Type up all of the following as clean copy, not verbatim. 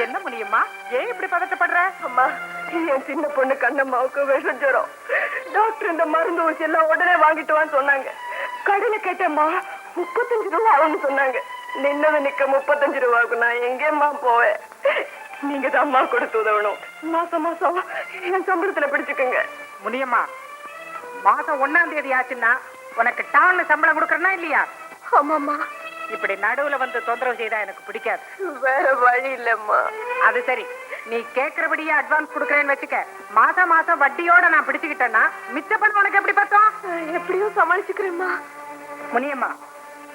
என்ன முடியுமா? ஏன் இப்படி பதட்டப்படுற? அம்மா, என் சின்ன பொண்ணு கண்ணம்மாவுக்கு விஷம் ஜுரம். டாக்டர் இந்த மருந்து ஊசி எல்லாம் உடனே வாங்கிட்டு வான்னு சொன்னாங்க. கடையில கேட்டேம்மா, 35 ரூபா ஆகும்னு சொன்னாங்க. நின்னது நிக்க 35 ரூபாய்க்கு நான் எங்கேம்மா போவேன்? நீங்க தான் அம்மா கொடுத்து உதவணும். மாசம் மாசம் என் சம்பளத்துல பிடிச்சுக்குங்க. முடியுமா? மாசம் 1ஆம் தேதி ஆச்சுன்னா உனக்கு டான்னு சம்பளம் கொடுக்கறனா இல்லையா? ஆமாம்மா. இப்படி நடுவுல வந்து தொந்தரவு செய்தா எனக்கு பிடிக்காது. வேற வழி இல்லம்மா. அது சரி, நீ கேட்கறபடியே அட்வான்ஸ் கொடுக்கறேன்னு வச்சுக்க. மாசம் மாசம் வட்டியோட நான் பிடிச்சுக்கிட்டேன்னா மிச்ச பணம் உனக்கு எப்படி பத்தோம்? எப்படியும் சமாளிச்சுக்கிறேம்மா. முனியம்மா,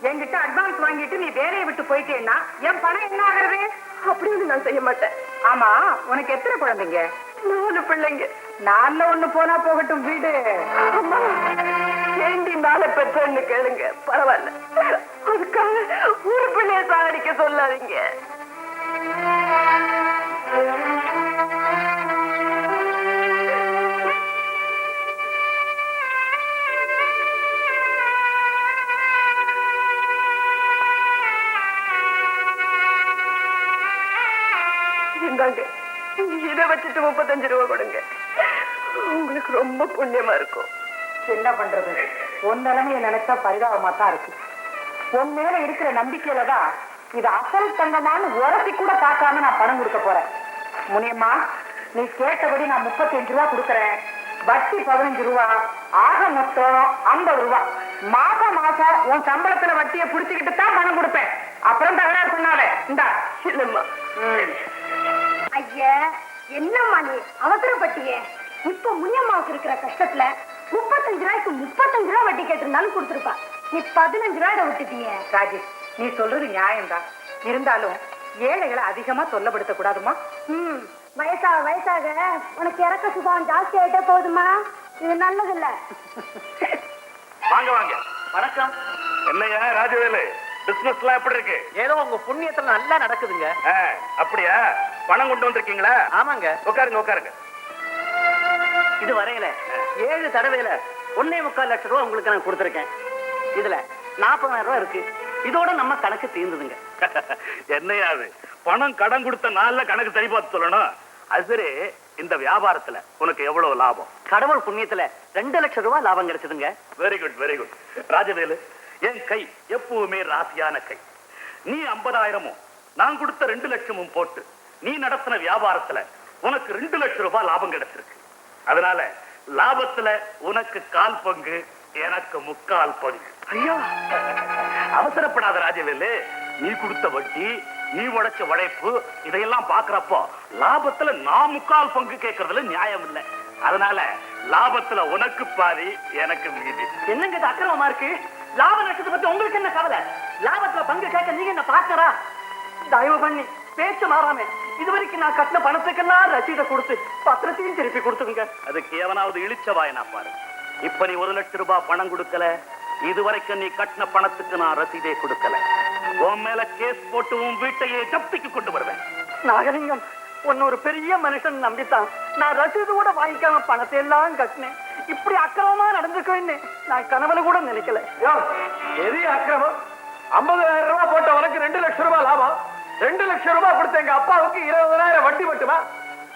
என்கிட்ட அட்வான்ஸ் வாங்கிட்டு நீ வேலையை விட்டு போயிட்டேன்னா என் பணம் என்ன ஆகுறது? அப்படின்னு நான் செய்ய மாட்டேன். ஆமா, உனக்கு எத்தனை குழந்தைங்க? 4 பிள்ளைங்க. 4ல 1 போனா போகட்டும் வீடு. அம்மா, ஏண்டி 4 பெற்றோன்னு கேளுங்க, பரவாயில்ல. அதுக்காக ஒரு பிள்ளைய சாகடிக்க சொல்லாதீங்க. இந்தாங்க, இதை வச்சுட்டு 35 ரூபா கொடுங்க. உங்களுக்கு ரொம்ப புண்ணியமா இருக்கும். என்ன பண்றது? உன் நிலைமையை நினைச்சா பரிதாபமா தான் இருக்கு. உன் மேல இருக்கிற நம்பிக்கையில தான் இது அசல் தங்கமான உரசி கூட பார்க்காம நான் பணம் கொடுக்க போறேன். முனியம்மா, நீ கேட்டபடி நான் 35 ரூபா கொடுக்கறேன். வட்டி 15 ரூபா, ஆக மொத்தம் 50 ரூபா. மாசம் மாசம் உன் சம்பளத்துல வட்டியை புடிச்சுக்கிட்டு தான் பணம் கொடுப்பேன். அப்புறம் தகராறு சொன்னாலே இந்தா. இல்லம்மா. ஐயா, என்னம்மா நீ அவசரப்பட்டியே? இப்ப முனியம்மாவுக்கு இருக்கிற கஷ்டத்துல 35 ரூபாய்க்கு 35 ரூபாய் வட்டி கேட்டிருந்தாலும் கொடுத்துருப்பா. நீ 15 ரூபாயிட விட்டுட்டியே. ராஜேஷ், நீ சொல்றது நியாயம்தான். இருந்தாலும் ஏழைகளை அதிகமா தொல்லப்படுத்த கூடாதுமா. வயசாக வயசாக உனக்கு இறக்க சுகம் ஜாஸ்தி ஆயிட்டே போகுதுமா. இது நல்லது இல்ல. வாங்க வாங்க. வணக்கம். என்னையா ராஜவேலு, பிசினஸ் எல்லாம் எப்படி இருக்கு? ஏதோ உங்க புண்ணியத்துல நல்லா நடக்குதுங்க. அப்படியா? பணம் கொண்டு வந்திருக்கீங்களா? ஆமாங்க. உட்காருங்க உட்காருங்க. இது வரையில 7 தடவையில 1.25 லட்சம் ரூபாய் உங்களுக்கு நான் கொடுத்துருக்கேன். இதுல 40,000 ரூபாய் இருக்கு. இதோட நம்ம கணக்கு தீர்ந்ததுங்க. என்னையா அது? பணம் கடன் கொடுத்த நாள்ல கணக்கு சரி பார்த்து சொல்லணும். அது சரி, இந்த வியாபாரத்துல உனக்கு எவ்வளவு லாபம்? கடவுள் புண்ணியத்துல 2 லட்சம் ரூபாய் லாபம் கிடைச்சதுங்க. Very good very good. Rajavelu, என் கை எப்பவுமே ராசியான கை. நீ 50,000மும் நான் கொடுத்த 2 லட்சமும் போட்டு நீ நடத்தின வியாபாரத்துல உனக்கு 2 லட்சம் ரூபாய் லாபம் கிடைச்சிருக்கு. அதனால லாபத்துல உனக்கு 1/4 பங்கு, எனக்கு 3/4 பங்கு. ஐயோ, அவசரப்படாத ராஜவேலு. நீ கொடுத்த வட்டி, நீ உழைச்ச உழைப்பு, இதையெல்லாம் பாக்குறப்போ லாபத்துல நான் 3/4 பங்கு கேட்கறதுல நியாயம் இல்லை. அதனால லாபத்துல உனக்கு பாதி, எனக்கு மீதி. என்னங்க இது அக்கிரமமா இருக்கு? லாப நஷ்டத்தை பத்தி உங்களுக்கு என்ன கவலை? லாபத்துல பங்கு கேட்க நீங்க என்ன பார்க்கறா? தயவு பண்ணி பேச்சு மாறாம இதுவரைக்கும் நான் கட்டின பணத்துக்கெல்லாம் ரசீதை கொடுத்து பத்திரத்தையும் திருப்பி கொடுத்துங்க. அதுக்கு எவனாவது இழிச்சவாயனா பாரு. இப்ப நீ 1 லட்சம் ரூபாய் பணம் கொடுக்கல, இதுவரைக்கும் நீ கட்டின பணத்துக்கு நான் ரசீதே கொடுக்கல. உன் மேல கேஸ் போட்டு உன் வீட்டையே ஜப்திக்கு கொண்டு வருவேன். நாகலிங்கம், ஒன்னு ஒரு பெரிய மனுஷன் நம்பித்தான் நான் ரசீது கூட வாங்கிக்காம பணத்தை எல்லாம் கட்டினேன். இப்படி அக்கிரமமா நடந்துக்குவேன்னு நான் கனவுல கூட நினைக்கல. எது அக்கிரமம்? 50,000 ரூபாய் போட்ட உனக்கு 2 லட்சம் ரூபாய் லாபம். 2 லட்சம் ரூபாய் கொடுத்த எங்க அப்பாவுக்கு 20,000 வட்டி மட்டுமா?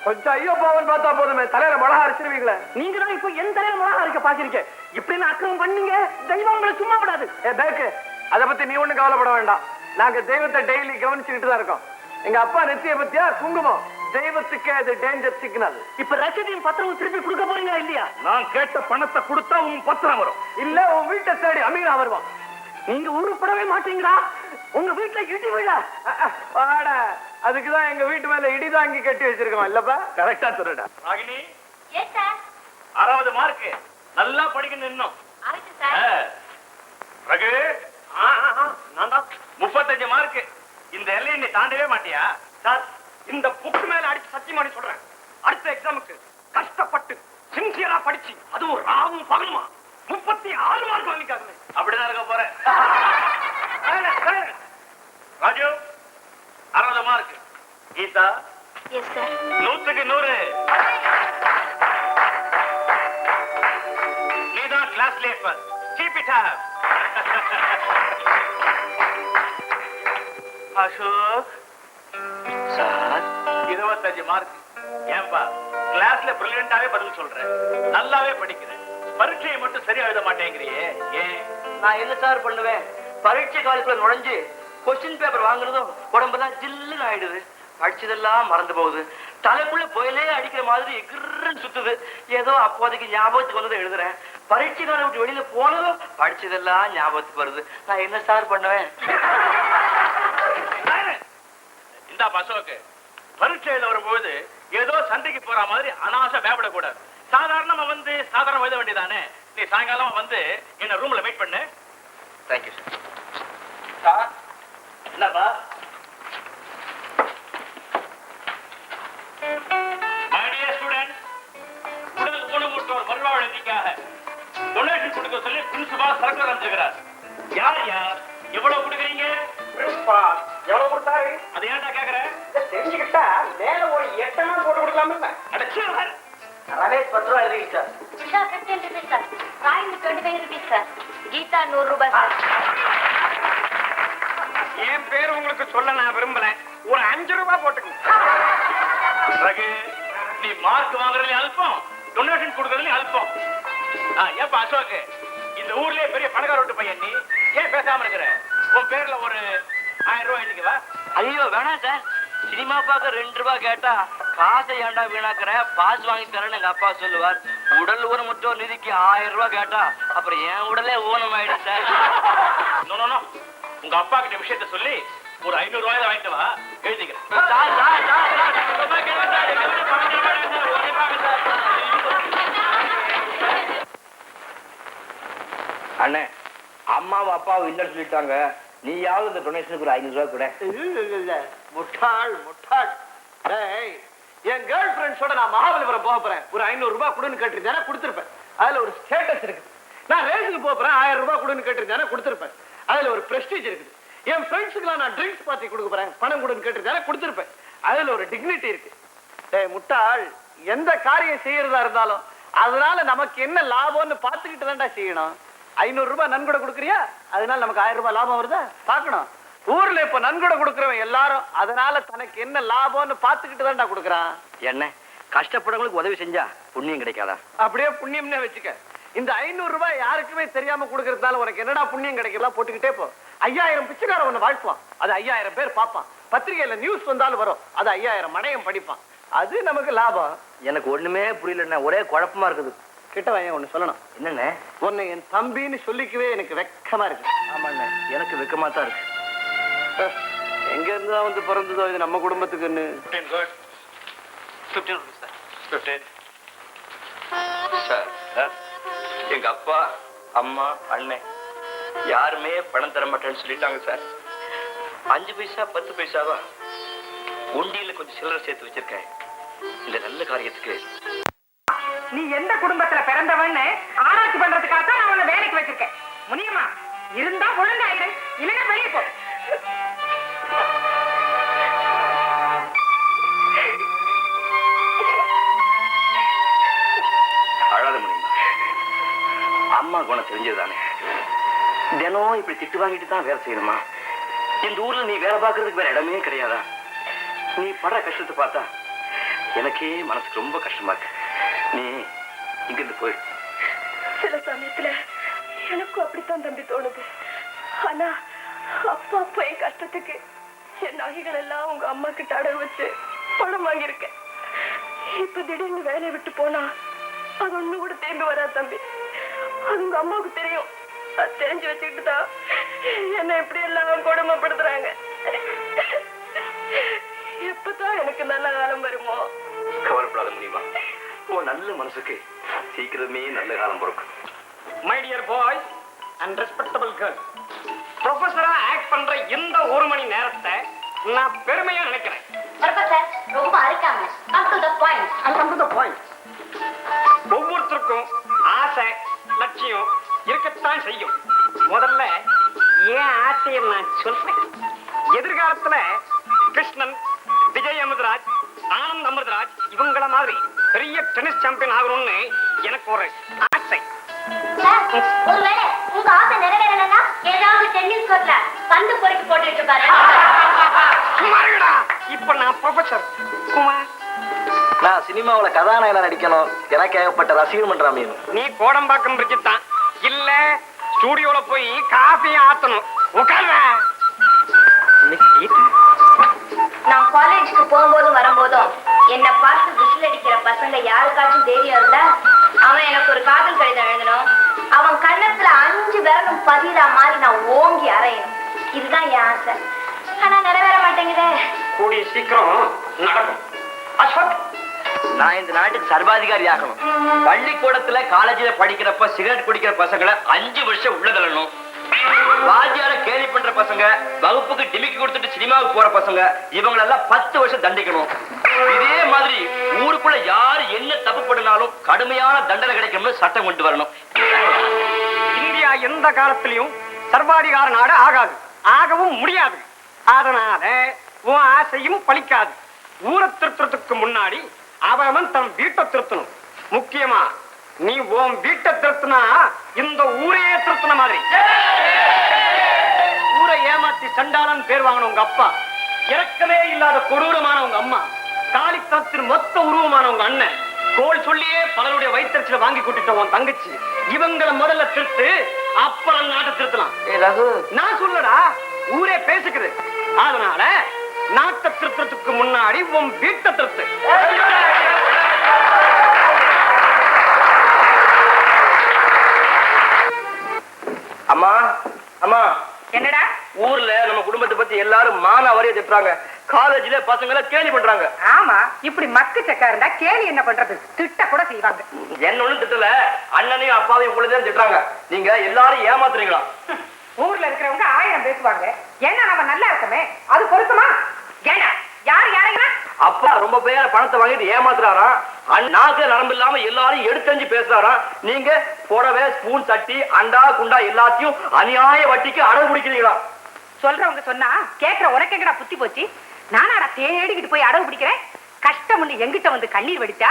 கொஞ்சம் ஐயோ போவன்னு பார்த்தா போதுமே, தலையில மிளகா அரைச்சிருவீங்களே. நீங்க தான் இப்ப என் தலையில மிளகா அரைக்க பாக்குறீங்க. இப்படி நான் அக்கிரமம் பண்ணீங்க, தெய்வம் உங்களை சும்மா விடாது. பேக்கு, அதை பத்தி நீ ஒண்ணும் கவலைப்பட வேண்டாம். நாங்க தெய்வத்தை டெய்லி கவனிச்சுக்கிட்டு தான் இருக்கோம். எங்க அப்பா நெத்திய பத்தியா குங்குமம், தெய்வத்துக்கு அது டேஞ்சர் சிக்னல். இப்ப ரசீதையும் பத்திரமும் திருப்பி கொடுக்க போறீங்களா இல்லையா? நான் கேட்ட பணத்தை கொடுத்தா உன் பத்திரம் வரும். இல்ல உன் வீட்டை தேடி அமீரா வருவான். நீங்க உருப்படவே மாட்டீங்களா? உங்க வீட்டுல இடி விழ. அதுக்குதான் எங்க வீட்டு மேல இடி தாங்கி கட்டி வச்சிருக்கோம் இல்லப்பா. கரெக்டா சொல்லுடா. ராகினி, 6வது மார்க். நல்லா படிக்கணும் இன்னும். ரகு, 35 மார்க். இந்த எல்லையை நீ தாண்டவே மாட்டியா? சார், இந்த புக் மேல அடிச்சு சத்தியம் பண்ணி சொல்றேன், அடுத்த எக்ஸாமுக்கு கஷ்டப்பட்டு சின்சியரா படிச்சு அதுவும் ராவும் பகலுமா 36 மார்க் வாங்கிக்காங்க. அப்படிதான் இருக்க போறேன். ராஜு, 60 மார்க். கீதா, 100க்கு 100. நீதான் கிளாஸ் லேப்பர். Keep it up. Ashok, sir 25 mark. ஏன்பா கிளாஸ்ல பிரில்லியண்டாவே பதில் சொல்றேன், நல்லாவே படிக்கிறேன், பரீட்சையை மட்டும் சரியா எழுத மாட்டேங்கிறியே ஏன்? நான் என்ன சார் பண்ணுவேன்? பரீட்சை காலத்துல நுழைஞ்சு கொஸ்டின் பேப்பர் வாங்குறதும் உடம்பெல்லாம் ஜில்லுன்னு ஆயிடுது. படிச்சதெல்லாம் மறந்து போகுது. தலைக்குள்ள புயலே அடிக்கிற மாதிரி எகிர்ன்னு சுத்துது. ஏதோ அப்போதைக்கு ஞாபகத்துக்கு வந்ததை எழுதுறேன். பரீட்சை காலம் விட்டு வெளியில போனதும் படிச்சதெல்லாம் ஞாபகத்துக்கு வருது. நான் என்ன சார் பண்ணுவேன்? இந்த பசோக்கு பரீட்சை எழுத வரும்போது ஏதோ சண்டைக்கு போற மாதிரி அனாசை பயப்படக்கூடாது. சாதாரணமா வந்து சாதாரண எழுத வேண்டியதானே. நீ சாயங்காலம் வந்து என்ன ரூம்ல வெயிட் பண்ணு. Thank you sir. என்னப்பா? My dear students, உடல் ஊனமுற்றோர் மறுவாழ்வுக்காக டொனேஷன் கொடுக்க சொல்லி பிரின்சிபால் சர்க்குலர் அனுப்பிச்சிருக்கிறார். யார் யார் எவ்வளவு கொடுக்குறீங்க? பிரின்சிபால் எவ்வளவு கொடுத்தாரு? அதை ஏன்டா கேக்குற? தெரிஞ்சுக்கிட்டா மேல ஒரு 8 நாள் போட்டு கொடுக்கலாம்ல. அடச்சே ரமேஷ் 10 ரூபாய் எழுதிங்க sir. Usha 15 rupees sir. Rayini 25 rupees sir. Geetha 100 ரூபாய் சார். என் பேர் உங்களுக்கு சொல்ல நான் விரும்பல. ஒரு 5 ரூபாய் போட்டுக்கோங்க. ரகு, நீ மார்க் வாங்குறதுலயும் அல்பம், டொனேஷன் கொடுக்கறதுலயும் அல்பம். ஏப்பா அசோக், இந்த ஊர்லயே பெரிய பணக்கார வீட்டு பையன், நீ ஏன் பேசாம இருக்கிற? உன் பேர்ல ஒரு 1000 ரூபாய் எழுதிக்கவா? ஐயோ வேணாம் சார். சினிமா பார்க்க 2 ரூபாய் கேட்டா காசை ஏண்டா வீணாக்குற, பாஸ் வாங்கி தரேன்னு எங்க அப்பா சொல்லுவார். உடல் ஊனமுற்றோர் நிதிக்கு 1000 ரூபாய் கேட்டா அப்புறம் என் உடலே ஊனம் ஆயிடும் சார். நோ நோ நோ, உங்க அப்பா கிட்ட விஷயத்த சொல்லி ஒரு 500 ரூபாய் வாங்கிட்டு வா, எழுதிக்கிறேன். அண்ணே, அம்மாவும் அப்பாவும் இல்லைன்னு சொல்லிட்டாங்க. நீயாவது இந்த டொனேஷனுக்கு ஒரு 500 ரூபாய் கூட. முட்டாள் முட்டாள். டேய், என் கேர்ள் ஃபிரெண்ட்ஸோட நான் மகாபலிபுரம் போக போறேன். ஒரு 500 ரூபாய் கொடுன்னு கேட்டிருந்தேன், கொடுத்திருப்பேன். அதுல ஒரு ஸ்டேட்டஸ் இருக்குது. நான் ரேஸுக்கு போக போறேன், 1000 ரூபாய் கொடுன்னு கேட்டிருந்தேன், கொடுத்திருப்பேன். அதுல ஒரு பிரஸ்டீஜ் இருக்குது. என் ஃப்ரெண்ட்ஸுக்குலாம் நான் ட்ரிங்க்ஸ் பார்ட்டி கொடுக்க போறேன், பணம் கொடுன்னு கேட்டிருந்தேன், கொடுத்திருப்பேன். அதுல ஒரு டிக்னிட்டி இருக்கு. டேய் முட்டாள், எந்த காரியம் செய்யறதா இருந்தாலும் அதனால நமக்கு என்ன லாபம்னு பார்த்துக்கிட்டு தான்டா செய்யணும். 500 ரூபாய் நன்கொடை கொடுக்குறியா, அதனால நமக்கு 1000 ரூபாய் லாபம் வருதா பார்க்கணும். ஊர்ல இப்ப நன்கொடை கொடுக்கறவன் எல்லாரும் அதனால தனக்கு என்ன லாபம்னு பார்த்துக்கிட்டு தான்டா கொடுக்கறான். என்ன கஷ்டப்படுறவங்களுக்கு உதவி செஞ்சா புண்ணியம் கிடைக்காதா? அப்படியே புண்ணியம்னே வச்சுக்க. இந்த 500 ரூபாய் யாருக்குமே தெரியாம கொடுக்கறதால உனக்கு என்னடா புண்ணியம் கிடைக்கலாம் போட்டுக்கிட்டே போ. 5000 பிச்சைக்காரன் உன்னை வாழ்த்துவான், அது 5000 பேர் பார்ப்பான். பத்திரிகையில நியூஸ் வந்தாலும் வரும், அது 5000 மடையம் படிப்பான். அது நமக்கு லாபம். எனக்கு ஒண்ணுமே புரியலண்ணே, ஒரே குழப்பமா இருக்குது. கிட்ட வாங்க, ஒண்ணு சொல்லணும். என்னண்ணே? உன்னை என் தம்பின்னு சொல்லிக்கவே எனக்கு வெக்கமா இருக்கு. ஆமாண்ணே, எனக்கு வெக்கமா தான் இருக்கு. எங்க இருந்துதான் வந்து பிறந்ததோ இது நம்ம குடும்பத்துக்குன்னு. 15 rupees சார். 15 சார். எங்க அப்பா அம்மா அண்ணன் யாருமே பணம் தர மாட்டேன்னு சொல்லிட்டாங்க சார். 5 பைசா 10 பைசாவா உண்டியில கொஞ்சம் சில்லறை சேர்த்து வச்சிருக்கேன். இந்த நல்ல காரியத்துக்கு. நீ எந்த குடும்பத்துல பிறந்தவன்னு ஆராய்ச்சி பண்றதுக்காக தான் நான் உன்னை வேலைக்கு வச்சிருக்கேன். முனியம்மா, இருந்தா ஒழுங்காயிரு, இல்லைன்னா வெளியே போ. அழாத முடியுமா? அம்மா குணம் தெரிஞ்சதுதானே. தினம் இப்படி திட்டு வாங்கிட்டு தான் வேலை செய்யணுமா? இந்த ஊர்ல நீ வேலை பார்க்கறதுக்கு வேற இடமே கிடையாதா? நீ படுற கஷ்டத்தை பார்த்தா எனக்கே மனசுக்கு ரொம்ப கஷ்டமா இருக்கு. நீ இங்கிருந்து போயிடு. சில சமயத்துல எனக்கும் அப்படித்தான் தம்பி தோணுது. ஆனா அப்பா அப்பா என் கஷ்டத்துக்கு என் நகைகள் எல்லாம் உங்க அம்மா கிட்ட அடகு வச்சு பணம் வாங்கியிருக்கேன். இப்ப திடீர்னு வேலையை விட்டு போனா அது ஒண்ணு கூட திரும்பி வராது தம்பி. அது உங்க அம்மாவுக்கு தெரியும். அது தெரிஞ்சு வச்சுக்கிட்டு தான் என்ன எப்படி எல்லாம் கொடுமைப்படுத்துறாங்க. எப்பதான் எனக்கு நல்ல காலம் வருமோ? கவலைப்படாத முடியுமா? உன் நல்ல மனசுக்கு சீக்கிரமே நல்ல காலம் பிறக்கும். My dear boys and respectable girls, ப்ரொஃபஸரா ஆக்ட் பண்ற இந்த 1 மணி நேரத்தை நான் பெருமையா நினைக்கிறேன். ப்ரொஃபசர் ரொம்ப அரிக்காம come to the point. Come to the point. ஒவ்வொருத்தருக்கும் ஆசை லட்சியம் இருக்கத்தான் செய்யும். முதல்ல ஏன் ஆசையை நான் சொல்றேன். எதிர்காலத்துல கிருஷ்ணன், விஜய் அமிர்தராஜ், ஆனந்த் அமிர்தராஜ் இவங்கள மாதிரி பெரிய டென்னிஸ் சாம்பியன் ஆகணும்னு எனக்கு ஒரு ஆசை. ஒருவேளை உங்க ஆசை நிறைவேறலன்னா ஏதாவது டென்னிஸ் கோர்ட்ல பந்து பொறுக்கி போட்டுட்டு பாரு. இப்ப நான் ப்ரொஃபசர் குமார். நான் சினிமாவுல கதாநாயகனா நடிக்கணும். எனக்கு ஏகப்பட்ட ரசிகர் மன்றம் வேணும். நீ கோடம்பாக்கம் பிரிட்ஜ் தான் இல்ல ஸ்டூடியோல போய் காஃபி ஆத்தணும். உட்கார்ற. நான் காலேஜுக்கு போகும்போதும் வரும்போதும் என்ன பார்த்து விசில் அடிக்கிற பசங்க யாருக்காச்சும் தைரியம் இருந்தா அவன் எனக்கு ஒரு காதல் கடிதம் எழுதணும். அவன் கண்ணத்துல 5 விரலும் பதிரா மாதிரி நான் ஓங்கி அறையணும். இதுதான் என் ஆசை. ஆனா நிறைவேற மாட்டேங்குதே. கூடிய சீக்கிரம் நடக்கும். அசோக், நான் இந்த நாட்டுக்கு சர்வாதிகாரி ஆகணும். பள்ளிக்கூடத்துல காலேஜ்ல படிக்கிறப்ப சிகரெட் குடிக்கிற பசங்களை 5 வருஷம் உள்ள தள்ளணும். வாத்தியார கேலி பண்ற பசங்க, வகுப்புக்கு டிமிக்கி கொடுத்துட்டு சினிமாவுக்கு போற பசங்க, இவங்களெல்லாம் 10 வருஷம் தண்டிக்கணும். இதே மாதிரி ஊருக்குள்ள யாரு என்ன தப்பு பண்ணினாலும் கடுமையான தண்டனை கிடைக்கும்னு சட்டம் கொண்டு வரணும். இந்தியா எந்த காலத்திலையும் சர்வாதிகார நாடு ஆகாது, ஆகவும் முடியாது. அதனால உன் ஆசையும் பலிக்காது. ஊரை திருத்துறதுக்கு முன்னாடி அவன் தன் வீட்டை திருத்தணும். முக்கியமா நீ உன் வீட்டை திருத்தினா இந்த ஊரையே திருத்தின மாதிரி. ஊரை ஏமாத்தி சண்டாளன் பேர் வாங்கின உங்க அப்பா, இறக்கமே இல்லாத கொடூரமான உங்க அம்மா, தாலித்தனத்தின் மொத்த உருவமான உங்க அண்ணன், கோல் சொல்லியே பலருடைய வயிற்றுல வாங்கி கூட்டிட்ட உன் தங்கச்சி, இவங்களை முதல்ல திருத்து, அப்புறம் நாட்டை திருத்தலாம். நான் சொல்லடா, ஊரே பேசுக்குது. அதனால நாட்டை திருத்தத்துக்கு முன்னாடி உன் வீட்டை திருத்து. அம்மா அம்மா, என்னடா ஊர்ல நம்ம குடும்பத்தை பத்தி எல்லாரும் மான வரைய திட்டுறாங்க. காலேஜ்ல பசங்களை கேலி பண்றாங்க. ஆமா, இப்படி மக்கு சக்கா இருந்தா கேலி என்ன பண்றது? திட்ட கூட செய்வாங்க. என்ன ஒண்ணும் திட்டல, அண்ணனையும் அப்பாவையும் உங்களுதான் திட்டுறாங்க. நீங்க எல்லாரும் ஏமாத்துறீங்களா? ஊர்ல இருக்கிறவங்க 1000 பேசுவாங்க. ஏன்னா நம்ம நல்லா இருக்கமே, அது பொருத்தமா? ஏண்டா யாரு யாரையா? அப்பா ரொம்ப பேர பணத்தை வாங்கிட்டு ஏமாத்துறாராம். நாக்கு நரம்பு இல்லாம எல்லாரும் எடுத்தஞ்சு பேசுறாராம். நீங்க புடவை, ஸ்பூன், சட்டி, அண்டா குண்டா எல்லாத்தையும் அநியாய வட்டிக்கு அடகு பிடிக்கிறீங்களா? சொல்றவங்க சொன்னா கேக்குற உனக்கு எங்கடா புத்தி போச்சு? நானாடா தேடிக்கிட்டு போய் அடவு பிடிக்கிறேன்? கஷ்டம் ஒண்ணு எங்கிட்ட வந்து கண்ணீர் வடிச்சா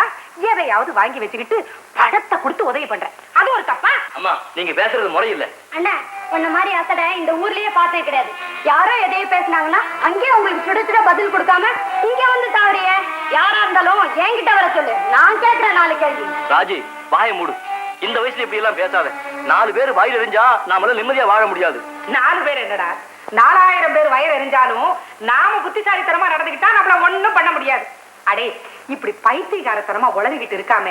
எதையாவது வாங்கி வச்சுக்கிட்டு படத்தை கொடுத்து உதவி பண்றேன். அது ஒரு தப்பா? அம்மா, நீங்க பேசுறது முறையில்லை. அண்ணா, உன்ன மாதிரி அசட இந்த ஊர்லயே பார்த்தே கிடையாது. யாரோ எதையும் பேசினாங்கன்னா அங்கேயே உங்களுக்கு சுட சுட பதில் கொடுக்காம இங்க வந்து தாவறிய. யாரா இருந்தாலும் என்கிட்ட வர சொல்லு, நான் கேட்கிறேன் 4 கேள்வி. ராஜி, வாயை மூடு. இந்த வயசுல இப்படி எல்லாம் பேசாத. 4 பேர் வயிறு எரிஞ்சா நாம நிம்மதியா வாழ முடியாது. 4 பேர் என்னடா, 4000 பேர் வயது எரிஞ்சாலும் நாம புத்திசாலித்தனமா நடந்துக்கிட்டா நம்மள ஒண்ணும் பண்ண முடியாது. அடே, இப்படி பைத்தியக்காரத்தனமா உளறிக்கிட்டு இருக்காம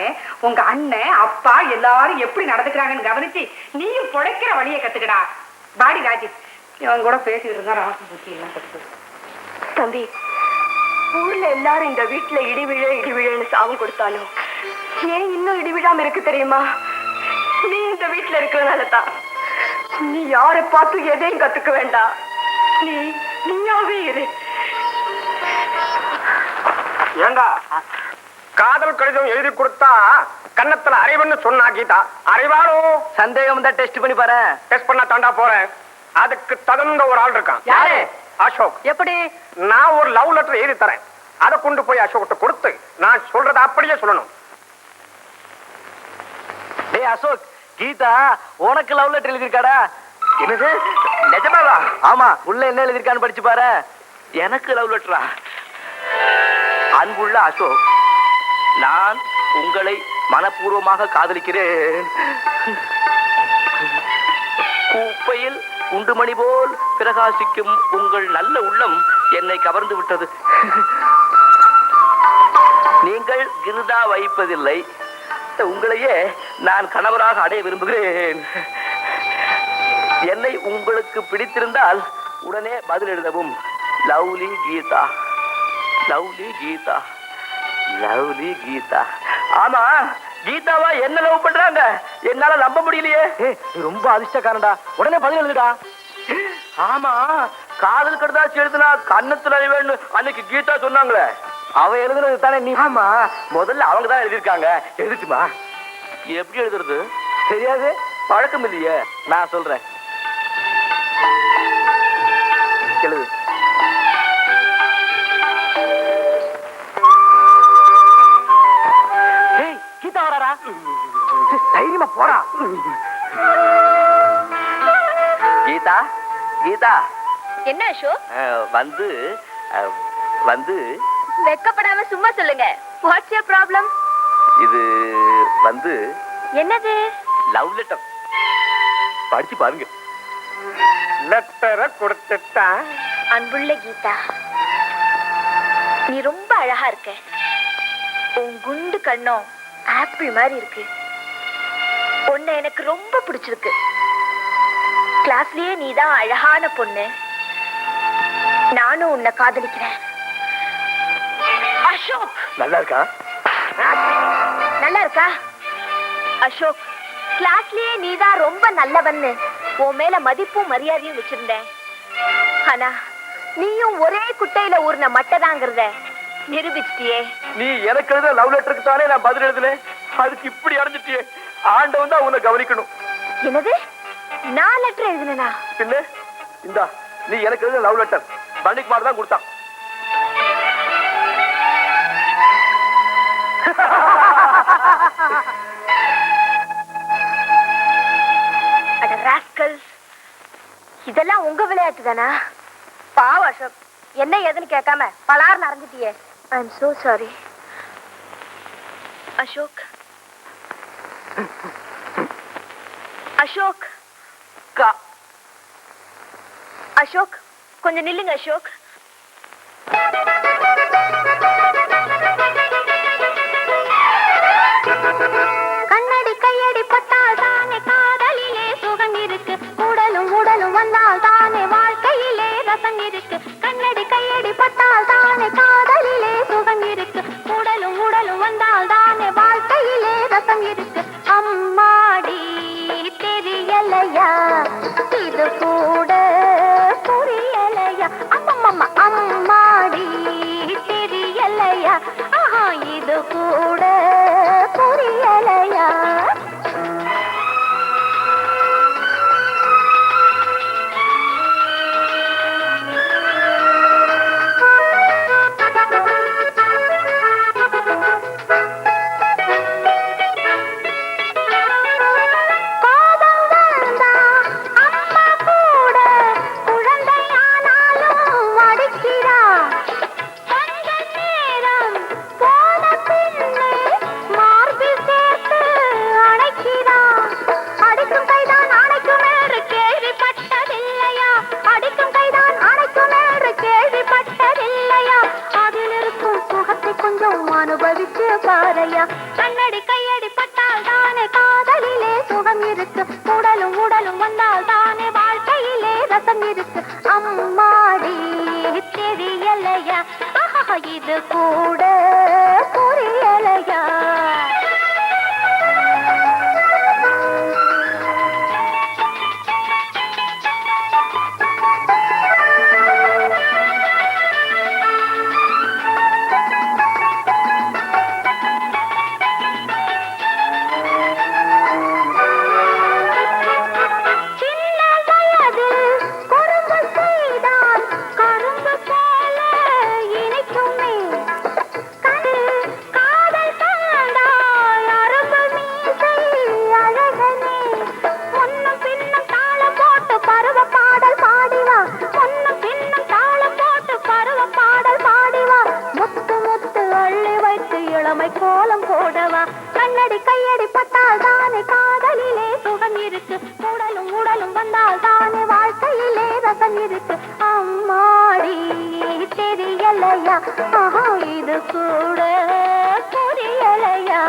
உங்க அண்ணன் அப்பா எல்லாரும் எப்படி நடந்துக்கிறாங்கன்னு கவனிச்சு நீயும் பொழைக்கிற வழியை கத்துக்கடா. பாடி ராஜி, இவன் கூட பேசிட்டு இருந்தா ராசி புத்தி எல்லாம் கத்து. தம்பி, ஊர்ல எல்லாரும் இந்த வீட்டுல இடிவிழன்னு சாபம் கொடுத்தாலும் ஏன் இன்னும் இடிவிழாம இருக்கு தெரியுமா? நீ இந்த வீட்டுல இருக்கிறதுனாலதான். நீ யாரை பார்த்து எதையும் கத்துக்க வேண்டாம். நீயாவே இரு. ஏண்டா, காதல் கடிதம் எழுதி கொடுத்தா கன்னத்துல அரைவன்னு சொன்னா கீதா, அரைவாளோ? சந்தேகம் தான் டெஸ்ட் பண்ணி பாரு. டெஸ்ட் பண்ண தாண்டா போறேன். அதுக்கு தகுந்த ஒரு ஆள் இருக்கான். யாரு? அசோக். எப்படி? நான் ஒரு லவ் லெட்டர் எழுதி தரேன். அதை கொண்டு போய் அசோக்கிட்ட கொடுத்து நான் சொல்றதை அப்படியே சொல்லணும். டேய் அசோக், கீதா உனக்கு லவ் லெட்டர் எழுதிருக்காடா? என்னது, நிஜமாவா? ஆமா, உள்ள என்ன எழுதிருக்கான்னு படிச்சு பாரு. எனக்கு லவ் லெட்டரா? அன்புள்ள அசோக், நான் உங்களை மனப்பூர்வமாக காதலிக்கிறேன். குப்பையில் குண்டுமணி போல் பிரகாசிக்கும் உங்கள் நல்ல உள்ளம் என்னை கவர்ந்து விட்டது. நீங்கள் கிருதா வைப்பதில்லை. உங்களையே நான் கணவராக அடைய விரும்புகிறேன். என்னை உங்களுக்கு பிடித்திருந்தால் உடனே பதில் எழுதவும். Lovely Geetha, lovely Geetha, lovely Geetha. ஆமா, கீதாவா என்ன லவ் பண்றாங்க? என்னால நம்ப முடியலையே. ரொம்ப அதிர்ஷ்டக்காரன்டா, உடனே பதில் எழுதுடா. ஆமா, காதல் கடுதாசி எழுதுனா கண்ணத்துல அறிவேன்னு அன்னைக்கு கீதா சொன்னாங்களே, அவ எழுதுனது தானே நீ? ஆமா, முதல்ல அவங்க தான் எழுதிருக்காங்க. எழுதுமா? எப்படி எழுதுறது தெரியாது, பழக்கம் இல்லையே. நான் சொல்றேன், எழுது. கீதா வராரா? தைரியமா போறா. கீதா, கீதா. என்ன அசோக்? வந்து வந்து வெக்கப்படாம சும்மா சொல்லுங்க. What's your problem? இது வந்து என்னது? Love letter. படிச்சு பாருங்க. லெட்டரை கொடுத்துட்டா. அன்புள்ள கீதா, நீ ரொம்ப அழகா இருக்க. உன் குண்டு கண்ணும் ஆப்பிள் மாதிரி இருக்கு. உன்னை எனக்கு ரொம்ப பிடிச்சிருக்கு. கிளாஸ்லயே நீதான் அழகான பொண்ணு. நானும் உன்னை காதலிக்கிறேன். அசோக் நல்லா இருக்கா? நல்லா இருக்கா? அசோக், கிளாஸ்லயே நீதான் ரொம்ப நல்லவன்னு உன் மேல மதிப்பும் மரியாதையும் வச்சிருந்தேன். ஆனா நீயும் ஒரே குட்டையில ஊர்ன மட்டதாங்கிறத நிரூபிச்சிட்டியே. நீ எனக்கு எழுத லவ் லெட்டருக்கு தானே நான் பதில் எழுதுனேன். அதுக்கு இப்படி அடைஞ்சிட்டியே. ஆண்டவன் தான் உன்னை கவனிக்கணும். என்னது? நான் லெட்டர் எழுதுனா? பின்ன இந்தா, நீ எனக்கு எழுத லவ் லெட்டர் பன்னிக்குமார் தான் கொடுத்தான். அட ராஸ்கல்ஸ், இதெல்லாம் உங்க விளையாட்டு தானா? பாவ அசோக், என்ன ஏதுன்னு கேட்காம பலார் நடந்துட்டியே. I am so sorry Ashok. Ashok Ashok, கொஞ்சம் நில்லுங்க அசோக். கண்ணடி கையடி பட்டால் தானே காதலிலே சுகம் இருக்கு. உடலும் உடலும் வந்தால் தானே வாழ்க்கையிலே ரசம் இருக்கு. கண்ணடி கையடி பட்டால் தானே காதலிலே சுகம் இருக்கு. உடலும் உடலும் வந்தால் தானே வாழ்க்கையிலே ரசம் இருக்கு. அம்மாடி தெரியலையா, இது கூட புரியலையா? அம்மம்மா அம்மாடி தெரியலையா, ஆஹா இது கூட புரியலையா? அனுபவிச்சு பாரையா. கண்ணடி கையடி பட்டால் தானே காதலிலே சுகம் இருக்கு. உடலும் உடலும் வந்தால் தானே வாழ்க்கையிலே ரசம் இருக்கு. அம்மாடி தெரியலையா, இது கூட புரியலையா? கோலம் போடவா. கண்ணடி கையடி பட்டால் தானே காதலிலே சுகம் இருக்கு. உடலும் உடலும் வந்தால் தானே வாழ்க்கையிலே ரசம் இருக்கு. அம்மாடி தெரியலையா, ஆஹா இது கூட புரியலையா?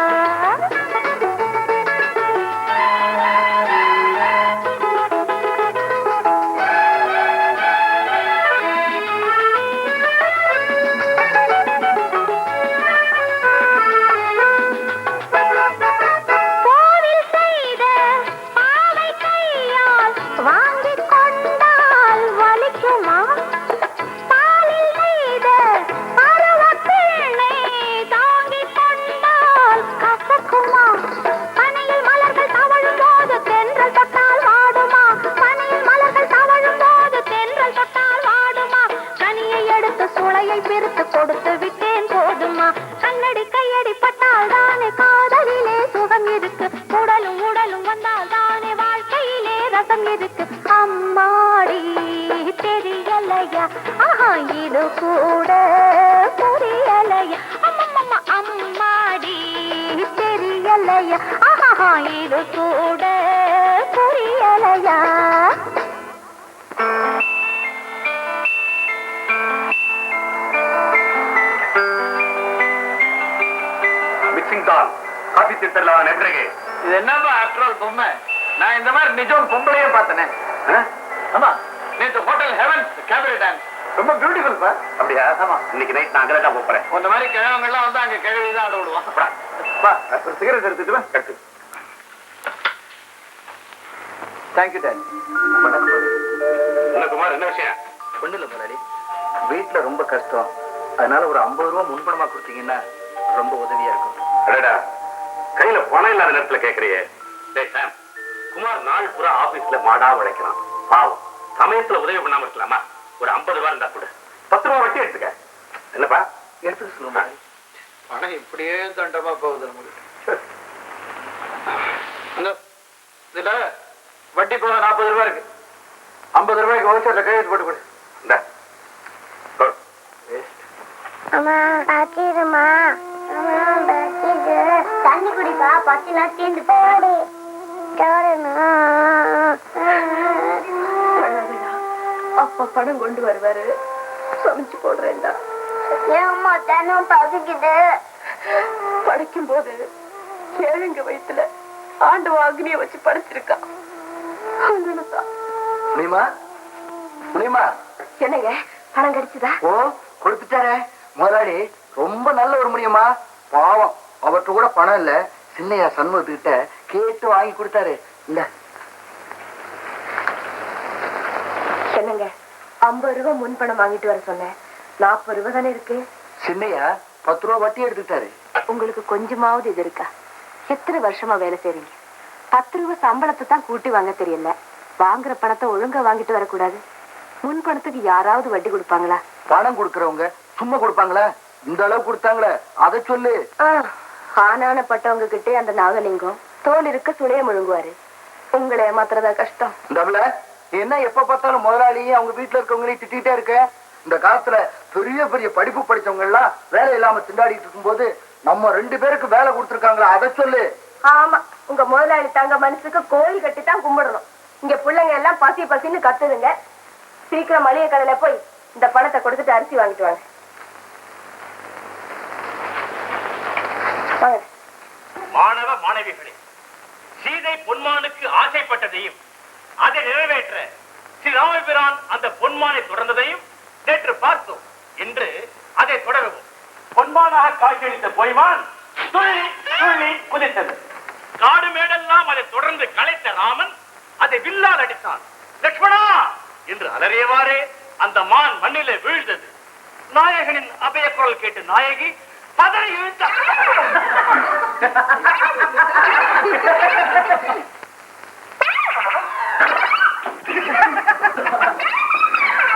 கொடுத்து விட்டேன் போதுமா. கண்ணடி கையடி பட்டால் தானே காதலிலே சுகம் இருக்கு. உடலும் உடலும் வந்தால் தானே வாழ்க்கையிலே வித்தியாசம் இருக்கு அம்மாடி தெரியலையா ஆஹா இது கூட புரியலையா அம்மம்மா அம்மாடி தெரியலையா ஆஹா இது கூட புரியலையா மிக்சிங் தால் காபி திட்டலாம் நென்றே இது என்னப்பா ஆஃப்டர் ஆல் பொம்மை நான் இந்த மாதிரி நிஜம் பொம்பளையே பார்த்தனே ஆமா நேற்று ஹோட்டல் ஹெவன்ஸ் கேபரே டான்ஸ் ரொம்ப பியூட்டிஃபுல் பா அப்படியா ஆமா இன்னைக்கு நைட் நான் அங்கே தான் போறேன் இந்த மாதிரி கிழவங்க எல்லாம் வந்து அங்க கிழவி தான் ஆட விடுவான் பா ஒரு சிகரெட் எடுத்துட்டு வா எடுத்து தேங்க்யூ டாடி என்ன குமார் என்ன விஷயம் ஒண்ணு இல்ல முதலாளி வீட்டுல ரொம்ப கஷ்டம் அதனால ஒரு 50 ரூபா முன்பணமா கொடுத்தீங்கன்னா ரொம்ப உதவியா இருக்கும். அடடா கையில பணம் இல்லாத நேரத்துல கேக்குறியே டேய் சாம் குமார் நாள் பூரா ஆபீஸ்ல மாடா உழைக்கிறான் பாவம் சமயத்துல உதவி பண்ணாம இருக்கலாமா ஒரு 50 ரூபா இருந்தா கூட 10 ரூபா வட்டி எடுத்துக்க என்னப்பா எடுத்துக்க சொல்லுங்க. பணம் இப்படியே தண்டமா போகுது நம்மளுக்கு இதுல வட்டி போக 40 ரூபாய் இருக்கு 50 ரூபாய்க்கு வவுச்சர்ல கையெழுத்து போட்டு கொடு இந்த அம்மா பாத்திருமா தண்ணி குடிப்பா பத்திலாம் தீர்ந்து போடு அப்பா பணம் கொண்டு வருவாரு சமைச்சு போடுறேன்டா ஏம்மா தினம் பசிக்குது படிக்கும் போது ஏழுங்க வயித்துல ஆண்டு அக்னிய வச்சு படிச்சிருக்கா முனியமா முனியமா என்னங்க பணம் கிடைச்சதா ஓ கொடுத்துட்டாரே முதலாளி ரொம்ப நல்ல ஒரு முனியமா பாவம் அவர்கிட்ட கூட பணம் இல்ல சின்னையா சண்முகத்துக்கிட்ட கேட்டு வாங்கி கொடுத்தாரு இல்ல என்னங்க 50 ரூபாய் முன் பணம் வாங்கிட்டு வர சொன்னேன் 40 ரூபாய் தானே இருக்கு சின்னையா 10 ரூபா வட்டி எடுத்துக்கிட்டாரு. உங்களுக்கு கொஞ்சமாவது இது இருக்கா எத்தனை வருஷமா வேலை செய்றீங்க 10 ரூபாய் சம்பளத்தை தான் கூட்டி வாங்க தெரியல வாங்குற பணத்தை ஒழுங்கா வாங்கிட்டு வரக்கூடாது முன் பணத்துக்கு யாராவது வட்டி கொடுப்பாங்களா பணம் கொடுக்கறவங்க சும்மா கொடுப்பாங்களா இந்த அளவு கொடுத்தாங்களே அதை சொல்லு. ஆனானப்பட்டவங்க கிட்டே அந்த நாகலிங்கம் தோல் இருக்க சுளைய முழுங்குவாரு உங்களை ஏமாத்துறதா கஷ்டம். இந்தவள என்ன எப்ப பார்த்தாலும் முதலாளியும் அவங்க வீட்டுல இருக்கவங்களையும் திட்டிகிட்டே இருக்க. இந்த காலத்துல பெரிய பெரிய படிப்பு படிச்சவங்க எல்லாம் வேலை இல்லாம திண்டாடிட்டு இருக்கும் போது நம்ம 2 பேருக்கு வேலை கொடுத்துருக்காங்களா அதை சொல்லு. ஆமா உங்க முதலாளி தங்க மனசுக்கு கோயில் கட்டி தான் கும்பிடணும். இங்க பிள்ளைங்க எல்லாம் பசி பசின்னு கத்துதுங்க. சீக்கிரம் மளிகை கடையில போய் இந்த பணத்தை கொடுத்துட்டு அரிசி வாங்கிட்டு வாங்க. மாணவ மாணவிகளே சீதை பொன்மானுக்கு ஆசைப்பட்டதையும் அதை நிறைவேற்ற ஸ்ரீ ராமபிரான் அந்த பொன்மானை தொடர்ந்ததையும் நேற்று பார்த்தோம். என்று அதை தொடரவும் பொன்மானாக காட்சியளித்த பொய்மான் துள்ளி துள்ளி குதித்தது. காடு மேடெல்லாம் அதை தொடர்ந்து கலைத்த ராமன் அதை வில்லால் அடித்தான். லட்சுமணா என்று அலறியவாறே அந்த மான் மண்ணிலே வீழ்ந்தது. நாயகனின் அபய குரல் கேட்டு நாயகி பதறி இழுத்தார்.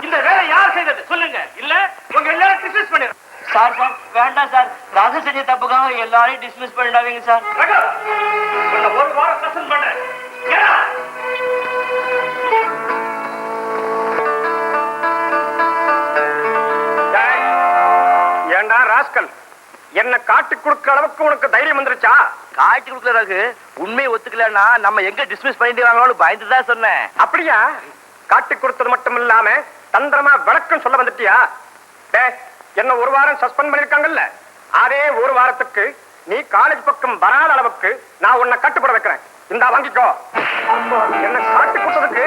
இந்த வேலை யார் செய்தது சொல்லுங்க, இல்ல உங்க எல்லாரும் டிஸ்மிஸ் பண்ணிடுறேன். சார் சார் வேண்டாம் சார், ராஜு செஞ்ச தப்புக்காக எல்லாரையும் டிஸ்மிஸ் பண்ணிடாதீங்க சார். ஒரு வாரம் சஸ்பெண்ட் பண்ண ஏண்டா ராஸ்கல், என்ன காட்டி கொடுக்கிற அளவுக்கு உனக்கு தைரியம் வந்துருச்சா? காட்சி கொடுக்கறதுக்கு உண்மையை ஒத்துக்கலன்னா நம்ம எங்க டிஸ்மிஸ் பண்ணிட்டு வாங்கலாம்னு பயந்து தான் சொன்னேன். அப்படியா? காட்டி கொடுத்தது மட்டும் இல்லாம தந்திரமா விளக்கம் சொல்ல வந்துட்டியா? என்ன ஒரு வாரம் சஸ்பெண்ட் பண்ணிருக்காங்கல்ல, அதே ஒரு வாரத்துக்கு நீ காலேஜ் பக்கம் வராத அளவுக்கு நான் உன்னை கட்டுப்பட வைக்கிறேன். இந்தா வாங்கிக்கோ. என்ன காட்டி கொடுத்ததுக்கு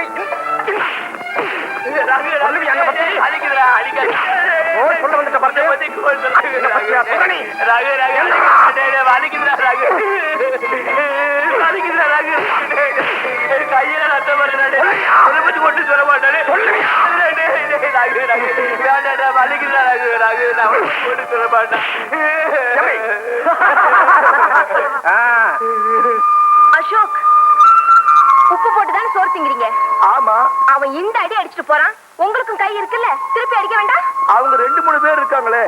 சொல்ல வந்துட்ட பாரு. கையில ரத்தம் வருது கொண்டு சொல்ல மாட்டாரு. சொல்ல மாட்டேன். அசோக் உப்பு போட்டுதானே சோறு திங்கிறீங்க? ஆமா, அவன் இந்த அடி அடிச்சுட்டு போறான், உங்களுக்கும் கை இருக்குல்ல, திருப்பி அடிக்க வேண்டாம்? அவங்க 2-3 பேர் இருக்காங்களே,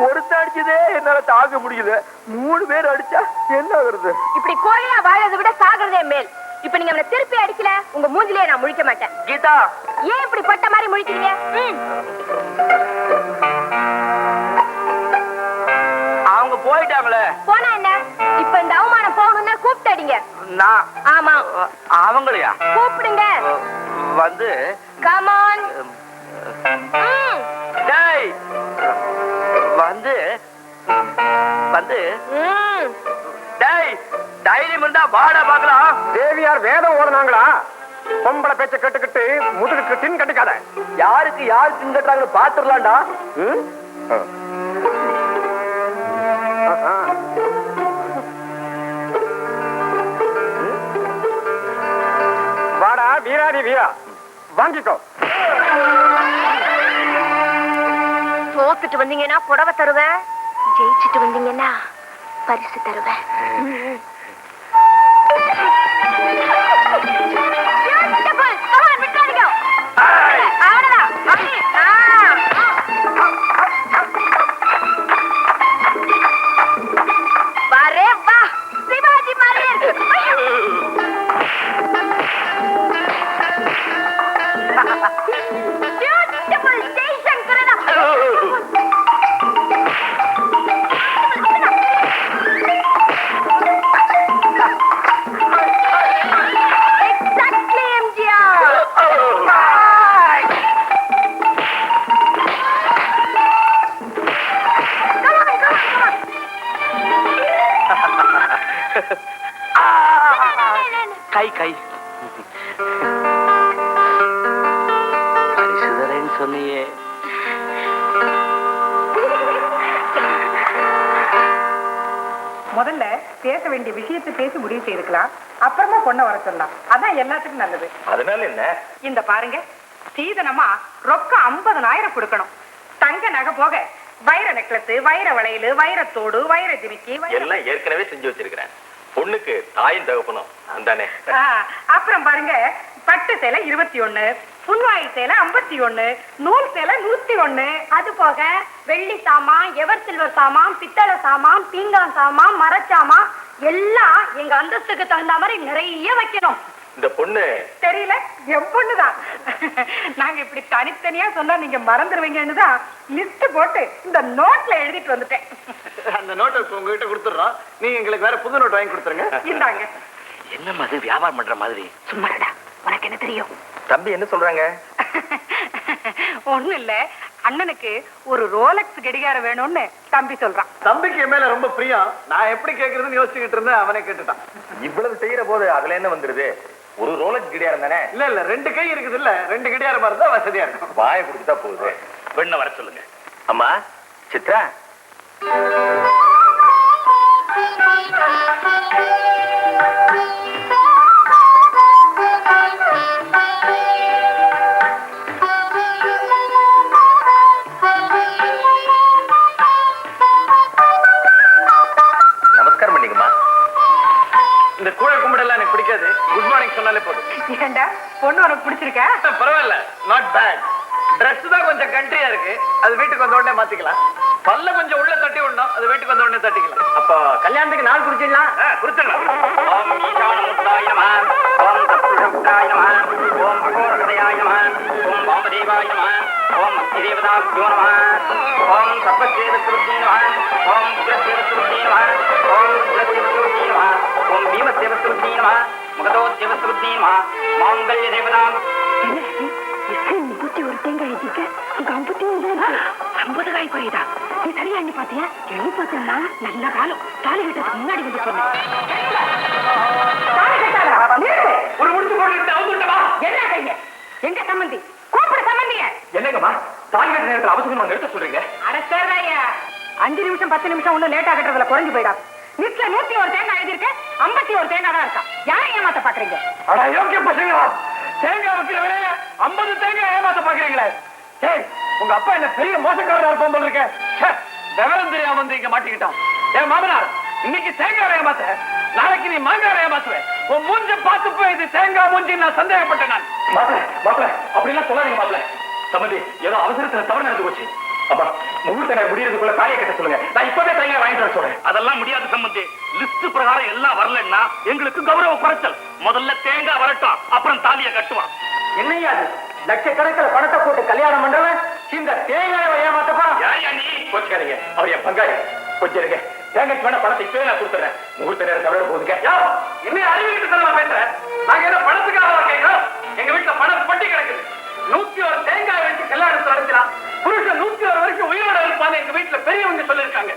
ஒருத்த அடிச்சதே என்னால தாங்க முடியல, 3 பேர் அடிச்சா என்ன ஆகுறது? இப்படி கோழியா வாழறதை விட சாகிறதே மேல். இப்ப நீங்க அவனை திருப்பி அடிக்கல உங்க மூஞ்சிலே நான் முழிக்க மாட்டேன். கீதா ஏன் இப்படி பட்ட மாதிரி முழிக்கிறீங்க? அவங்க போயிட்டாங்களே. போனா என்ன? இப்ப இந்த அவமானம் போகணும்னா கூப்பிட்டு அடிங்க. நான் ஆமா அவங்களையா கூப்பிடுங்க. வந்து கம் ஆன். டேய் வந்து வந்து டேய் தைரியம் இருந்தா வாடா பாக்கலாம். தேவியார் வேதம் ஓதுனாங்களா? பொம்பளை பேச்ச கேட்டுக்கிட்டு முதுகுக்கு டின் கட்டிக்காத. யாருக்கு யார் திங்கட்டாங்கன்னு பாத்துடலாம்டா. வாடா வீராதி வீரா, வாங்கிக்கோ. தோத்துட்டு வந்தீங்கன்னா புடவை தருவேன், ஜெயிச்சுட்டு வந்தீங்கன்னா பரிசு தருவேன். சிவாஜி மாதிரி இருக்கு. கை கை பரிசுதரேன்னு சொன்னியே. முதல்ல பேச வேண்டிய விஷயத்தை பேசி முடிவு செய்திருக்கலாம், அப்புறமா பொண்ணை வர சொல்லலாம். அதான் எல்லாத்துக்கும் நல்லது. அதனால என்ன? இந்த பாருங்க, சீதனமா ரொக்கம் 50,000 கொடுக்கணும். தங்க நகை போக வைர நெக்லஸ், வைர வளையல், வைரத்தோடு, வைர ஜிமிக்கி எல்லாம் ஏற்கனவே செஞ்சு வச்சிருக்கிறேன். பொண்ணுக்கு தாயும் தகப்பனும் அந்தானே. அப்புறம் பாருங்க, பட்டு சேலை 21, புன்வாயில் சேலை 51, நூல் சேலை 101. அது போக வெள்ளி சாமான், எவர் சில்வர் சாமான், பித்தளை சாமான், பீங்கான் சாமான், மரச்சாமான் எல்லாம் எங்க அந்தஸ்துக்கு தகுந்த மாதிரி நிறைய வைக்கணும். இந்த பொண்ணு தெரியல, என் பொண்ணுதான். நாங்க இப்படி தனித்தனியா சொன்னா நீங்க மறந்துடுவீங்கன்னு தான் லிஸ்ட் போட்டு இந்த நோட்ல எழுதிட்டு வந்துட்டேன். அந்த நோட்டை உங்ககிட்ட கொடுத்துடுறோம். நீங்க எங்களுக்கு வேற புது நோட் வாங்கி கொடுத்துருங்க. இந்தாங்க. என்ன அது வியாபாரம் பண்ற மாதிரி? சும்மாடா, உனக்கு என்ன தெரியும்? தம்பி என்ன சொல்றாங்க? ஒண்ணு இல்ல, அண்ணனுக்கு ஒரு ரோலக்ஸ் கடிகாரம் வேணும்னு தம்பி சொல்றான். தம்பிக்கு என் மேல ரொம்ப பிரியம். நான் எப்படி கேக்குறதுன்னு யோசிச்சுக்கிட்டு இருந்தேன், அவனே கேட்டுட்டான். இவ்வளவு செய்யற போது அதுல என்ன வந்துருது? ஒரு ரோலக்ஸ் கடியாரம் தானே. இல்ல இல்ல, 2 கை இருக்குது இல்ல, 2 கடியாரமா இருந்தா வசதியா இருக்கும். வாயை குடிச்சுட்டா போகுது. பெண்ணை வர சொல்லுங்க. அம்மா சித்ரா, நமஸ்காரம் பண்ணிக்கமா. இந்த கூழ கும்பிடெல்லாம் எனக்கு பிடிக்காது. குட் மார்னிங் சொன்னாலே போதும். ஏண்டா, பொண்ணு உனக்கு பிடிச்சிருக்கா? பரவாயில்ல, நாட் பேட். Dress தான் கொஞ்சம் கண்ட்ரியா இருக்கு, அது வீட்டுக்கு வந்த உடனே மாத்திக்கலாம். பல்ல கொஞ்சம் உள்ள தட்டி விடணும், அது வீட்டுக்கு வந்த உடனே தட்டிக்கலாம். அப்ப கல்யாணத்துக்கு நாள் குறிச்சிடலாம். குறிச்சிடலாம். ஓம் ஈசானமுத்ராய நமः, ஓம் தத்புருஷமுத்ராய நமः, ஓம் அகோரகதயாய நமः, ஓம் வாமதேவாய நமः, ஓம் அக்னிதேவதாப்ஜோ நமः, ஓம் சர்வசேவஸ்ருத்யே நமः, ஓம் உக்ரசேவஸ்ருத்யே நமः, ஓம் ருத்ரசேவஸ்ருத்யே நமः, ஓம் பீமசேவஸ்ருத்யே நமः, மகதோத்சேவஸ்ருத்யே நமः, மாங்கல்ய தேவதாம். ஒரு தேங்காய் வச்சிருக்க, உங்க 50 காய் குறையுதா? நீ சரியா எண்ணி பாத்தியா? எண்ணி பார்த்தா நல்ல காலம். தாலி கட்டத்துக்கு முன்னாடி வந்து சொன்னேன். ஒரு முடிச்சு போட்டு அவுத்துட்டமா? என்ன கைங்க? எங்க சம்பந்தி? கூப்பிடு சம்பந்திய. என்னங்கம்மா தாலி கட்ட நேரத்துல அவசரமா நிறுத்த சொல்றீங்க? அட சேர்றாயா, 5 நிமிஷம் 10 நிமிஷம் ஒண்ணு லேட்டா கட்டுறதுல குறைஞ்சு போயிடா. லிஸ்ட்ல 101 தேங்காய் எழுதிருக்கு, 51 தேங்காய் தான் இருக்கா. யாரை ஏமாத்த பாக்குறீங்க? அட யோக்கிய பசங்களா, தேங்காய் வைக்கிற விலைய 50 தேங்காய் ஏமாத்த பாக்குறீங்களே. ஏய், உங்க அப்பா என்ன பெரிய மோசக்காரரா இருப்பான் போல இருக்க. விவரம் தெரியாம வந்து இங்க மாட்டிக்கிட்டான். ஏன் மாமனார், இன்னைக்கு தேங்காய் ஏமாத்த, நாளைக்கு நீ மாங்காய் ஏமாத்துவேன். உன் மூஞ்ச பார்த்து போய் இது தேங்காய் மூஞ்சி நான் சந்தேகப்பட்டேன். நான் மாப்பிள்ள அப்படிலாம் சொல்லாதீங்க மாப்பிள்ள. சம்மந்தி, ஏதோ அவசரத்துல தவறு நடந்து போச்சு. அப்பா முகூர்த்த நேரம் முடியறதுக்குள்ள தாலியை கட்ட சொல்லுங்க. நான் இப்பவே தேங்காய் வாங்கிட்டு வர சொல்றேன். அதெல்லாம் முடியாது சம்பந்தி. லிஸ்ட் பிரகாரம் எல்லாம் வரலன்னா எங்களுக்கு கௌரவ குறைச்சல். முதல்ல தேங்காய் வரட்டும், அப்புறம் தாலியை கட்டுவான். என்னையா அது? லட்சக்கணக்கில் பணத்தை போட்டு கல்யாணம் பண்றவன் இந்த தேங்காயை ஏமாத்த போறான். நீ கோச்சுக்காதீங்க, அவர் என் பங்காளி. கொஞ்சம் இருங்க, தேங்காய்க்கு வேணா பணத்தை இப்பவே நான் கொடுத்துறேன். முகூர்த்த நேரம் தவிர போகுதுங்க. என்ன அறிவிக்கிட்டு சொல்ல பேசுறேன்? நாங்க என்ன பணத்துக்காக கேட்கிறோம்? எங்க வீட்டுல பணம் பட்டி கிடக்குது. 101 தேங்காய் வச்சு கல்யாணத்தை நடத்தினா புருஷன் 101 வரைக்கும் உயிரோட இருப்பான்னு எங்க வீட்டுல பெரியவங்க சொல்லிருக்காங்க.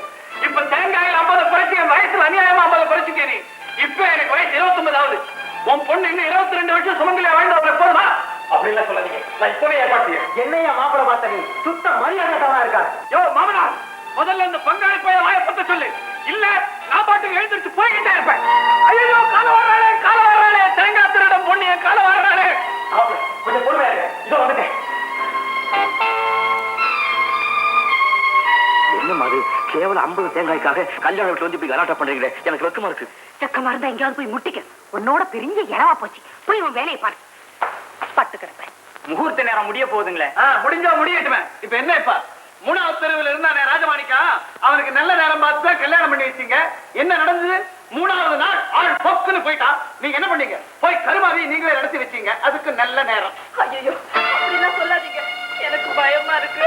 இப்ப தேங்காயில் 50 குறைச்சி என் வயசுல அநியாயமா 50 குறைச்சிட்டே நீ. இப்ப எனக்கு வயசு 29 ஆகுது. உன் பொண்ணு இன்னும் 22 வருஷம் சுமங்கலியா வாழ்ந்தவங்களை போதுமா? அப்படின்லாம் சொல்லாதீங்க, நான் இப்பவே ஏற்பாடு செய்யறேன். என்னையா மாப்பிள பார்த்த நீ சுத்த மரியாதை இருக்கா? யோ மாமனா, முதல்ல இந்த பங்காளி போய் வாயப்பத்த சொல்லு. இல்ல நான் பாட்டுக்கு எழுந்திருச்சு போய்கிட்டே இருப்பேன். ஐயோ கால வர்றாளே தேங்காய் திருடம் பொண்ணு என் கால வர்றாளே. கொஞ்சம் பொறுமையா இருங்க, இதோ வந்துட்டேன். என்ன மாதிரி கேவலம் 50 தேங்காய்க்காக கல்யாண வீட்டுல வந்து இப்படி கலாட்டா பண்றீங்களே, எனக்கு வெக்கமா இருக்கு. செக்கமா இருந்தா எங்கேயாவது போய் முட்டிக்க. உன்னோட பெரிய இறவா போச்சு. போய் உன் வேலையை பாரு. பட்டு கிடப்பேன். முகூர்த்த நேரம் முடிய போகுதுங்களே. முடிஞ்சா முடியட்டுமே. இப்ப என்ன இப்ப 3வது தெருவில் இருந்தானே ராஜமாணிக்கா, அவனுக்கு நல்ல நேரம் பார்த்து கல்யாணம் பண்ணி வச்சீங்க. என்ன நடந்தது? 3வது நாள் ஆள் பொக்குன்னு போயிட்டான். நீங்க என்ன பண்ணீங்க? போய் கருமாதி நீங்களே நடத்தி வச்சீங்க. அதுக்கு நல்ல நேரம். ஐயோ அப்படிலாம் சொல்லாதீங்க, எனக்கு பயமா இருக்கு.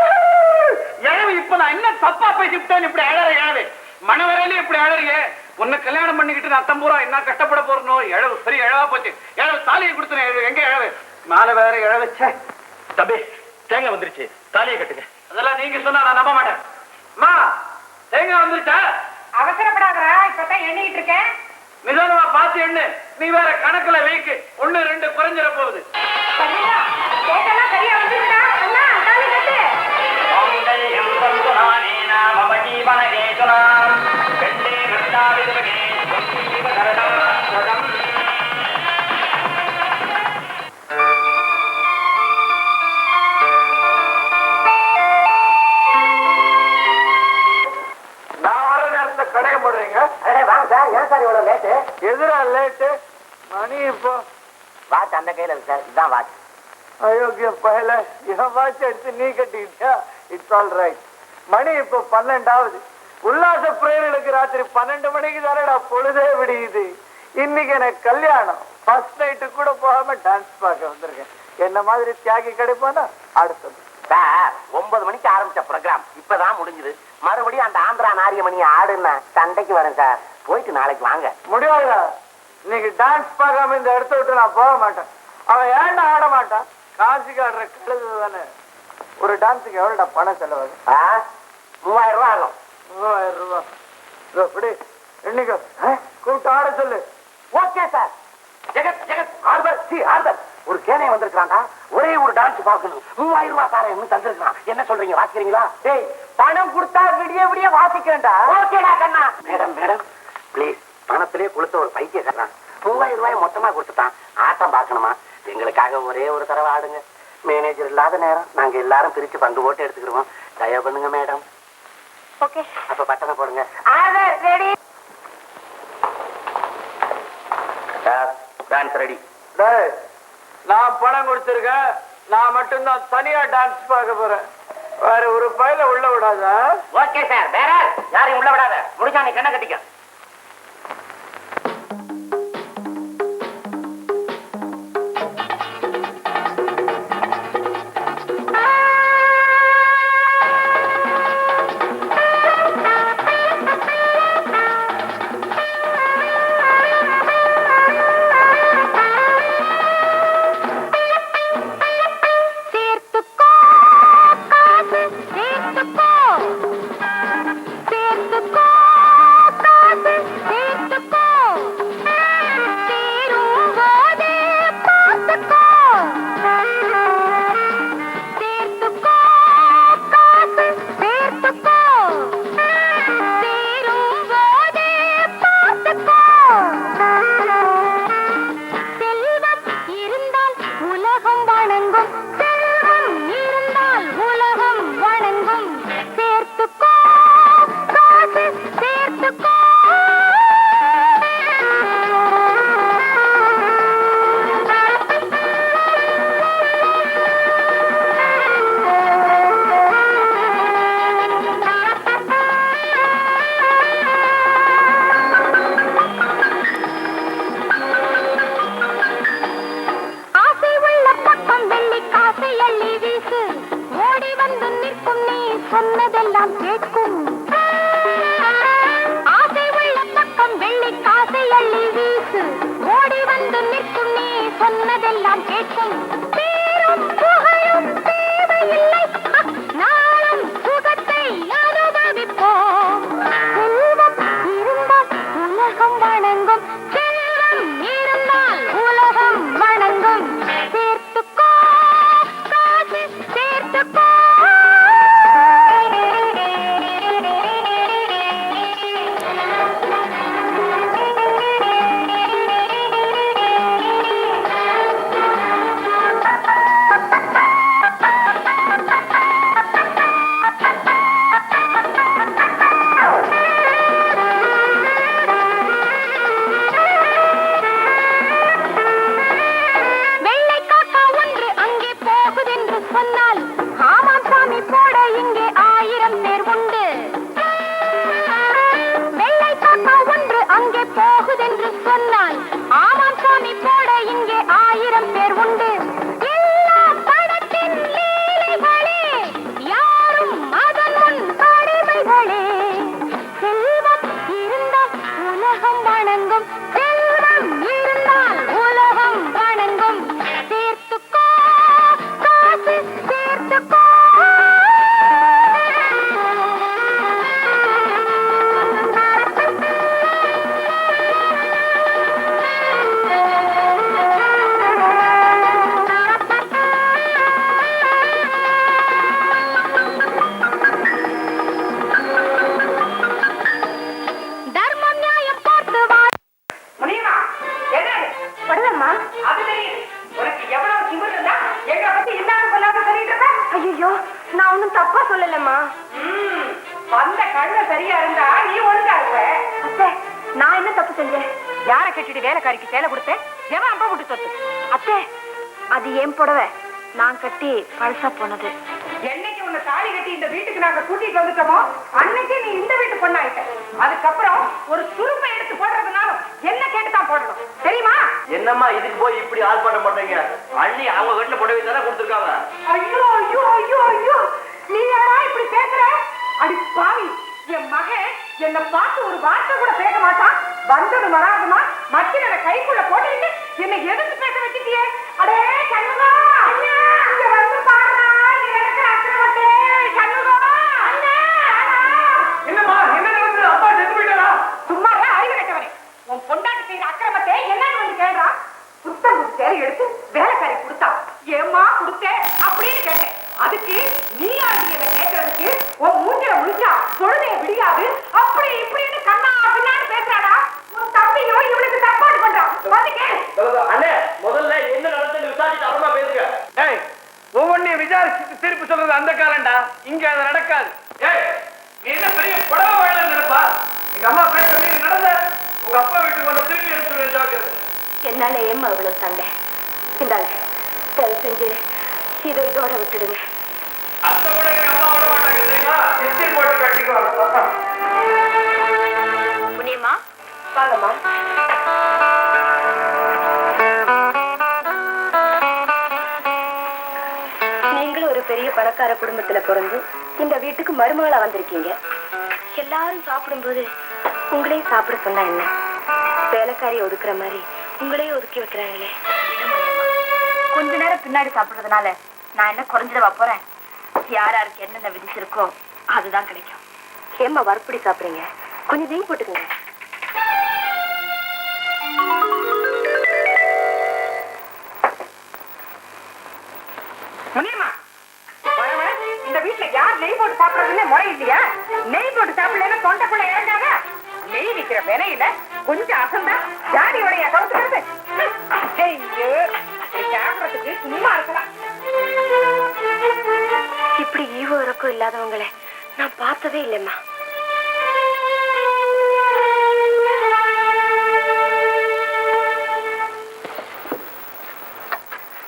இழவு இப்ப நான் என்ன தப்பா பேசிவிட்டேன்? இப்படி அழற இழவு மனவரையில இப்படி அழறியே. உன்னை கல்யாணம் பண்ணிக்கிட்டு நான் அத்தம்பூரா என்ன கஷ்டப்பட போறனோ. இழவு பெரிய இழவா போச்சு. இழவு தாலியை கொடுத்தேன். எங்க இழவு? மேல வேற இழவச்சே. தம்பி, தேங்காய் வந்துருச்சு, தாலியை கட்டுங்க. அதெல்லாம் நீங்க சொன்னா நான் நம்ப மாட்டேன். அம்மா, தேங்காய் வந்துருச்சா? அவசரப்படாதரா, இப்பதான் எண்ணிட்டு இருக்கேன். நிதானமா பார்த்து எண்ணு. நீ வேற கணக்குல வைக்கு. 1 2 குறைஞ்சிட போகுது. சரியா வந்துட்டா அண்ணா, தாலி கட்டு. கடையை போடுறீங்க? ஏன் சார் இவ்வளவு லேட்டு? எதிரா லேட்டு? மணி இப்போ வாட்ச் அந்த கையில இருக்கு சார், இதுதான் வாட்ச். அயோக்கிய பகல என் வாட்ச் எடுத்து நீ கட்டிக்கிட்டியா? It's all right. மணி இப்போ 12 உல்லாச பிரேயர்களுக்கு ராத்திரி 12 மணிக்கு தானடா பொழுதே விடியுது. இன்னைக்கு எனக்கு கல்யாணம். ஃபர்ஸ்ட் நைட்டு கூட போகாம டான்ஸ் பார்க்க வந்திருக்கேன். என்ன மாதிரி தியாகி கிடைப்பானா? அடுத்தது சார் 9 மணிக்கு ஆரம்பிச்ச ப்ரோக்ராம் இப்பதான் முடிஞ்சது. மறுபடியும் அந்த ஆந்திரா நாரியமணி ஆடுன்னா சண்டைக்கு வரேன் சார். போயிட்டு நாளைக்கு வாங்க. முடியாதா? இன்னைக்கு டான்ஸ் பார்க்காம இந்த இடத்த விட்டு நான் போக மாட்டேன். அவன் ஏன்டா ஆட மாட்டான்? காசுக்கு ஆடுற கழுது தானே. ஒரு டான்ஸுக்கு எவ்வளோடா பணம் செலவாகும்? 3000 ரூபாய் ஆகும். 3000 ரூபாய். இப்படி என்னைக்கு கூப்பிட்டு ஆட சொல்லு. Okay sir. ஜெகத் ஜெகத் ஆர்பர் சி ஆர்பர் ஒரு கேனை வந்திருக்காண்டா. ஒரே ஒரு டான்ஸ் பார்க்கணும். 3000 ரூபாய் சார இன்னும் தந்திருக்கான். என்ன சொல்றீங்க, வாசிக்கிறீங்களா? டேய், பணம் கொடுத்தா விடிய விடிய வாசிக்கிறேன்டா. ஓகேடா கண்ணா. மேடம் மேடம் ப்ளீஸ், பணத்திலே கொடுத்த ஒரு பைத்தியக்காரன் 3000 ரூபாய் மொத்தமா கொடுத்துட்டான். ஆட்டம் பார்க்கணுமா? எங்களுக்காக ஒரே ஒரு தடவை ஆடுங்க. மேனேஜர் இல்லாத நேரம் நாங்க எல்லாரும் பிரிச்சு பங்கு போட்டு எடுத்துக்கிடுவோம். தயவு பண்ணுங்க மேடம். ஓகே, அப்ப பட்டனை போடுங்க. ரெடி. Dance ready. டேய், நான் பணம் கொடுத்துருக்கேன். நான் மட்டும்தான் தனியா டான்ஸ் பார்க்க போறேன். வேற ஒரு பையில உள்ள விடாதா? Okay sir. வேற யாரையும் உள்ள விடாத. முடிஞ்சா நீ கண்ணை கட்டிக்க. சொன்னதெல்லாம் கேட்கும் பேரும் புகழும் தேவையில்லை நாளும் சுகத்தை அனுபவிப்போம் செல்வம் இருந்தால் உலகம் வணங்கும் செல்வம் இருந்தால் உலகம் வணங்கும் சேர்த்துக்கோ காசு சேர்த்துக்கோ சொன்னால் ஆமாம் சாமி போட இங்கே 1000 பேர் உண்டு வெள்ளை காக்கா ஒன்று அங்கே போகுதென்று சொன்னால் ஆமாம் சாமி போட இங்கே 1000 பேர் உண்டு எல்லா படத்தின் லீலைகளே யாரும் அதன் முன் அடிமைகளே செல்வம் இருந்தால் உலகம் வணங்கும் செல்வம் இருந்தால் உலகம் வணங்கும் சேர்த்துக்கோ சேர்த்துக்கோ தர்மம் நியாயம் பார்த்து முடியுமா என்ன படுதம்மா அது தெரியுது உனக்கு எவ்வளவு திமிரு இருந்தா எங்களை பத்தி இல்லாத சொல்லாம சொல்லிட்டு இருக்க ஐயோ நான் ஒண்ணும் தப்பா சொல்லலம்மா வந்த கண்ணு சரியா இருந்தா நீ ஒழுங்கா இருப்ப அத்தை நான் என்ன தப்பு செஞ்சேன் யாரை கட்டிட்டு வேலைக்காரிக்கு சேலை கொடுத்தேன் எவன் அப்பா விட்டு சொத்து அத்தை அது ஏன் புடவை நான் கட்டி பழசா போனது என்னைக்கு உன்னை தாலி கட்டி இந்த வீட்டுக்கு நாங்க கூட்டிட்டு வந்துட்டோமோ அன்னைக்கு நீ இந்த வீட்டு பொண்ணாயிட்ட அதுக்கப்புறம் ஒரு சுருப்பை எடுத்து போடுறதுனாலும் என்ன கேட்டுதான் போடணும் தெரியுமா என்னம்மா இதுக்கு போய் இப்படி ஆர்ப்பாட்டம் பண்றீங்க அண்ணி அவங்க வீட்டுல புடவை தானே கொடுத்துருக்காங்க ஐயோ ஐயோ ஐயோ ஐயோ நீ யாரா இப்படி பேசுற அடி பாவி என் மகன் என்ன பார்த்து ஒரு வார்த்தை கூட பேச மாட்டான் வந்தது வராதுமா மச்சின கைக்குள்ள போட்டுக்கிட்டு என்னை எதிர்த்து பேச வச்சுட்டியே அடே சண்முகா இங்க வந்து பாருடா நீ நடக்கிற அக்கிரமத்தை சண்முகா என்னம்மா என்ன நடந்தது அப்பா செத்து போயிட்டாரா சும்மா அறிவு கட்டவனே உன் பொண்டாட்டி செய்யற அக்கிரமத்தை என்னன்னு வந்து கேள்றா புத்தம் சேலை எடுத்து வேலைக்காரி கொடுத்தா ஏம்மா கொடுத்தேன் அப்படின்னு கேட்டேன் அதுக்கு நீ ஆண்டியவை கேட்கறதுக்கு உன் மூஞ்சில முடிச்சா பொழுதைய விடியாது அப்படி இப்படின்னு கண்ணா பின்னாடி பேசுறாடா உன் தம்பியும் இவளுக்கு சப்போர்ட் பண்றான் வந்து கேளு அண்ணே முதல்ல என்ன நடந்தது விசாரிச்சு அப்புறமா பேசுங்க ஏய் ஒவ்வொன்றையும் விசாரிச்சுட்டு திருப்பி சொல்றது அந்த காலம்டா இங்க அது நடக்காது ஏய் நீ என்ன பெரிய புடவை வாழ நினைப்பா எங்க அம்மா பேச மீறி நடந்த உங்க அப்பா வீட்டுக்கு வந்து திருப்பி எடுத்து ஜாக்கிரதை என்னால ஏம்மா இவ்வளவு சண்டை இந்தாங்க தயவு செஞ்சு இதோட விட்டுடுங்க அத்தை கூட எங்க அம்மா விட மாட்டாங்க தெரியுமா எஸ்டி போட்டு கட்டிக்குவாங்க புண்ணியம்மா வாங்கம்மா நீங்களும் ஒரு பெரிய பணக்கார குடும்பத்துல பிறந்து இந்த வீட்டுக்கு மருமகளா வந்திருக்கீங்க எல்லாரும் சாப்பிடும்போது உங்களையும் சாப்பிட சொன்னா என்ன வேலைக்காரி ஒதுக்குற மாதிரி உங்களையும் ஒதுக்கி வைக்கிறாங்களே கொஞ்ச நேரம் பின்னாடி சாப்பிடுறதுனால நான் என்ன குறைஞ்சிடவா போறேன் யாராருக்கு என்னென்ன விதிச்சிருக்கோ அதுதான் கிடைக்கும் ஏம்மா வறுப்படி சாப்பிடுறீங்க கொஞ்சம் நெய் போட்டுக்கோங்க முனியம்மா இந்த வீட்டுல யார் நெய் போட்டு சாப்பிடறதுன்னு முறை இல்லையா நெய் போட்டு சாப்பிடலன்னா தொண்டைக்குள்ள இறங்காத நெய் விக்கிற விலையில கொஞ்சம் அசந்தா ஜாடியோடைய கவுத்துக்கிறது சாப்பிடறதுக்கு சும்மா இருக்கலாம் இப்படி ஈவோ இறக்கம் இல்லாதவங்களை நான் பார்த்ததே இல்லைம்மா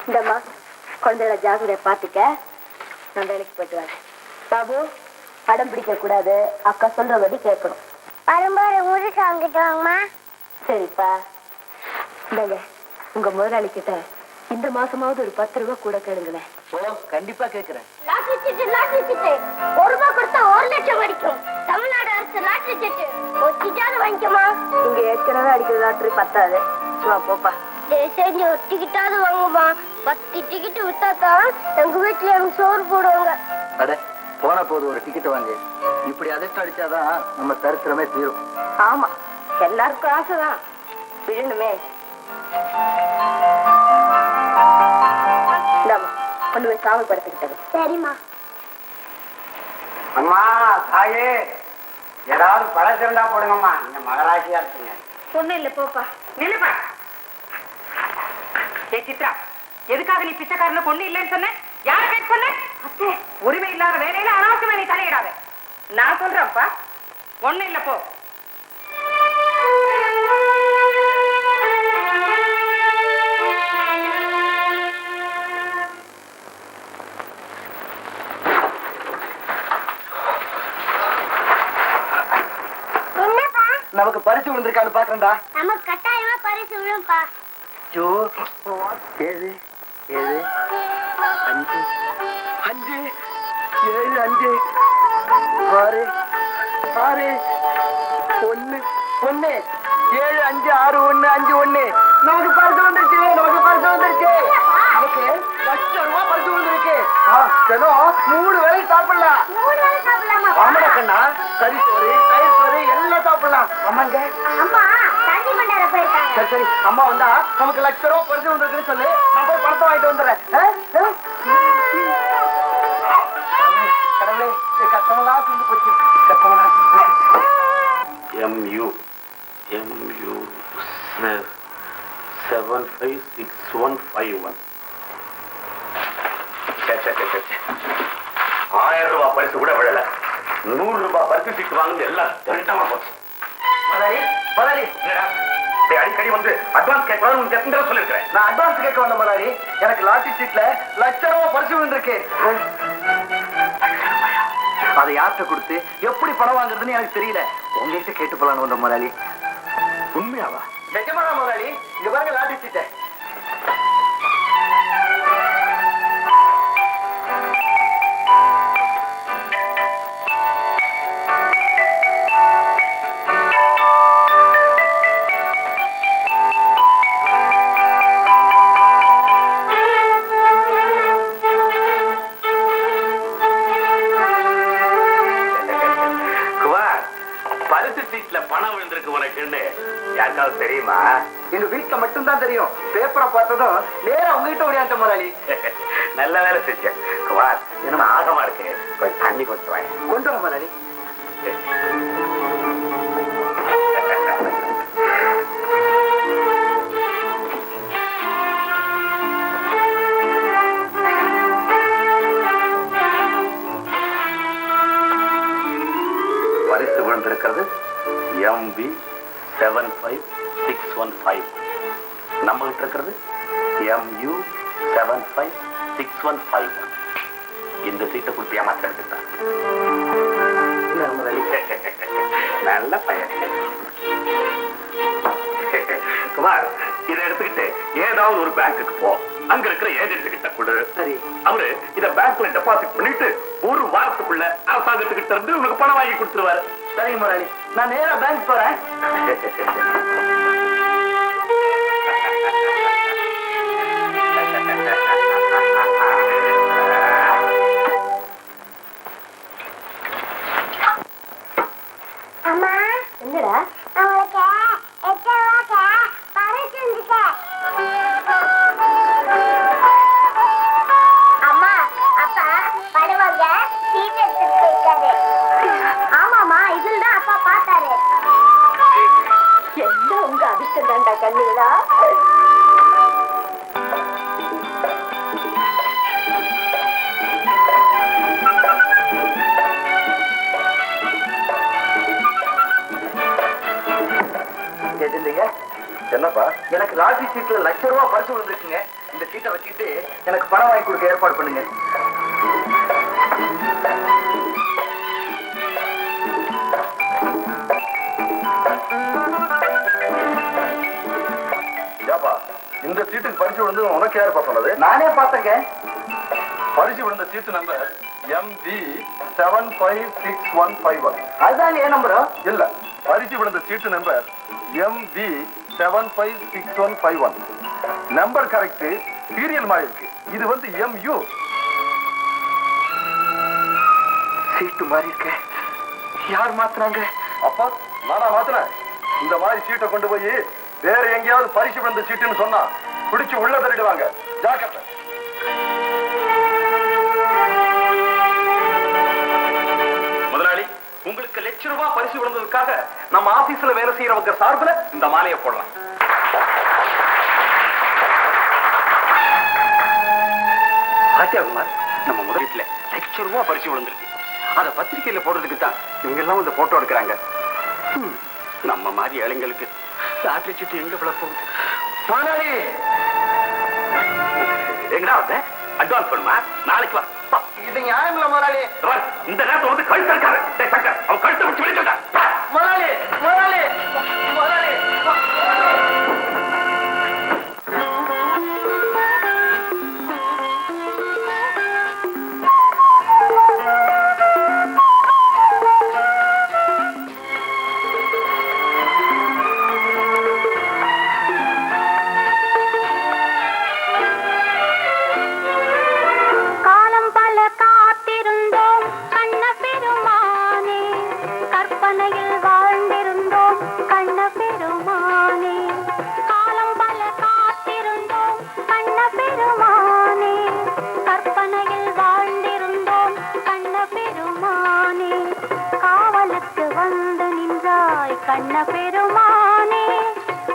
இந்தம்மா குழந்தைகளை ஜாகிரதையா பாத்துக்க நான் வேலைக்கு போயிட்டு வரேன் பாபு அடம் பிடிக்க கூடாது அக்கா சொல்றபடி கேட்கணும் வரும்போது ஊருக்கு வாங்கிட்டு வாங்கம்மா. சரிப்பா இந்தாங்க உங்க முதலாளி கிட்ட இந்த மாசமாவது ஒரு 10 ரூபாய் கூட கேளுங்களேன் கண்டிப்பா கேக்குறேன் லாட்டரி சீட்டு 1 ரூபாய் கொடுத்தா 1 லட்சம் வரைக்கும் தமிழ்நாடு அரசு லாட்டரி சீட்டு ஒரு சீட்டாவது வாங்கிக்கமா. இங்க ஏற்கனவே அடிக்கிற லாட்டரி பத்தாது சும்மா போப்பா செஞ்சு ஒரு டிக்கெட்டாவது வாங்குமா. 10 டிக்கெட் வித்தாதான் எங்க வீட்டுல எனக்கு சோறு போடுவாங்க. அட போன போது ஒரு டிக்கெட் வாங்க. இப்படி அதிர்ஷ்டம் அடிச்சாதான் நம்ம சரித்திரமே தீரும். ஆமா, எல்லாருக்கும் ஆசைதான், விழணுமே. கொண்டு போய் காவல் படுத்துக்கிட்டது. சரிம்மா. அம்மா தாயே, ஏதாவது பழச்சிருந்தா போடுங்கம்மா. இந்த மகராசியா இருக்குங்க. ஒண்ணும் இல்ல, போப்பா. நில்லுப்பா. ஏ சித்ரா, எதுக்காக நீ பிச்சைக்காரன பொண்ணு இல்லைன்னு சொன்ன? யார கேட்டு சொன்ன? அத்தை, உரிமை இல்லாத வேலையில அனாவசியமா நீ தலையிடாத. நான் சொல்றேன்ப்பா, ஒண்ணும் இல்ல, போ. நமக்கு பரிசு விழுந்திருக்கான்னு பாக்குறேன்டா. நமக்கு கட்டாயமா பரிசு விழும்பா. 7 7 5 5 7 5 6 6 1 1 7 5 6 1 5 1. நமக்கு பரிசு வந்துருச்சு. நமக்கு பரிசு வந்துருச்சு. நமக்கு ₹1,00,000 பரிசு வந்துருக்கு. தினம் 3 வேளை சாப்பிடலாம். 3 வேளை சாப்பிடலாமா? ஆமாடா கண்ணா, கறி சோறு கயிறு சோறு எல்லாம் சாப்பிடலாம். ஆமாங்க. அம்மா தண்ணி மண்டார போயிருக்காங்க. சரி சரி, அம்மா வந்தா நமக்கு ₹1,00,000 பரிசு வந்திருக்குன்னு சொல்லு. நான் போய் பணத்தை வாங்கிட்டு வந்துடுறேன். கடவுளே, கஷ்டமெல்லாம் தீர்ந்து போச்சு. கஷ்டமெல்லாம் MU 756151. ₹1000 பரிசு கூட விழல. ₹100 பரிசு சீட்டு வாங்குது. எல்லாம் திரட்டமா போச்சு. முதலாளி, அடிக்கடி வந்து அட்வான்ஸ் கேட்கலாம். உனக்கு எத்தனை தடவை சொல்லிருக்கிறேன். நான் அட்வான்ஸ் கேட்க வந்த முதலாளி. எனக்கு லாட்டரி சீட்ல ₹1,00,000 பரிசு விழுந்திருக்கு. அதை யார்கிட்ட கொடுத்து எப்படி பணம் வாங்குறதுன்னு எனக்கு தெரியல. உங்ககிட்ட கேட்டு போலான்னு வந்த முதலாளி. உண்மையாவா? நிஜமாடா முதலாளி, இங்க பாருங்க லாட்டரி சீட்டை. பணம் விழுந்திருக்கு உனக்குன்னு யாருக்காவது தெரியுமா? எங்க வீட்டுல மட்டும்தான் தெரியும். பேப்பரை பார்த்ததும் நேரா உங்ககிட்ட ஓடியாட்ட முதலாளி. நல்ல வேலை செஞ்ச குமார். என்ன ஆகமா இருக்கு, கொஞ்சம் தண்ணி கொண்டு வாங்க. கொண்டு வர முதலாளி. பரிசு விழுந்திருக்கிறது MB 75615. நம்ம கிட்ட இருக்கிறது MU 756151. இந்த சீட்டை கொடுத்து ஏமாத்த எடுத்துட்டான். நல்ல பையன் குமார். இதை எடுத்துக்கிட்டு ஏதாவது ஒரு பேங்குக்கு போ. அங்க இருக்கிற ஏஜென்ட் கிட்ட கொடு. சரி. அவரு இத பேங்க்ல டெபாசிட் பண்ணிட்டு 1 வாரத்துக்குள்ள அரசாங்கத்துக்கிட்ட இருந்து உனக்கு பணம் வாங்கி கொடுத்துருவாரு. சரிங்க முதலாளி, நான் நேரா பேங்க் போறேன். அம்மா, என்னடா? அவளுக்கு 8 ரூபாய்க்கு பரிசு வந்துச்சு. அம்மா, அப்பா படுவாங்க சீட் எடுத்துட்டு போயிட்டாரு. ஆமாமா, இதுல தான் அப்பா பார்த்தாரு. எல்லாம் உங்க அதிர்ஷ்டம் தான்டா கண்ணுகளா. என்னப்பா? எனக்கு லாட்டரி சீட்ல ₹1,00,000 பரிசு விழுந்துருக்குங்க. இந்த சீட்டை வச்சுட்டு எனக்கு பணம் வாங்கி கொடுக்க ஏற்பாடு பண்ணுங்க. இந்த சீட்டுக்கு பரிசு விழுந்து உனக்கு யாருப்பா சொன்னது? நானே பார்த்தேங்க. பரிசு விழுந்த சீட்டு நம்பர் MB 756151. அதுதான் என் நம்பரோ? இல்ல, பரிசு விழுந்த சீட்டு number MB 756151. Number correct, serial மாதிரி இருக்கு. இது வந்து MU. சீட்டு மாறி இருக்க. யார் மாத்துறாங்க? அப்பா நானா மாத்தினேன். இந்த மாதிரி சீட்டை கொண்டு போய் வேற எங்கேயாவது பரிசு விழுந்த சீட்டுன்னு சொன்னா பிடிச்சு உள்ள தள்ளிடுவாங்க. ஜாக்கிரதை. முதலாளி, உங்களுக்கு ₹1,00,000 பரிசு விழுந்ததுக்காக நம்ம ஆபீஸ்ல வேலை செய்யறவங்க சார்பில் இந்த மாலையை போடலாம். ராஜாகுமார், நம்ம முதலீட்டுல ₹1,00,000 பரிசு விழுந்திருக்கு. அதை பத்திரிகையில போடுறதுக்கு தான் இவங்க எல்லாம் வந்து போட்டோ எடுக்கிறாங்க. நம்ம மாதிரி ஏழைங்களுக்கு லாட்டரி சீட்டு எங்க விழ போகுது? முதலாளி, எங்கடா வந்த? அட்வான்ஸ் பண்ணுமா? நாளைக்கு வா. இது நியாயம் இல்ல முதலாளி. இந்த நேரத்தில் வந்து கழுத்து இருக்காரு. சங்கர், அவன் கழுத்தை வச்சு வெளியே முதலாளி, முதலாளி, முதலாளி. கண்ண பெருமானே,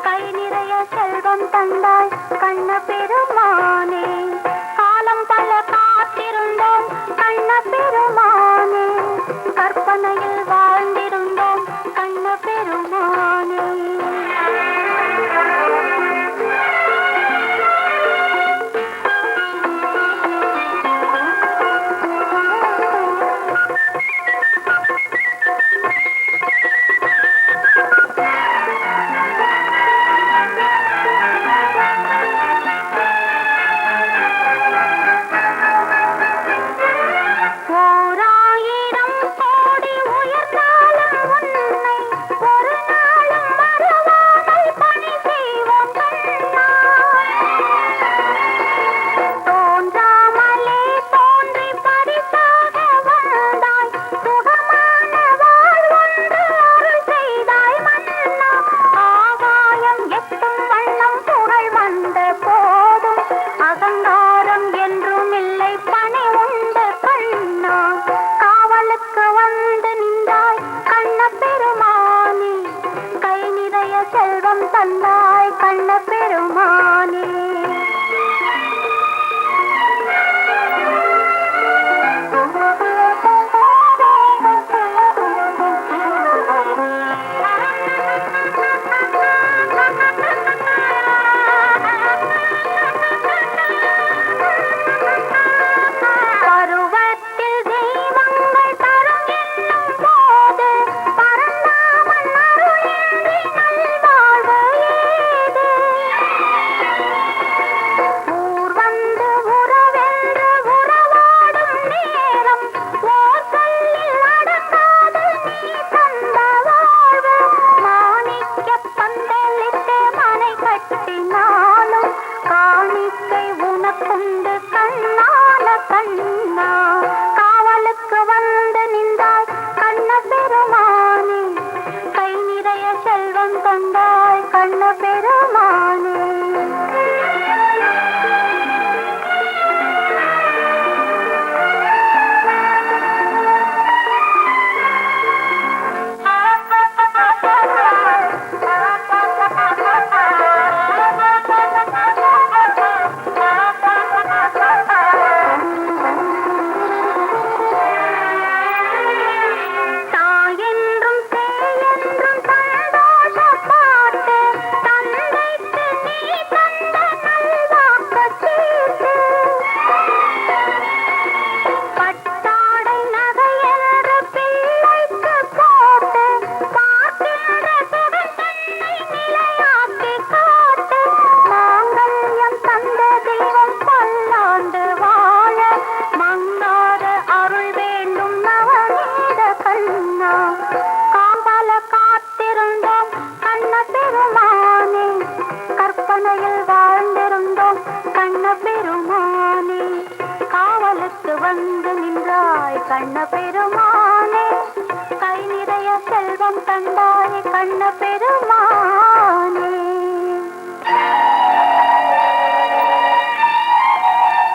கை நிறைய செல்வம் தந்தாய் கண்ண பெருமானே, காலம் பல காத்திருந்தோம் கண்ண பெருமானே, கற்பனையில் வாழ்ந்திருந்தோம் கண்ண பெருமானே. என்றும் சந்தோஷப்பாட்டு தந்தைக்கு வந்து நின்றாய் கண்ண பெருமானே, கை நிறைய செல்வம் தந்தாய் கண்ண பெருமானே.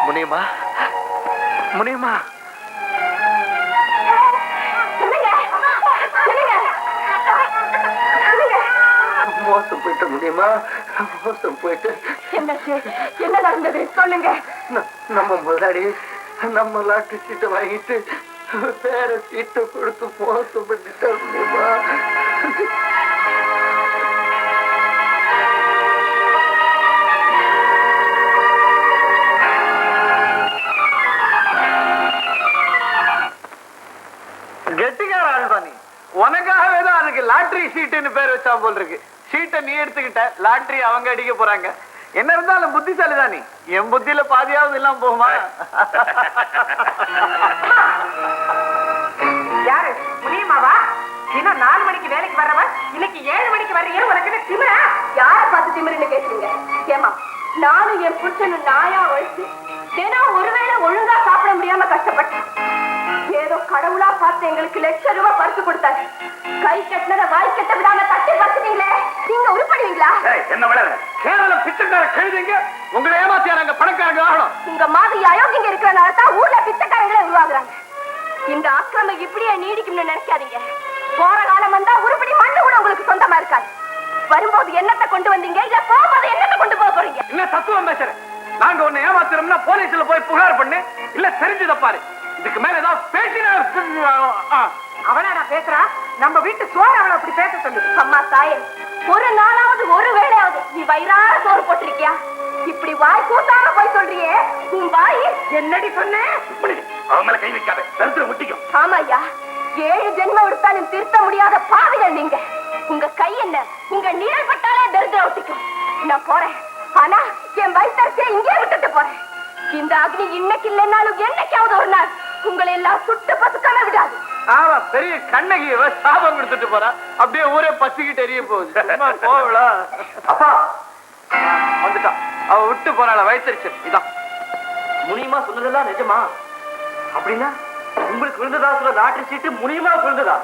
முனியம்மா, முனியம்மா, மோசம் போயிட்டு முடியுமா? மோசம் போயிட்டு என்ன நடந்தது சொல்லுங்க. நம்ம முதலாளி நம்ம லாட்டரி சீட்டை வாங்கிட்டு வேற சீட்டை கொடுத்து மோசம் பண்ணிட்டா முடியுமா? கெட்டிக்கார ஆழ்வானி, உனக்காகவே தான் அதுக்கு லாட்டரி சீட்டுன்னு பேர் வச்சா போல் இருக்கு. சீட்டை நீ எடுத்துக்கிட்ட, லாட்டரி அவங்க அடிக்க போறாங்க. என்ன இருந்தாலும் புத்திசாலி தான் நீ. என் புத்தியில பாதியாவது இல்லாம போகுமா? யாரு முடியுமாவா? இன்னும் 4 மணிக்கு வேலைக்கு வர்றவ இன்னைக்கு 7 மணிக்கு வர்றீங்க. உனக்கு என்ன திமிரா? யார பார்த்து திமிருன்னு கேக்குறீங்க? ஏமா, நானும் என் புருஷனும் நாயா வயசு தினம் ஒருவேளை ஒழுங்கா சாப்பிட முடியாம கஷ்டப்பட்டேன். ஏதோ கடவுளா பார்த்து எங்களுக்கு ₹1,00,000 பரிசு கொடுத்தாங்க. கை கட்டினத வாய் கட்ட விடாம தட்டி பறிச்சுட்டீங்களே, நீங்க உருப்படுவீங்களா? என்ன விட கேரளம் பிச்சைக்கார கழுதிங்க உங்களை ஏமாத்தியாராங்க பணக்காரங்க ஆகணும். உங்க மாதிரி அயோக்கியங்க இருக்கிறனால தான் ஊர்ல பிச்சைக்காரங்களே உருவாகுறாங்க. இந்த ஆக்கிரமம் இப்படியே நீடிக்கும்னு நினைக்காதீங்க. போற காலம் வந்தா உருப்படி மண்ணு கூட உங்களுக்கு சொந்தமா இருக்காது. வரும்போது என்னத்தை கொண்டு வந்தீங்க, இல்ல போகும்போது என்னத்தை கொண்டு போக போறீங்க? என்ன தத்துவம் பேசுற? நாங்க உன்னை ஏமாத்துறோம்னா போலீஸ்ல போய் புகார் பண்ணு, இல்ல தெரிஞ்சு தப்பாரு. இதுக்கு மேல ஏதாவது பேசினா அவனா நான் பேசுறா? நம்ம வீட்டு சோறு அவளை அப்படி பேச சொல்லு. அம்மா தாயே, ஒரு நாளாவது ஒரு வேளையாவது நீ வயிறார சோறு போட்டிருக்கியா? இப்படி வாய் கூட்டாம போய் சொல்றியே, உன் வாய் என்னடி சொன்ன? அவன் மேல கை வைக்காத, தருத்திர முட்டிக்கும். ஆமா ஐயா, 7 ஜென்மம் எடுத்தாலும் திருத்த முடியாத பாவிகள் நீங்க. உங்க கை என்ன, உங்க நிழல் பட்டாலே தரித்திர ஒட்டிக்கும். நான் போறேன், ஆனா என் வயிற்றே இங்கே விட்டுட்டு போறேன். இந்த அக்னி இன்னைக்கு இல்லைன்னாலும் என்னைக்காவது ஒரு நாள் உங்களை எல்லாம் சுட்டு பசுக்காம விடாது. ஆமா, பெரிய கண்ணகி சாபம் கொடுத்துட்டு போறா. அப்படியே ஊரே பசிக்கிட்டு எரிய போகுது. போவளா அப்பா வந்துட்டான். அவ விட்டு போறாள வயிற்றுச்சு. இதான் முனியமா சொன்னதெல்லாம் நிஜமா? அப்படின்னா உங்களுக்கு விழுந்ததா சொல்ல லாட்டரி சீட்டு முனியமா விழுந்ததா?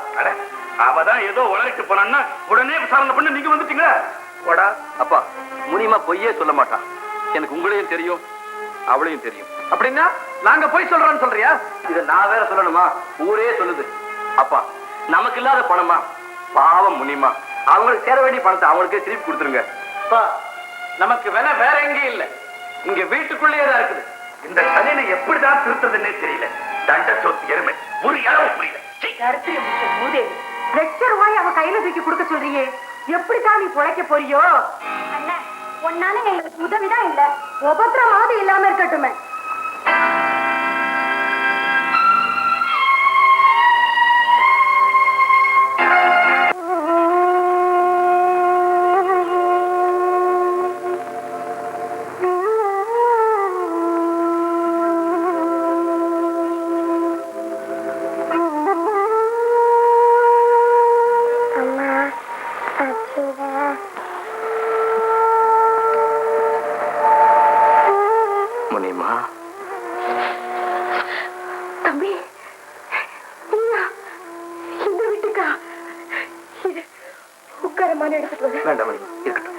அவதான் ஏதோ உளறிட்டு போனான்னா உடனே விசாரணை பண்ணி நீங்க வந்துட்டீங்க. வாடா அப்பா, முனியமா பொய்யே சொல்ல மாட்டான். எனக்கு உங்களையும் தெரியும், அவளையும் தெரியும். அப்படின்னா நாங்க போய் சொல்றோம்னு சொல்றியா? இத நான் வேற சொல்லணுமா? ஊரே சொல்லுது. அப்பா, நமக்கு இல்லாத பணமா? பாவம் முனியமா, அவங்களுக்கு சேர வேண்டிய பணத்தை அவங்களுக்கே திருப்பி கொடுத்துருங்க. நமக்கு வேணா வேற எங்கேயும் இல்ல, இங்க வீட்டுக்குள்ளேயே தான் இருக்குது. இந்த கதையை எப்படிதான் திருத்ததுன்னே தெரியல. தண்ட சொத்து எருமை ஒரு இளவு புரியல. ₹1,00,000 அவ கையில தூக்கி கொடுக்க சொல்றியே, எப்படிதான் நீ பொழைக்க போறியோ? அண்ணா, ஒன்னால எங்களுக்கு உதவிதான் இல்ல, உபத்திரமாவது இல்லாம இருக்கட்டுமே. தம்பி, இந்த வீட்டுக்கா? உட்காரமான எடுத்துட்டு வர. வேண்டாம் இருக்கட்டும்.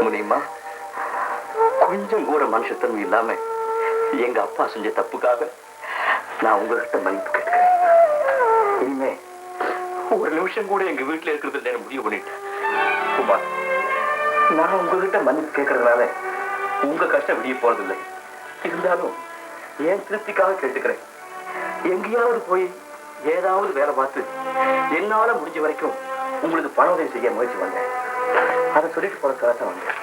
முனியம்மா, கொஞ்சம் கூட மனுஷத்தன்மை இல்லாம எங்க அப்பா செஞ்ச தப்புக்காக நான் உங்ககிட்ட மன்னிப்பு கேட்கிறேன். இனிமே ஒரு நிமிஷம் கூட எங்க வீட்டுல இருக்கிறது நான் முடிவு பண்ணிட்டேன். குமார், நான் உங்ககிட்ட மன்னிப்பு கேட்கறதுனால உங்க கஷ்டம் விடிய போறதில்லை. இருந்தாலும் ஏன் திருப்திக்காக கேட்டுக்கிறேன். எங்கேயாவது போய் ஏதாவது வேலை பார்த்து என்னால முடிஞ்ச வரைக்கும் உங்களுக்கு பண உதவி செய்ய முயற்சி வந்தேன். அதை சொல்லிட்டு போறதுக்காக தான் வந்தேன்.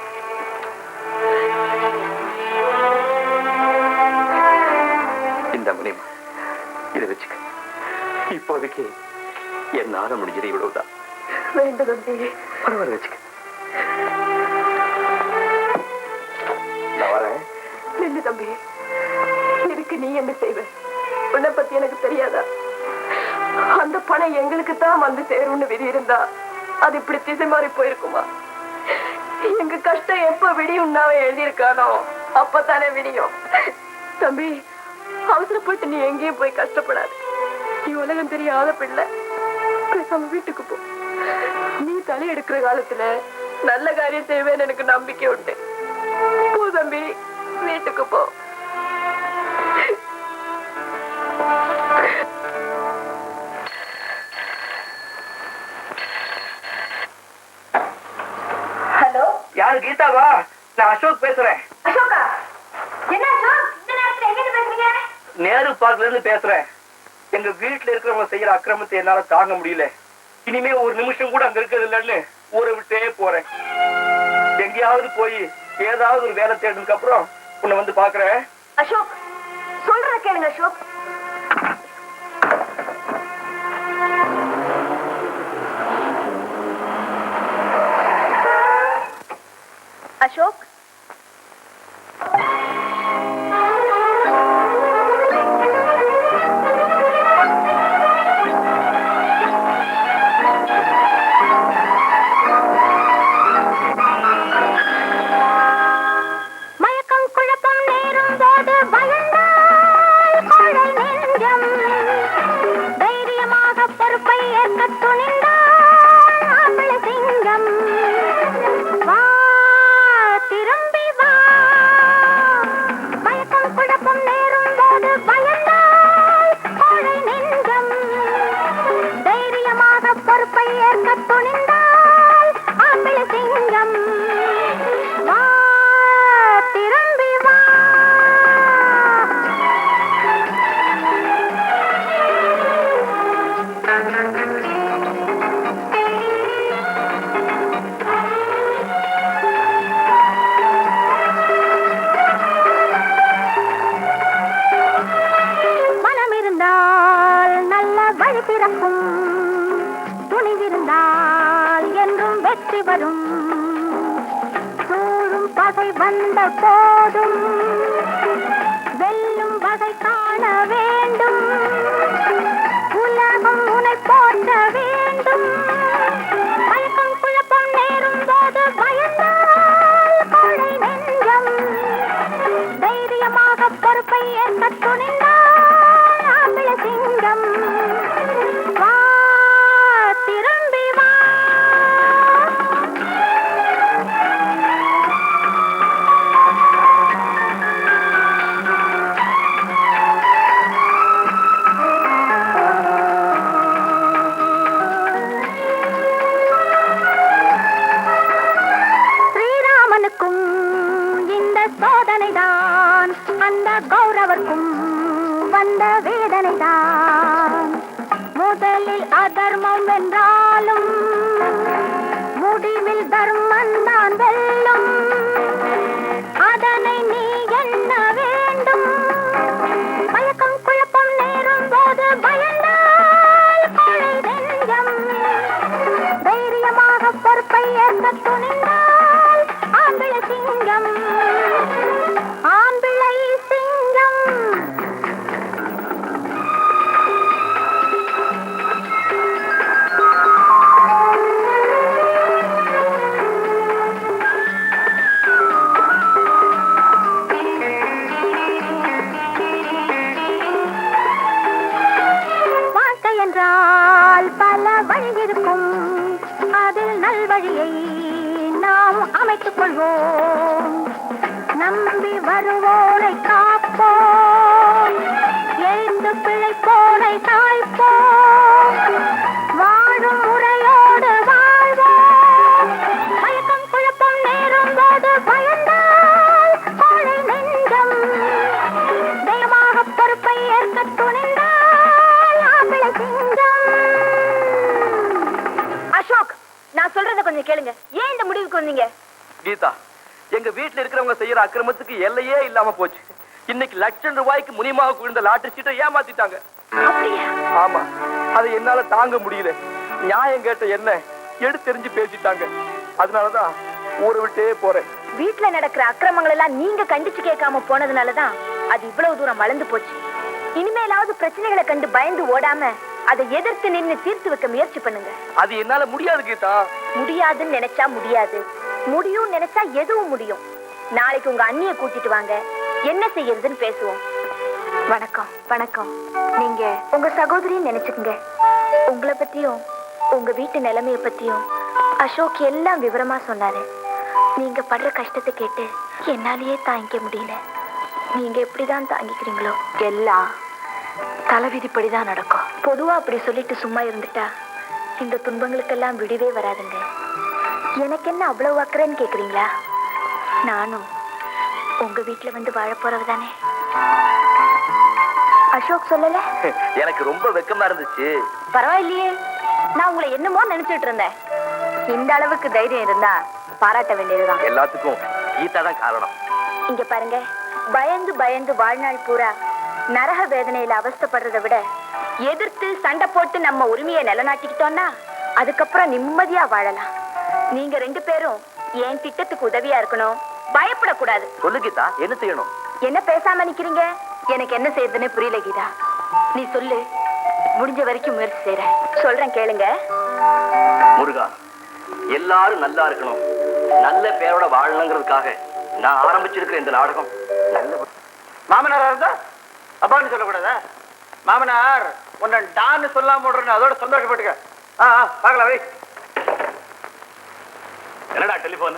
இந்த முனியமா, இதை வச்சுக்க. இப்போதைக்கு என்னால முடிஞ்சது இவ்வளவுதான். வேண்டும் தம்பி. பரவாயில்ல, வச்சுக்க. நான் வரேன். நில்லு தம்பி, இதுக்கு நீ என்ன செய்வ? உன்னை பத்தி எனக்கு தெரியாதா? அந்த பணம் எங்களுக்கு தான் வந்து சேரும்னு விதி இருந்தா அது இப்படி திசை மாறி போயிருக்குமா? எங்க கஷ்டம் எப்ப விடியும்னா எழுதியிருக்கானோ அப்பதானே விடியும். தம்பி, அவசரப்பட்டு நீ எங்கேயும் போய் கஷ்டப்படாது. நீ உலகம் தெரியாத பிள்ளை. பேசாம வீட்டுக்கு போ. நீ தலை எடுக்கிற காலத்துல நல்ல காரியம் செய்வேன்னு எனக்கு நம்பிக்கை உண்டு. போ தம்பி, வீட்டுக்கு போ. ஹலோ, யாரு? கீதாவா? நான் அசோக் பேசுறேன். அசோகா, என்ன அசோக் இந்த நேரத்துல எங்க பேசுறீங்க? நேரு பார்க்ல இருந்து பேசுறேன். எங்க வீட்டுல இருக்கிறவங்க செய்யற அக்கிரமத்தை என்னால தாங்க முடியல. இனிமே ஒரு நிமிஷம் கூட அங்க இருக்கிறது இல்லைன்னு ஊரை விட்டே போறேன். எங்கேயாவது போய் ஏதாவது ஒரு வேலை தேடினதுக்கு அப்புறம் உன்னை வந்து பாக்குறேன். அசோக், சொல்ற கேளுங்க அசோக். அசோக், மயக்கம் குழப்பம் நேரும் போது பயந்தால் கோழை நெஞ்சம், தைரியமாக பொறுப்பை ஏற்க துணிந்தால் ஆம்பளை சிங்கம். வா, திரும்பி வா. மயக்கம் குழப்பம் நேரும் போது பயந்தால் கோழை நெஞ்சம், தைரியமாக பொறுப்பை ஏற்க துணிந்தால் ஆம்பளை சிங்கம். வா, திரும்பி வா. மனம் இருந்தால் நல்ல வழி பிறக்கும், துணிவிருந்தால் என்றும் வெற்றி வரும். சூழும் பகை வந்த போதும் வெல்லும் வகை காண வேண்டும். உலகம் உனை போற்ற வேண்டும். மயக்கம் குழப்பம் நேரும் போது பயந்தால் கோழை நெஞ்சம், தைரியமாக பொறுப்பை ஏற்க துணிந்தால் ஆம்பளை சிங்கம். வா, திரும்பி வா. ஸ்ரீராமனுக்கும் இந்த சோதனைதான், அந்த கௌரவர்க்கும் வந்த வேதனைதான். முதலில் அதர்மம் வென்றாலும் முடிவில் தர்மம் தான் வெல்லும். அதனை நீ எண்ண வேண்டும். மயக்கம் குழப்பம் நேரும் போது பயந்தால் கோழை நெஞ்சம், தைரியமாக பொறுப்பை ஏற்க துணிந்தால் ஆம்பளை சிங்கம். ஆம்பளை சிங்கம். வாழ்க்கை என்றால் பல வழி இருக்கும், அதில் நல்வழியை நாம் அமைத்துக் கொள்வோம். நம்பி வருவோரை காப்போம், எழுந்து பிழைப்போரை தாய்ப்போம். வாழும் முறையோடு வாழ்வோம். மயக்கம் குழப்பம் நேரும் போது பயந்தால் கோழை நெஞ்சம், தெய்வமாக பொறுப்பை ஏற்க துணிந்தால் ஆம்பளை சிங்கம். அசோக், நான் சொல்றத கொஞ்சம் கேளுங்க. ஏன் இந்த முடிவுக்கு வந்தீங்க? கீதா, எங்க வீட்டுல இருக்கிறவங்க செய்யற அக்கிரமத்துக்கு எல்லையே இல்லாம போச்சு. இன்னைக்கு லட்சம் ரூபாய்க்கு முனியமாக விழுந்த லாட்டரி சீட்டை ஏமாத்திட்டாங்க. அப்படியா? ஆமா, அதை என்னால தாங்க முடியல. நியாயம் கேட்ட என்ன எடுத்தெறிஞ்சு பேசிட்டாங்க. அதனாலதான் ஊரை விட்டே போறேன். வீட்டுல நடக்கிற அக்கிரமங்கள் எல்லாம் நீங்க கண்டிச்சு கேட்காம போனதுனாலதான் அது இவ்வளவு தூரம் வளர்ந்து போச்சு. இனிமேலாவது பிரச்சனைகளை கண்டு பயந்து ஓடாம அதை எதிர்த்து நின்று தீர்த்து வைக்க முயற்சி பண்ணுங்க. அது என்னால முடியாது கீதா. முடியாதுன்னு நினைச்சா முடியாது, முடியும் நினைச்சா எதுவும் முடியும். நாளைக்கு உங்க அண்ணிய கூட்டிட்டு வாங்க, என்ன செய்யறதுன்னு பேசுவோம். வணக்கம். வணக்கம். நீங்க உங்க சகோதரின்னு நினைச்சுக்குங்க. உங்களை பத்தியும் உங்க வீட்டு நிலைமைய பத்தியும் அசோக் எல்லாம் விவரமா சொன்னாரு. நீங்க படுற கஷ்டத்தை கேட்டு என்னாலேயே தாங்கிக்க முடியல. நீங்க எப்படிதான் தாங்கிக்கிறீங்களோ எல்லாம் தலைவிதிப்படிதான் நடக்கும். பொதுவா அப்படி சொல்லிட்டு சும்மா இருந்துட்டா இந்த துன்பங்களுக்கெல்லாம் விடுவே வராதுங்க. எனக்கு என்ன அவ்வளவு அக்கறைன்னு கேக்குறீங்களா? நானும் உங்க வீட்டுல வந்து வாழ போறவ தானே. அசோக் சொல்லல? எனக்கு ரொம்ப வெக்கமா இருந்துச்சு. பரவாயில்லையே, நான் உங்களை என்னமோ நினைச்சிட்டு இருந்தேன். இந்த அளவுக்கு தைரியம் இருந்தா பாராட்ட வேண்டியதுதான். எல்லாத்துக்கும் கீதா தான் காரணம். இங்க பாருங்க, பயந்து பயந்து வாழ்நாள் பூரா நரக வேதனையில அவஸ்தைப்படுறதை விட எதிர்த்து சண்டை போட்டு நம்ம உரிமையை நிலைநாட்டிக்கிட்டோம்னா அதுக்கப்புறம் நிம்மதியா வாழலாம். நீங்க 2 பேரும் என் திட்டத்துக்கு உதவியா இருக்கணும், பயப்படக்கூடாது. சொல்லு கீதா, என்ன செய்யணும்? என்ன பேசாம நிக்கிறீங்க? எனக்கு என்ன செய்யறதுன்னு புரியல கீதா. நீ சொல்லு, முடிஞ்ச வரைக்கும் முயற்சி செய்யறேன். சொல்றேன் கேளுங்க. முருகா, எல்லாரும் நல்லா இருக்கணும், நல்ல பேரோட வாழணுங்கிறதுக்காக நான் ஆரம்பிச்சிருக்கிற இந்த நாடகம் நல்ல மாமனாரா இருந்தா அப்பான்னு சொல்லக்கூடாதா? மாமனார் உன்னை டான்னு சொல்லாம விடுறேன்னு அதோட சந்தோஷப்பட்டுக்க. பார்க்கலாம் வை. என்னடா டெலிபோன்?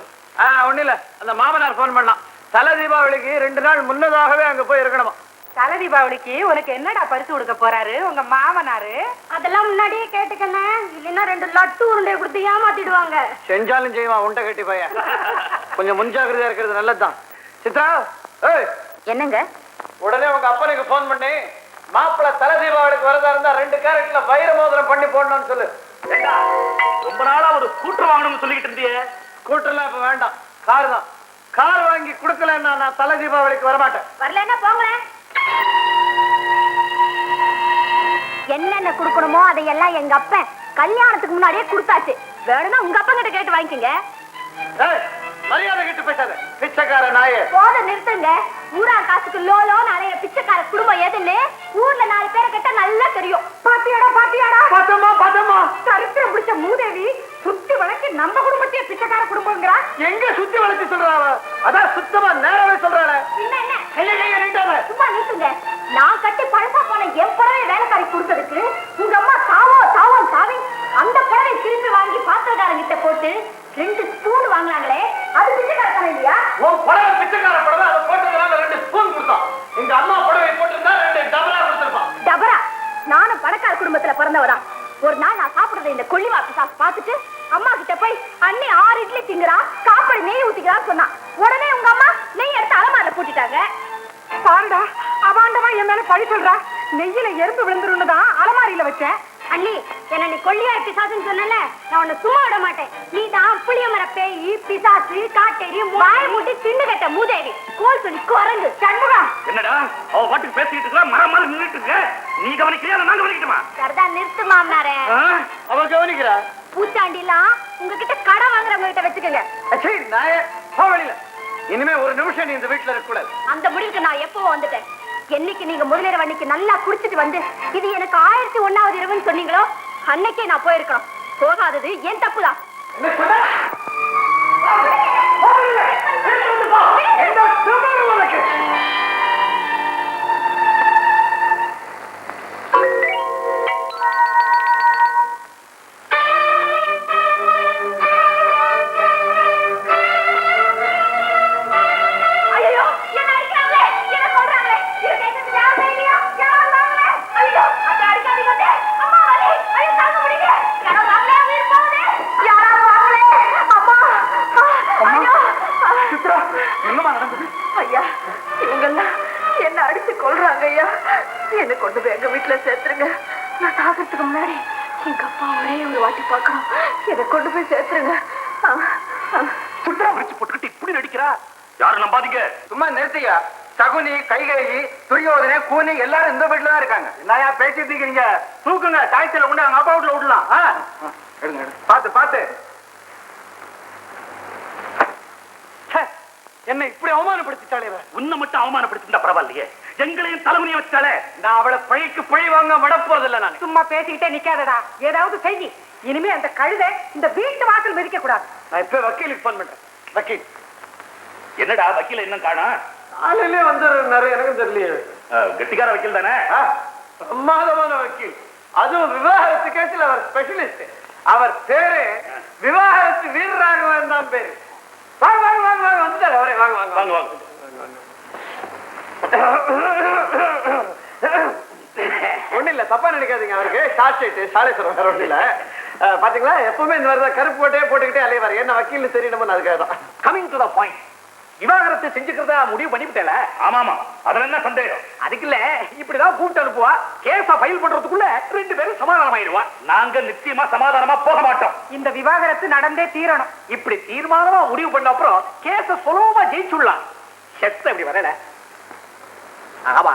ஒண்ணு இல்ல, அந்த மாமனார் போன் பண்ணலாம். தலை தீபாவளிக்கு 2 நாள் முன்னதாகவே அங்க போய் இருக்கணுமா. தலை தீபாவளிக்கு உனக்கு என்னடா பரிசு கொடுக்க போறாரு உங்க மாமனாரு? அதெல்லாம் முன்னாடியே கேட்டுக்கணும், இல்லைன்னா 2 லட்டு உருண்டையை கொடுத்து ஏமாத்திடுவாங்க. செஞ்சாலும் செய்வான் உண்டை கட்டி பையன். கொஞ்சம் முன்ஜாகிரதையா இருக்கிறது நல்லதுதான். சித்ரா, ஏய் என்னங்க? உடனே உங்க அப்பனுக்கு போன் பண்ணி மாப்பிள்ள தலை தீபாவளிக்கு வரதா இருந்தா 2 கேரட்ல வைர மோதிரம் பண்ணி போடணும்னு சொல்லு. ரொம்ப நாளா ஒரு ஸ்கூட்டர் வாங்கணும்னு சொல்லிக்கிட்டு இருந்தியே. ஸ்கூட்டர்லாம் இப்ப வேண்டாம், கார் தான். கார் வாங்கி கொடுக்கலன்னா நான் தலை தீபாவளிக்கு வரமாட்டேன். வரலன்னா போங்களேன். என்னென்ன கொடுக்கணுமோ அதையெல்லாம் எங்க அப்பன் கல்யாணத்துக்கு முன்னாடியே கொடுத்தாச்சு. வேணும்னா உங்க அப்பா கிட்ட கேட்டு வாங்கிக்கங்க. மரியாதை கிட்ட பேசாத பிச்சைக்கார நாயே. போத நிறுத்துங்க. ஊரா காசுக்கு லோலோன்னு அலைய பிச்சைக்கார குடும்பம் எதுன்னு ஊர்ல 4 பேரை கேட்டா நல்லா தெரியும். பாத்தியாடா பாத்தியாடா? பதமா பதமா சரித்திரம் பிடிச்ச மூதேவி சுத்தி வளைச்சு நம்ம குடும்பத்தையே பிச்சைக்கார குடும்பங்கிறா. எங்க சுத்தி வளைச்சு சொல்றாவ? அதான் சுத்தமா நேரவே சொல்றாள. என்ன சும்மா நிறுத்துங்க. நான் கட்டி பழசா போன என் புடவை வேலைக்காரி கொடுத்ததுக்கு உங்க அம்மா தாவோ தாவோ தாவி அந்த புடவை திரும்பி வாங்கி பாத்திரக்காரங்கிட்ட போட்டு 2 ஸ்பூன் வாங்கினாங்களே, அது பிச்சைக்காரத்தானே இல்லையா? உன் புடவை பிச்சைக்கார புடவை, அதை போட்டதுனால 2 ஸ்பூன் கொடுத்தான். எங்க அம்மா புடவை போட்டிருந்தா 2 டபரா கொடுத்திருப்பான். டபரா? நானும் பணக்கார குடும்பத்துல பிறந்தவதான். ஒரு நாள் நான் சாப்பிடுறத இந்த கொள்ளிவா பிசாசு பார்த்துட்டு அம்மா கிட்ட போய் அண்ணி 6 இட்லி திங்குறா, சாப்பாடு நெய் ஊத்திக்கிறான்னு சொன்னா. உடனே உங்க அம்மா நெய் எடுத்து அலமாரில போட்டுட்டாங்க. பாருடா, அவாண்டமா என் மேல பழி சொல்றா. நெய்யில எறும்பு விழுந்துருன்னு தான் அலமாரியில வச்சேன். அண்ணி, என்ன நீ கொள்ளியா பிசாசுன்னு சொன்னல, நான் உன்னை சும்மா விட மாட்டேன். நீ தான் புளிய மர பேயி, பிசாசு, காட்டேரி, வாய மூட்டி திண்டு கட்ட மூதேவி, கோல் சொல்லி குரங்கு. சண்முகா, என்னடா அவ பாட்டுக்கு பேசிக்கிட்டு இருக்கா, மரம் நின்றுட்டு இருக்க. நீ கவனிக்கலையா, நான் கவனிக்கட்டுமா? சரிதா, நிறுத்து மாமனாரே. அவ கவனிக்கிறா. பூச்சாண்டிலாம் உங்ககிட்ட கடன் வாங்குறவங்க கிட்ட வச்சுக்கோங்க. சரி நாயே, போ வெளியில. இனிமே ஒரு நிமிஷம் நீ இந்த வீட்டுல இருக்க கூடாது. அந்த முடிவுக்கு நான் எப்போ வந்துட்டேன். என்னைக்கு நீங்க முதலிரவு அன்னைக்கு நல்லா குடிச்சிட்டு வந்து இது எனக்கு 1001வது இரவுன்னு சொன்னீங்களோ அன்னைக்கே நான் போயிருக்கணும். போகாதது என் தப்புதான். ஐயா, இவங்கெல்லாம் என்ன அடிச்சு கொள்றாங்க ஐயா. என்ன கொண்டு போய் எங்க வீட்டுல சேர்த்துருங்க. நான் சாகிறதுக்கு முன்னாடி எங்க அப்பா ஒரே ஒரு வாட்டி பார்க்கணும். என்னை கொண்டு போய் சேர்த்துருங்க. சுத்தரா வச்சு போட்டுக்கிட்டு இப்படி நடிக்கிறா. யாரும் நம்பாதீங்க. சும்மா நிறுத்தியா. சகுனி, கைகேயி, துரியோதனை, கூனி எல்லாரும் இந்த வீட்டுல தான் இருக்காங்க. என்னையா பேசிட்டு இருக்கீங்க? தூக்குங்க, டாக்ஸில உண்டு அவங்க அப்பா வீட்டுல விடலாம். எடுங்க, பாத்து பாத்து. என்ன இப்படி அவமானப்படுத்திட்டாளே? உன்னை மட்டும் அவமானப்படுத்திருந்தா பரவாயில்லையே, எங்களையும் தலைமுறையை வச்சாலே. நான் அவளை பழிக்கு பழி வாங்க விட போறது இல்ல. நான் சும்மா பேசிக்கிட்டே நிக்காதடா, ஏதாவது செய். இனிமே அந்த கழுதை இந்த வீட்டு வாசல் மிதிக்க கூடாது. நான் இப்ப வக்கீலுக்கு போன் பண்றேன். வக்கீல். என்னடா வக்கீல இன்னும் காணா? காலையிலே வந்துடுறாரு, எனக்கும் தெரியலையே. கெட்டிக்கார வக்கீல் தானே? பிரமாதமான வக்கீல். அதுவும் விவாகரத்து கேஸில் அவர் ஸ்பெஷலிஸ்ட். அவர் பேரு விவாகரத்து வீரராகவன் தான் பேரு. வாங்க வாங்க வாங்க வாங்க வந்துட்டாரு அவரே. வாங்க வாங்க வாங்க வாங்க. ஒண்ணு இல்ல, தப்பா நினைக்காதீங்க. அவருக்கு சாலேஸ்வரம் வேற ஒண்ணு இல்ல. பாத்தீங்களா, எப்பவுமே இந்த மாதிரி கருப்பு போட்டுக்கிட்டே அலைவாரு. என்ன வக்கீல் தெரியணுமோ அதுக்காக தான். Coming to the point. விவாகரத்தை செஞ்சுக்கிறதா முடிவு பண்ணிவிட்டேல? ஆமாமா, அதுல என்ன சந்தேகம்? அதுக்கு இல்ல, இப்படிதான் கூப்பிட்டு அனுப்புவா. கேஸ ஃபைல் பண்றதுக்குள்ள 2 பேரும் சமாதானம் ஆயிடுவா. நாங்க நிச்சயமா சமாதானமா போக மாட்டோம். இந்த விவாகரத்து நடந்தே தீரணும். இப்படி தீர்மானமா முடிவு பண்ண அப்புறம் கேஸ சுலபமா ஜெயிச்சுடலாம். செத்த இப்படி வரல. ஆமா,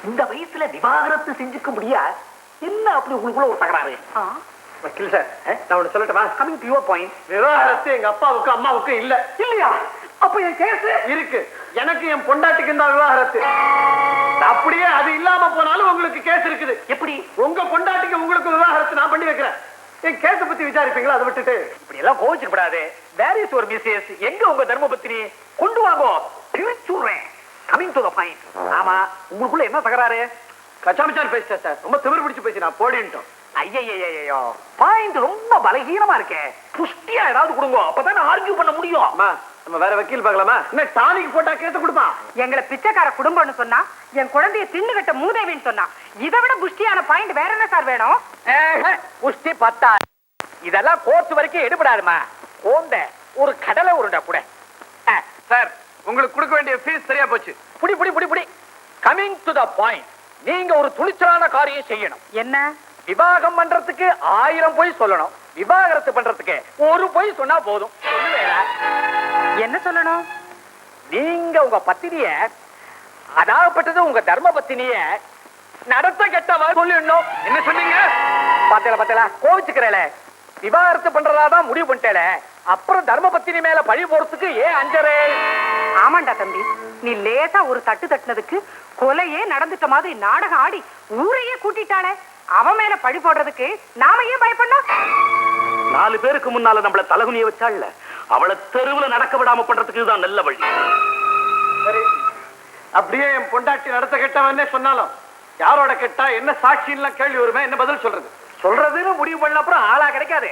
இந்த வயசுல விவாகரத்து செஞ்சுக்க முடியா? என்ன அப்படி உங்களுக்குள்ள ஒரு தகராறு? வக்கீல் சார், நான் ஒண்ணு சொல்லட்டுமா? Coming to your point. விவாகரத்து எங்க அப்பாவுக்கும் அம்மாவுக்கும் இல்ல. இல்லையா? அப்ப என் கேஸ் இருக்கு. எனக்கு என் பொண்டாட்டிக்கு தான் விவாகரத்து. அப்படியே அது இல்லாம போனாலும் உங்களுக்கு கேஸ் இருக்குது. எப்படி? உங்க பொண்டாட்டிக்கு உங்களுக்கு விவாகரத்து நான் பண்ணி வைக்கிறேன். என் கேஸ பத்தி விசாரிப்பீங்களா? அதை விட்டுட்டு இப்படி எல்லாம் கோவிச்சுக்கப்படாது. Where is your missus? எங்க உங்க தர்மபத்தினி? கொண்டு வாங்கோ, பிரிச்சுடுறேன். Coming to the point. ஆமா, உங்களுக்குள்ள என்ன தகராறு? கச்சாமச்சான் பேசிட்டேன் சார். ரொம்ப திமிர் பிடிச்சு பேசி நான் போடின்ட்டோம். ஐயோ, பாயிண்ட் ரொம்ப பலகீனமா இருக்கே. புஷ்டியா ஏதாவது கொடுங்க, அப்பதான் ஆர்கியூ பண்ண முடியும். அம்மா, நம்ம வேற வக்கீல் பார்க்கலாமா? என்ன டானிக் போட்டா கேஸ் கொடுப்பா? எங்களை பிச்சைக்கார குடும்பம்னு சொன்னா, என் குழந்தைய தின்னு கட்ட மூதேவின்னு சொன்னா, இதை விட புஷ்டியான பாயிண்ட் வேற என்ன சார் வேணும்? புஷ்டி 10. இதெல்லாம் கோர்ட் வரைக்கும் எடுபடாதுமா. கோந்த ஒரு கடலை உருண்டை கூட. சார், உங்களுக்கு கொடுக்க வேண்டிய ஃபீஸ் சரியா போச்சு. புடி புடி புடி புடி. Coming to the point. நீங்க ஒரு துணிச்சலான காரியம் செய்யணும். என்ன? விவாகம் பண்றதுக்கு 1000 பொய் சொல்லணும். விவாகரத்து பண்றதுக்கு 1 பொய் சொன்னா போதும். என்ன சொல்லணும்? நீங்க உங்க பத்தினிய, அதாகப்பட்டது உங்க தர்ம பத்தினிய நடத்த கெட்டவா சொல்லிடணும். என்ன சொன்னீங்க? பாத்தல கோவிச்சுக்கிறேல. விவாகரத்து பண்றதாதான் முடிவு பண்ணிட்டேல. அப்புறம் தர்ம பத்தினி மேல பழி போறதுக்கு ஏன் அஞ்சரே? ஆமாண்டா தம்பி, நீ லேசா ஒரு தட்டு தட்டினதுக்கு கொலையே நடந்துட்ட மாதிரி நாடகம் ஆடி ஊரையே கூட்டிட்டாளே. அவன் மேல பழி போடுறதுக்கு நாம ஏன் பயப்படணும்? 4 பேருக்கு முன்னால நம்மள தலகுனிய வச்சாள்ல, அவளை தெருவுல நடக்க விடாம பண்றதுக்கு இதுதான் நல்ல வழி. சரி, அப்படியே என் பொண்டாட்டி நடத்த கெட்டவன்னே சொன்னாலும் யாரோட கெட்டா என்ன சாட்சின்னு கேள்வி வருமே, என்ன பதில் சொல்றது? சொல்றதுன்னு முடிவு பண்ண அப்புறம் ஆளா கிடைக்காது.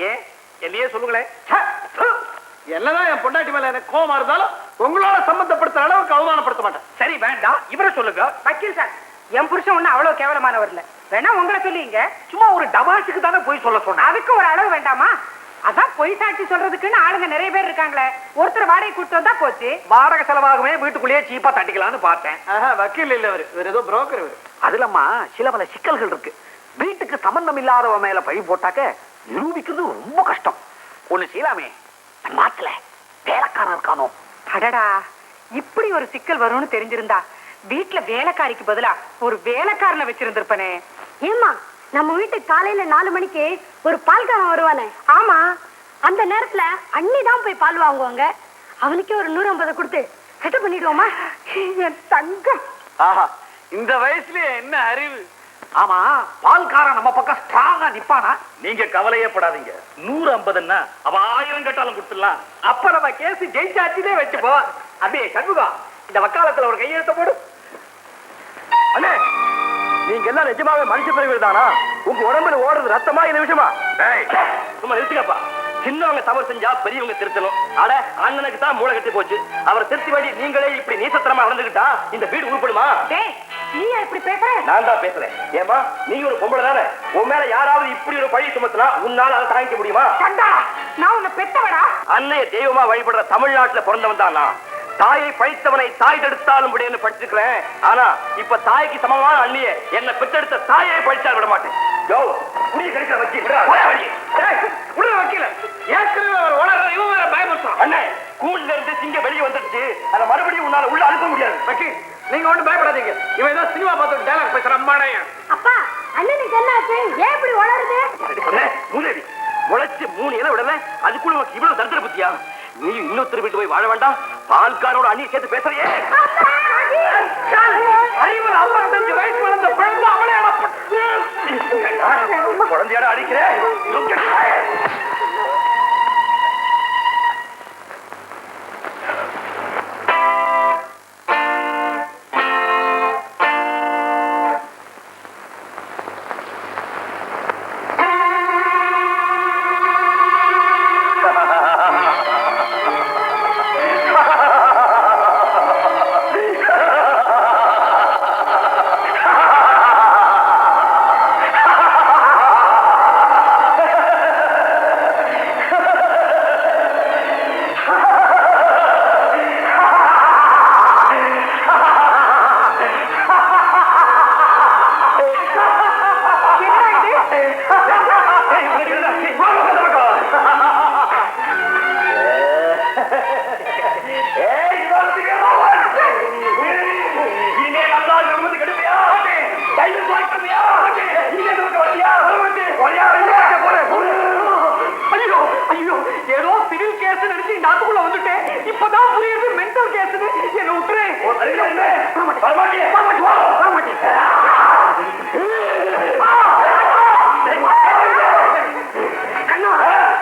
ஏன் என்னையே சொல்லுங்களேன். என்னதான் என் பொண்டாட்டி மேல எனக்கு கோவமா இருந்தாலும் உங்களோட சம்பந்தப்படுத்துற அளவுக்கு அவமானப்படுத்த மாட்டேன். சரி, வேண்டாம், இவரை சொல்லுங்க. வக்கீல் சார், என் புருஷன் ஒண்ணு அவ்வளவு கேவலமானவர் இல்ல. வேணா உங்களை சொல்லிங்க. சும்மா ஒரு டமாஷுக்கு தானே போய் சொல்ல சொன்ன. அதுக்கு ஒரு அளவு வேண்டாமா? அதான் பொய் சாட்சி சொல்றதுக்குன்னு ஆளுங்க நிறைய பேர் இருக்காங்களே. ஒருத்தர் வாடகை கூட்டு வந்தா போச்சு. வாடகை செலவாகவே வீட்டுக்குள்ளேயே சீப்பா தட்டிக்கலாம்னு பார்த்தேன். வக்கீல் இல்ல, இவர் ஏதோ புரோக்கர். அதுலம்மா சில பல சிக்கல்கள் இருக்கு. வீட்டுக்கு சம்பந்தம் இல்லாதவ மேல பழி போட்டாக்க நிரூபிக்கிறது ரொம்ப கஷ்டம். ஒண்ணு செய்யலாமே, நாட்டுல வேலைக்காரன் இருக்கானோ. அடடா, இப்படி ஒரு சிக்கல் வரும்னு தெரிஞ்சிருந்தா வீட்டுல வேலைக்காரிக்கு பதிலா ஒரு வேலைக்காரனை வச்சிருந்திருப்பனே. ஏமா, நம்ம வீட்டுக்கு காலையில 4 மணிக்கு ஒரு பால்காரன் வருவானே? ஆமா, அந்த நேரத்துல அண்ணி தான் போய் பால் வாங்குவாங்க. அவனுக்கே ஒரு 150 கொடுத்து செட்டப் பண்ணிடுவோமா? என் தங்கம். ஆஹா, இந்த வயசுலயே என்ன அறிவு! ஆமா, பால்காரன் நம்ம பக்கம் ஸ்ட்ராங்கா நிப்பானா? நீங்க கவலையே படாதீங்க. 150ன்னா அவ 1000 கேட்டாலும் கொடுத்துடலாம். அப்ப நம்ம கேஸ் ஜெயிச்சாச்சுதே வச்சுப்போ. அப்படியே சண்முகம், இந்த வக்காலத்துல ஒரு கையெழுத்த போடு. அண்ணே, நீங்க எல்லாம் நிஜமாவே மனுஷ பிரிவுகள் தானா? உங்க உடம்புல ஓடுறது ரத்தமா இந்த விஷயமா? சும்மா நிறுத்துக்கப்பா. சின்னவங்க தவறு செஞ்சா பெரியவங்க திருத்தணும். அட, அண்ணனுக்கு தான் மூளை கட்டி போச்சு. அவரை திருத்தி வேண்டி நீங்களே இப்படி நீசத்தனமா வளர்ந்துகிட்டா இந்த வீடு உருப்படுமா? நீ இப்படி பேசுற? நான் தான் பேசுறேன். ஏமா, நீ ஒரு பொம்பளை தானே. உன் மேல யாராவது இப்படி ஒரு பழி சுமத்தினா உன்னால அதை தாங்கிக்க முடியுமா? நான் உன்னை பெத்தவடா. அன்னைய தெய்வமா வழிபடுற தமிழ்நாட்டுல பிறந்தவன் தான் நான். தாயை பழித்தவனை தாய் தடுத்தாலும் முடியும்னு படிச்சிருக்கிறேன். ஆனா இப்ப தாய்க்கு சமமான அண்ணிய என்ன பெற்றெடுத்த தாயை பழிச்சால் விட மாட்டேன். கிடைக்கிற வச்சு வக்கீல ஏற்கனவே அவர் உணர்ற இவன் வேற பயமுறுத்தான். அண்ணே, கூண்ல இருந்து சிங்க வெளியே வந்துடுச்சு. அதை மறுபடியும் உன்னால உள்ள அனுப்ப முடியாது. வக்கீல், நீங்க ஒண்ணும் பயப்படாதீங்க. இவன் ஏதோ சினிமா பார்த்து டைலாக் பேசுற அம்மாடைய. அப்பா, அண்ணனுக்கு என்ன ஆச்சு? ஏன் இப்படி வளருது? மூதேவி, உழைச்சு 3 இலை விடல, அதுக்குள்ள உனக்கு இவ்வளவு தந்திர புத்தியா? நீ இன்னொருத்தர் வீட்டு போய் வாழ வேண்டாம். பால்காரோட அண்ணி சேர்த்து பேசுறியே. அறிவுல 55 வயசு வளர்ந்த குழந்தை அவளே குழந்தையோட அடிக்கிறேன். இந்த ஆத்துக்குள்ள வந்துட்டேன். இப்பதான் புரியுது மென்டல் கேஸ். என்ன விட்டுரு.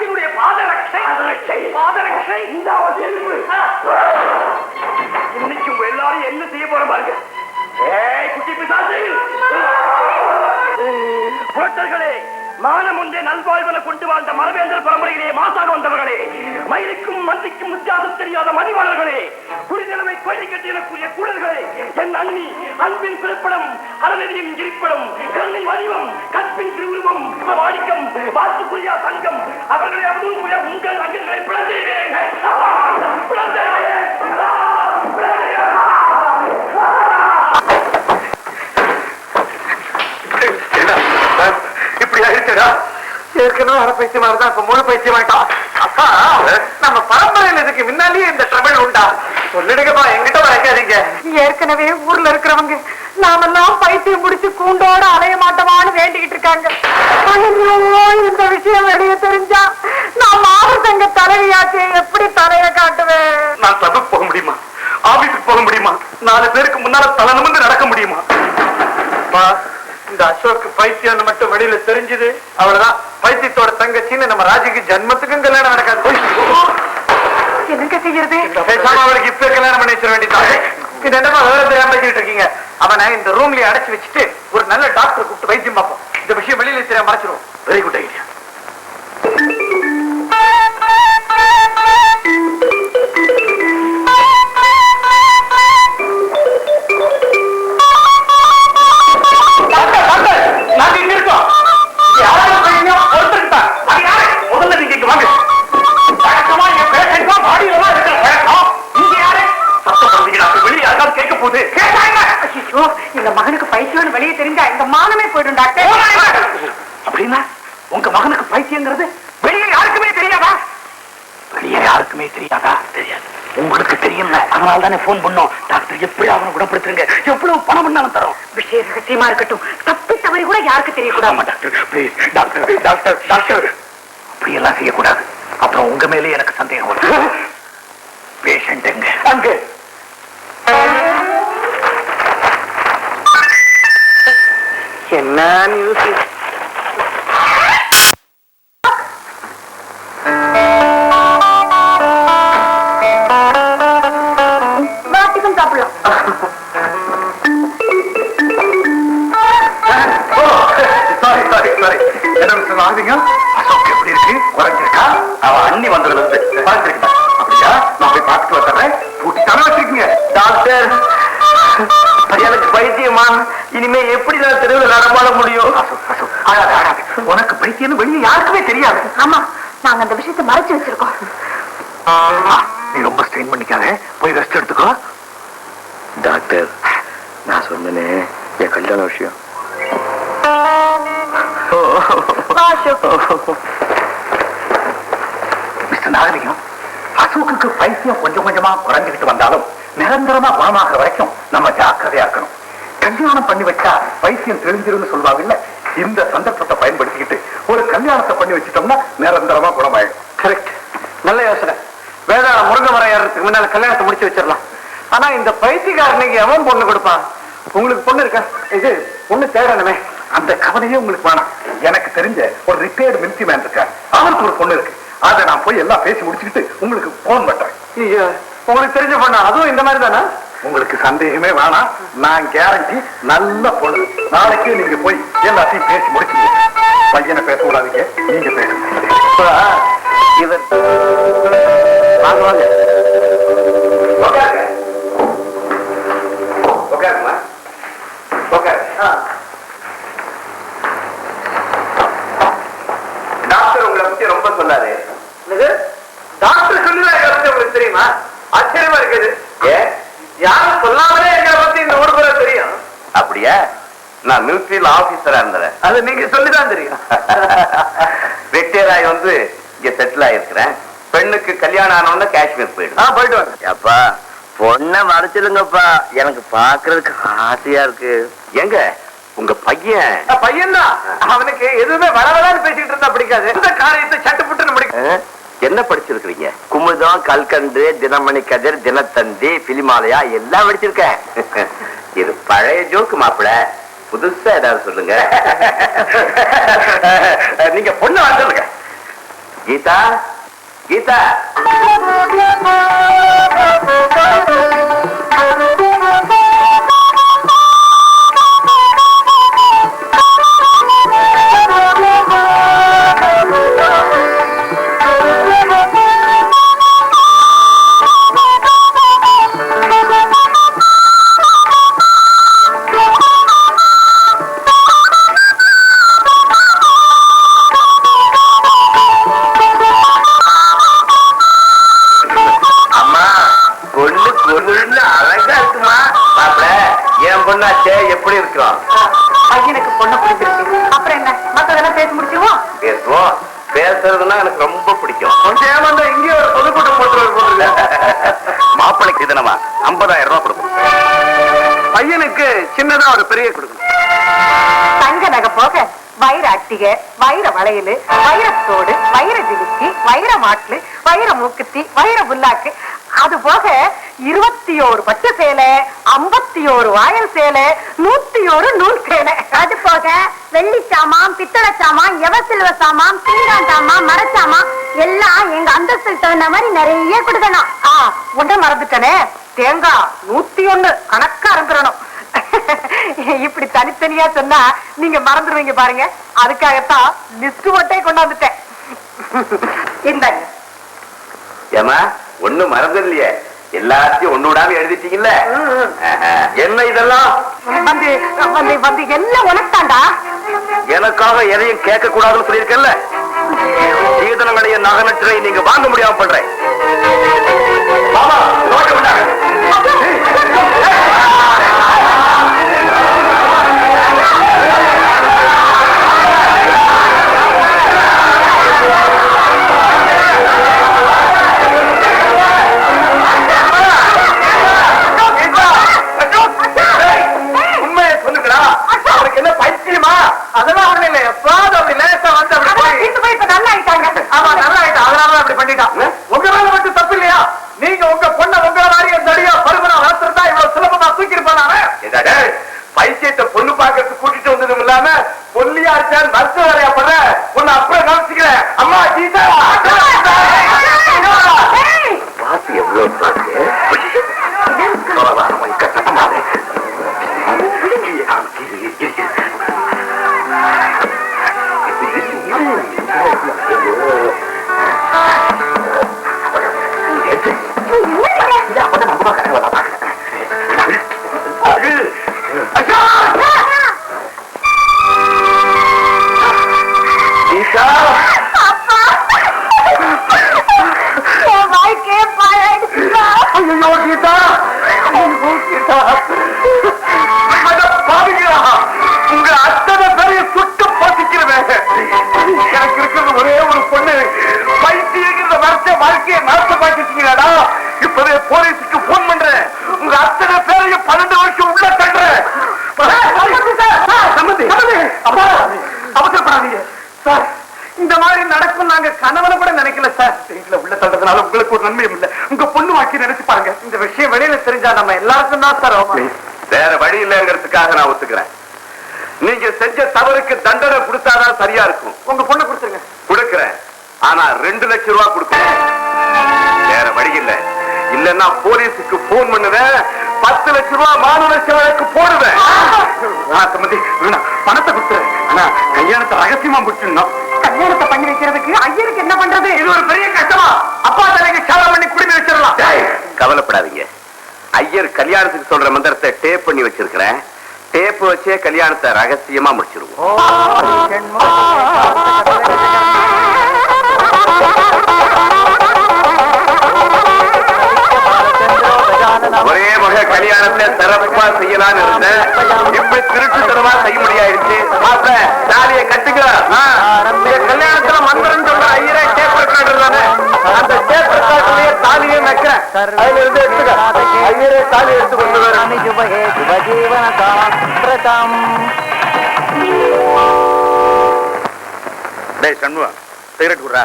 என்னுடைய பாதரட்சை இன்னைக்கு உங்க எல்லாரும் என்ன செய்ய போற பாருங்க. குட்டி பிசாசு புரட்டர்களே, மானம் ஒன்றே நல்வாழ்வன கொண்டு வாழ்ந்த மரவேந்திர பரம்பரையிலே மாசாக வந்தவர்களே, மயிலுக்கும் மந்திக்கும் வித்தியாசம் தெரியாத மதிவாளர்களே, குடிநிலைமை கோழி கட்டியக்கூடிய கூடல்களே, என் அண்ணி அன்பின் பிறப்படம், அறநெறியின் இருப்பிடம், கண்ணின் வடிவம், கற்பின் திருவுருவம், வாடிக்கம், வாத்துக்குரியா சங்கம், அவர்களை அவதும் உங்கள் அங்கங்களை பிளந்தேன். இப்படி ஆயிடுச்சா? ஏற்கனவே அரை பைத்தியம் மாதிரிதான் இப்ப முழு பைத்தியம் ஆயிட்டான். அப்பா, நம்ம பரம்பரையில் இதுக்கு முன்னாலேயே இந்த ட்ரபிள் உண்டா? சொல்லிடுங்கப்பா, எங்கிட்ட வரைக்காதீங்க. ஏற்கனவே ஊர்ல இருக்கிறவங்க நாமெல்லாம் பைத்தியம் முடிச்சு கூண்டோட அலைய மாட்டோமான்னு வேண்டிக்கிட்டு இருக்காங்க. இந்த விஷயம் வெளியே தெரிஞ்சா நான் மாவட்டங்க தலைவியாச்சே எப்படி தலைய காட்டுவேன்? நான் கிளப்புக்கு போக முடியுமா? ஆபீஸுக்கு போக முடியுமா? 4 பேருக்கு முன்னால தலை நிமிர்ந்து நடக்க முடியுமா? இந்த அசோக் பைத்தியம் மட்டும் வெளியில தெரிஞ்சது, அவ்வளவுதான். பைத்தியத்தோட தங்கச்சின்னு நம்ம ராஜிக்கு ஜன்மத்துக்கும் கல்யாணம் நடக்காது. என்னங்க செய்யறது? அவளுக்கு இப்ப கல்யாணம் பண்ணி வச்சிட வேண்டியது. இது என்னமா விவரம் தெரியாம பேசிட்டு இருக்கீங்க? அவனை இந்த ரூம்லயே அடைச்சு வச்சுட்டு ஒரு நல்ல டாக்டர் கூப்பிட்டு வைத்தியம் பார்ப்போம். இந்த விஷயம் வெளியில தெரியாம மறைச்சிருவோம். Very good idea. நாங்க இங்க இருக்கோம். முதல்ல நீங்க இங்க வாங்க. வழக்கமா என் பேஷண்ட் பாடியெல்லாம் இருக்கிற வழக்கம். இங்க யாரு சத்தம் வெளியே யாருக்காவது கேட்க போகுது. ஐயோ, இந்த மகனுக்கு பைத்தியம்னு வெளியே தெரிஞ்சா இந்த மானமே போயிடும் டாக்டர். அப்படின்னா உங்க மகனுக்கு பைத்தியங்கிறது வெளியே யாருக்குமே தெரியாதா? வெளியே யாருக்குமே தெரியாதா? தெரியாது. உங்களுக்கு தெரியும்ல, அதனால தானே போன் பண்ணோம். டாக்டர் எப்படி அவனை குணப்படுத்துறீங்க, எவ்வளவு பணம் பண்ணாலும் தரோம். விஷயம் ரகசியமா இருக்கட்டும். தப்பி தவறி கூட யாருக்கு தெரியக்கூடாது. Doctor please, doctor doctor doctor அப்படி எல்லாம் செய்யக்கூடாது. அப்புறம் உங்க மேலே எனக்கு சந்தேகம் வரும். பேஷண்ட் எங்க? அங்க என்ன நியூஸ்? வாட்டிக்கும் சாப்பிடலாம். Sorry sorry sorry. என்ன மிஸ்டர் ஆகுதுங்க? அசோக் எப்படி இருக்கு? குறைஞ்சிருக்கா? அவன் அண்ணி வந்ததுல இருந்து பார்த்துருக்கா? அப்படியா? நான் போய் பார்த்துட்டு வந்துடுறேன். பூட்டி தானே வச்சிருக்கீங்க? டாக்டர், எனக்கு பைத்தியமா? இனிமே எப்படி நான் தெருவில் நடமாட முடியும்? ஆடாது ஆடாது. உனக்கு பைத்தியம் வெளியே யாருக்குமே தெரியாது. ஆமா, நாங்க அந்த விஷயத்தை மறைச்சு வச்சிருக்கோம். நீ ரொம்ப ஸ்ட்ரெயின் பண்ணிக்காத, போய் ரெஸ்ட் எடுத்துக்கோ. டாக்டர், நான் சொன்னேனே என் கல்யாண விஷயம். மிஸ்டர் நாகரிகம், அசோக்குக்கு பைத்தியம் கொஞ்சம் கொஞ்சமா குறைஞ்சுக்கிட்டு வந்தாலும் நிரந்தரமா குணமாகிற வரைக்கும் நம்ம ஜாக்கிரதையா இருக்கணும். கல்யாணம் பண்ணி வச்சா பைத்தியம் தெரிஞ்சிருன்னு சொல்லுவாங்கல்ல, இந்த சந்தர்ப்பத்தை பயன்படுத்திக்கிட்டு ஒரு கல்யாணத்தை பண்ணி வச்சுட்டோம்னா நிரந்தரமா குணமாயிடும். கரெக்ட், நல்ல யோசனை. வேதாள முருங்கை மரம் ஏறதுக்கு முன்னால கல்யாணத்தை முடிச்சு வச்சிடலாம். ஆனா இந்த பைத்தியக்காரனுக்கு எவன் பொண்ணு கொடுப்பான்? உங்களுக்கு பொண்ணு இருக்கா? இது பொண்ணு தேடணுமே. அந்த கவலையே உங்களுக்கு வேணாம். எனக்கு தெரிஞ்ச ஒரு ரிட்டையர்டு மிலிட்டரி மேன் இருக்கார், அவருக்கு ஒரு பொண்ணு இருக்கு. அதை நான் போய் எல்லாம் பேசி முடிச்சுக்கிட்டு உங்களுக்கு போன் பண்றேன். ஐயோ, உங்களுக்கு தெரிஞ்ச பொண்ணா? அதுவும் இந்த மாதிரி தானே? உங்களுக்கு சந்தேகமே வேணாம், நான் கேரண்டி நல்ல பொண்ணு. நாளைக்கே நீங்க போய் எல்லாத்தையும் பேசி முடிச்சுங்க. பையனை பேச கூடாதீங்க, நீங்க பேசுங்க. இவர் வாங்க வாங்க. உட்காருமா, உட்காரு. டாக்டர் உங்களை பத்தி ரொம்ப சொல்லாரு. டாக்டர் சொல்லிதான் எங்களை பத்தி உங்களுக்கு தெரியுமா? ஆச்சரியமா இருக்குது. யாரும் சொல்லாமலே எங்களை பத்தி இந்த ஊருக்கு தெரியும். அப்படியா? நான் மிலிட்டரியில் ஆபீசரா இருந்தேன். அது நீங்க சொல்லிதான் தெரியும். ரிட்டையர் ஆகி வந்து இங்க செட்டில் ஆயிருக்கிறேன். பெண்ணுக்கு கல்யாணம் ஆனவொன்னு காஷ்மீர் போயிடும். போயிட்டு வாங்க. அப்பா, பொண்ணை மறைச்சிடுங்கப்பா, எனக்கு பாக்குறதுக்கு ஆசையா இருக்கு. எங்க உங்க பையன்? பையன்தான். அவனுக்கு எதுவுமே வளவலான்னு பேசிட்டு இருந்தா பிடிக்காது. இந்த காரியத்தை சட்டுப்புட்டுன்னு முடிக்கும். என்ன படிச்சிருக்கிறீங்க? குமுத அமிர்தம், கல்கண்டு, தினமணி கதிர், தினத்தந்தி, பிலிமாலயா எல்லாம் படிச்சிருக்கேன். இது பழைய ஜோக்கு மாப்பிள, புதுசா ஏதாவது சொல்லுங்க. நீங்க பொண்ணு வந்துருங்க. கீதா, கீதா. எப்படி இருக்கிறோம்? பையனுக்கு பொண்ணு பிடிச்சிருக்கு. அப்புறம் என்ன, மத்ததெல்லாம் பேசி முடிச்சுவோம். பேசுவோம். பேசுறதுன்னா எனக்கு ரொம்ப பிடிக்கும். கொஞ்சம் ஏமாந்தா இங்கே ஒரு பொதுக்கூட்டம் போட்டு மாப்பிளைக்கு தினமா 50,000 ரூபாய் கொடுக்கும். பையனுக்கு சின்னதா ஒரு பெரிய கொடுக்கணும். தங்க நகை போக வைர அட்டிகை, வைர வளையல், வைரத்தோடு, வைர ஜிலிக்கி, வைர மாட்டு, வைர மூக்குத்தி, வைர புல்லாக்கு, அது போக 21 பட்டு சேலை, 51 வாயல் சேலை, 101 நூல் சேலை. அது போக வெள்ளி சாமான், பித்தளை சாமான், எவசில்வ சாமான், பீங்கான் சாமான், மரச்சாமான் எல்லாம் எங்க அந்தஸ்துக்கு தகுந்த மாதிரி நிறைய கொடுக்கணும். உண்ட மறந்துட்டனே, தேங்காய் 101 கணக்கா இருந்துடணும். இப்படி தனித்தனியா சொன்னா நீங்க மறந்துடுவீங்க பாருங்க. அதுக்காகத்தான் லிஸ்ட் போட்டே கொண்டாந்துட்டேன். இந்தாங்க. ஏமா ஒண்ணு மறந்துடலையே, எல்லாத்தையும் ஒண்ணு விடாம எழுதிட்டீங்கல்ல. என்ன இதெல்லாம் வந்து வந்து வந்து எல்லாம் உனக்காண்டா. எனக்காக எதையும் கேட்க கூடாதுன்னு சொல்லியிருக்கேன்ல. சீதனங்களைய நகனற்றை நீங்க வாங்க முடியாம பண்றேன். பைத்தியத்தை பொண்ணு பாக்கிறதுக்கு கூட்டிட்டு வந்ததும் இல்லாம பொல்லியா இருக்கான்னு வருஷ வரையா பண்ற உன்னை அப்புறம் கவனிச்சுக்கிறேன். அம்மா கீதா, வாசி எவ்வளவு உங்க அத்தனை பேரையும் சுட்டு போசிக்கிறேன். எனக்கு இருக்கிறது ஒரே ஒரு பொண்ணு. பைத்தியங்கிற வருஷ வாழ்க்கையை நடத்த பாக்கிட்டீங்களாடா. இப்பவே போலீஸுக்கு போன் பண்றேன். உங்க அத்தனை பேரையும் 12 வருஷம் உள்ள தள்ளுறேன். அவசரப்படாதீங்க சார். இந்த மாதிரி நடக்கும் நாங்க கனவுல கூட நினைக்கல சார். வீட்டுல உள்ள தள்ளுறதுனால உங்களுக்கு ஒரு நன்மையும் இல்ல. உங்க பொண்ணு வாக்கி நினைச்சு பாருங்க. இந்த விஷயம் வெளியில தெரிஞ்சா நம்ம எல்லாருக்கும் தான் சார். வேற வழி இல்லைங்கிறதுக்காக நான் ஒத்துக்கிறேன். நீங்க செஞ்ச தவறுக்கு தண்டனை கொடுத்தாதான் சரியா இருக்கும். உங்க பொண்ணு கொடுத்துருங்க. கொடுக்கிறேன், ஆனா 2 லட்சம் ரூபாய் கொடுக்கணும். வேற வழி இல்ல. இல்லன்னா போலீஸுக்கு போன் பண்ணுவேன். 10 லட்சம் ரூபாய் மாநுலட்ச வழக்கு போடுவேன். பணத்தை கொடுத்துறேன், ஆனா கல்யாணத்தை ரகசியமா முடிச்சிடணும். கல்யாணத்தை பண்ணி வைக்கிறதுக்கு ஐயருக்கு என்ன பண்றது? இது ஒரு பெரிய கஷ்டமா? அப்பா தலைக்கு சாலம் பண்ணி குடிமை வச்சிடலாம். கவலைப்படாதீங்க. ஐயர் கல்யாணத்துக்கு சொல்ற மந்திரத்தை டேப் பண்ணி வச்சிருக்கிறேன். டேப் வச்சே கல்யாணத்தை ரகசியமா முடிச்சிருவோம். ஒரே மக கல்யாணத்தை சிறப்பா செய்யலான்னு இருந்தேன். இப்படி திருட்டுத்தனமா செய்ய முடியாயிருச்சு. மாப்பிள்ள தாலியை கட்டுங்க. கல்யாணத்துல மந்திரம் சொல்ற ஐயரே டேப் ரெக்கார்டு. அந்த டேப் ரெக்கார்டுலயே தாலியை நக்கிறேன். அதுல இருந்து எடுத்துக்க. ஐயரே தாலி எடுத்து கொண்டு வர. டேய் சண்முகம், சிகரெட் குடுறா.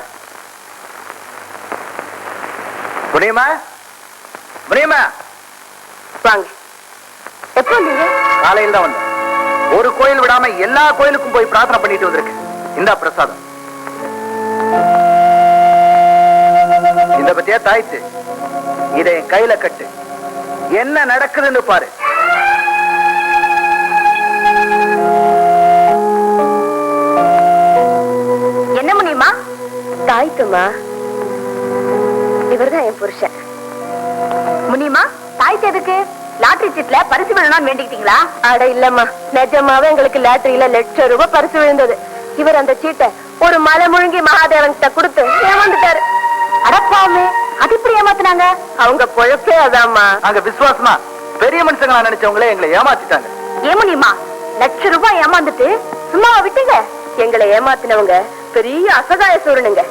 முனியம்மா முனியம்மா வாங்க. எப்போ வந்தீங்க? காலையில் தான் வந்தேன். ஒரு கோயில் விடாம எல்லா கோயிலுக்கும் போய் பிரார்த்தனை பண்ணிட்டு வந்திருக்கேன். இந்த பிரசாதம் இந்த பத்தியா தாய்த்து, இதை என் கையில கட்டு. என்ன நடக்குதுன்னு பாரு. என்ன முனியம்மா? தாய்த்துமா, இவர்தான் என் புருஷன். முனியம்மா, தாய்த்து எதுக்கு? லாட்டரி சீட்ல பரிசு விழணும்னு வேண்டிக்கிட்டீங்களா? அட இல்லம்மா, நிஜமாவே எங்களுக்கு லாட்டரியில ₹1,00,000 பரிசு விழுந்தது. இவர் அந்த சீட்டை ஒரு மலை முழுங்கி மகாதேவன் கிட்ட கொடுத்து ஏமாந்துட்டாரு. அடப்பாமே, அது இப்படி ஏமாத்துனாங்க? அவங்க பொழப்பே அதாம்மா. அங்க விசுவாசமா பெரிய மனுஷங்களா நினைச்சவங்களே எங்களை ஏமாத்திட்டாங்க. ஏன் முனியம்மா, ₹1,00,000 ஏமாந்துட்டு சும்மாவா விட்டீங்க? எங்களை ஏமாத்தினவங்க பெரிய அசகாய சூரனுங்க.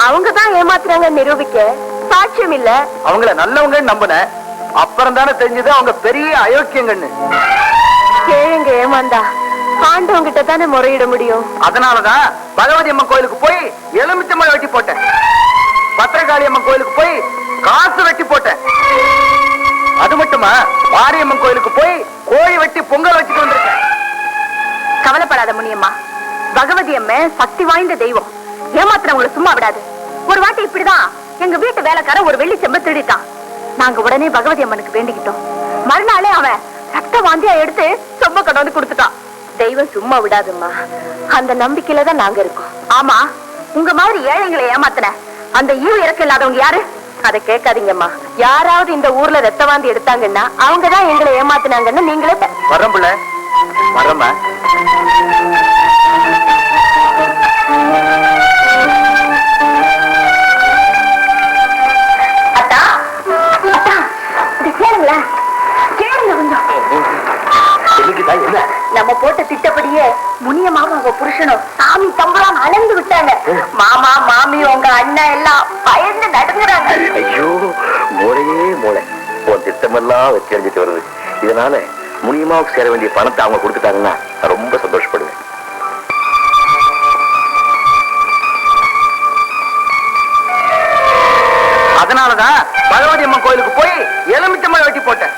அவங்க தான் ஏமாத்துறாங்க நிரூபிக்க சாட்சியம் இல்ல. அவங்கள நல்லவங்கன்னு நம்பினேன். அப்புறம் தானே தெரிஞ்சது அவங்க பெரிய அயோக்கியங்கன்னு. கேளுங்க, ஏமாந்தா ஆண்டவங்க கிட்ட தானே முறையிட முடியும். அதனாலதான் பகவதி அம்மன் கோயிலுக்கு போய் எலுமிச்சம்பழம் வெட்டி போட்டேன். பத்திரகாளி அம்மன் கோயிலுக்கு போய் காசு வெட்டி போட்டேன். அது மட்டுமா, மாரியம்மன் கோயிலுக்கு போய் கோழி வெட்டி பொங்கல் வச்சுட்டு வந்திருக்கேன். கவலைப்படாத முனியம்மா, பகவதி அம்மை சக்தி வாய்ந்த தெய்வம். ஏமாத்துறவங்களை சும்மா விடாது. ஒரு வாட்டி இப்படிதான் எங்க வீட்டு வேலைக்கார ஒரு வெள்ளி செம்ப திருடிட்டான். நாங்க உடனே பகவதி அம்மனுக்கு வேண்டிக்கிட்டோம். மறுநாளே அவன் ரத்த வாந்தியா எடுத்து சொம்ப கொண்டு வந்து கொடுத்துட்டான். தெய்வம் சும்மா விடாதும்மா, அந்த நம்பிக்கையில தான் நாங்க இருக்கோம். ஆமா, உங்க மாதிரி ஏழைங்களை ஏமாத்தின அந்த ஈவு இறக்கம் இல்லாதவங்க யாரு? அதை கேட்காதீங்கம்மா. யாராவது இந்த ஊர்ல ரத்த வாந்தி எடுத்தாங்கன்னா அவங்கதான் எங்களை ஏமாத்தினாங்கன்னு நீங்களே வரம்புல வரமா. அத்தா, அத்தா, இது கேளுங்களேன், கேளுங்க கொஞ்சம். என்ன நம்ம போட்ட திட்டப்படியே முனியமாவும் உங்க புருஷனும் சாமி தம்புரான் அலைந்து விட்டாங்க. மாமா மாமி உங்க அண்ணன் எல்லாம் பயந்து நடுங்குறாங்க. ஐயோ, மூளையே மூளை. உன் திட்டமெல்லாம் வச்சு அறிஞ்சிட்டு வருது. இதனால முனியமாவுக்கு சேர வேண்டிய பணத்தை அவங்க கொடுத்துட்டாங்கன்னா நான் ரொம்ப சந்தோஷப்படுவேன். அதனாலதான் பகவதி அம்மன் கோயிலுக்கு போய் எலுமிச்சம்பழம் வெட்டி போட்டேன்.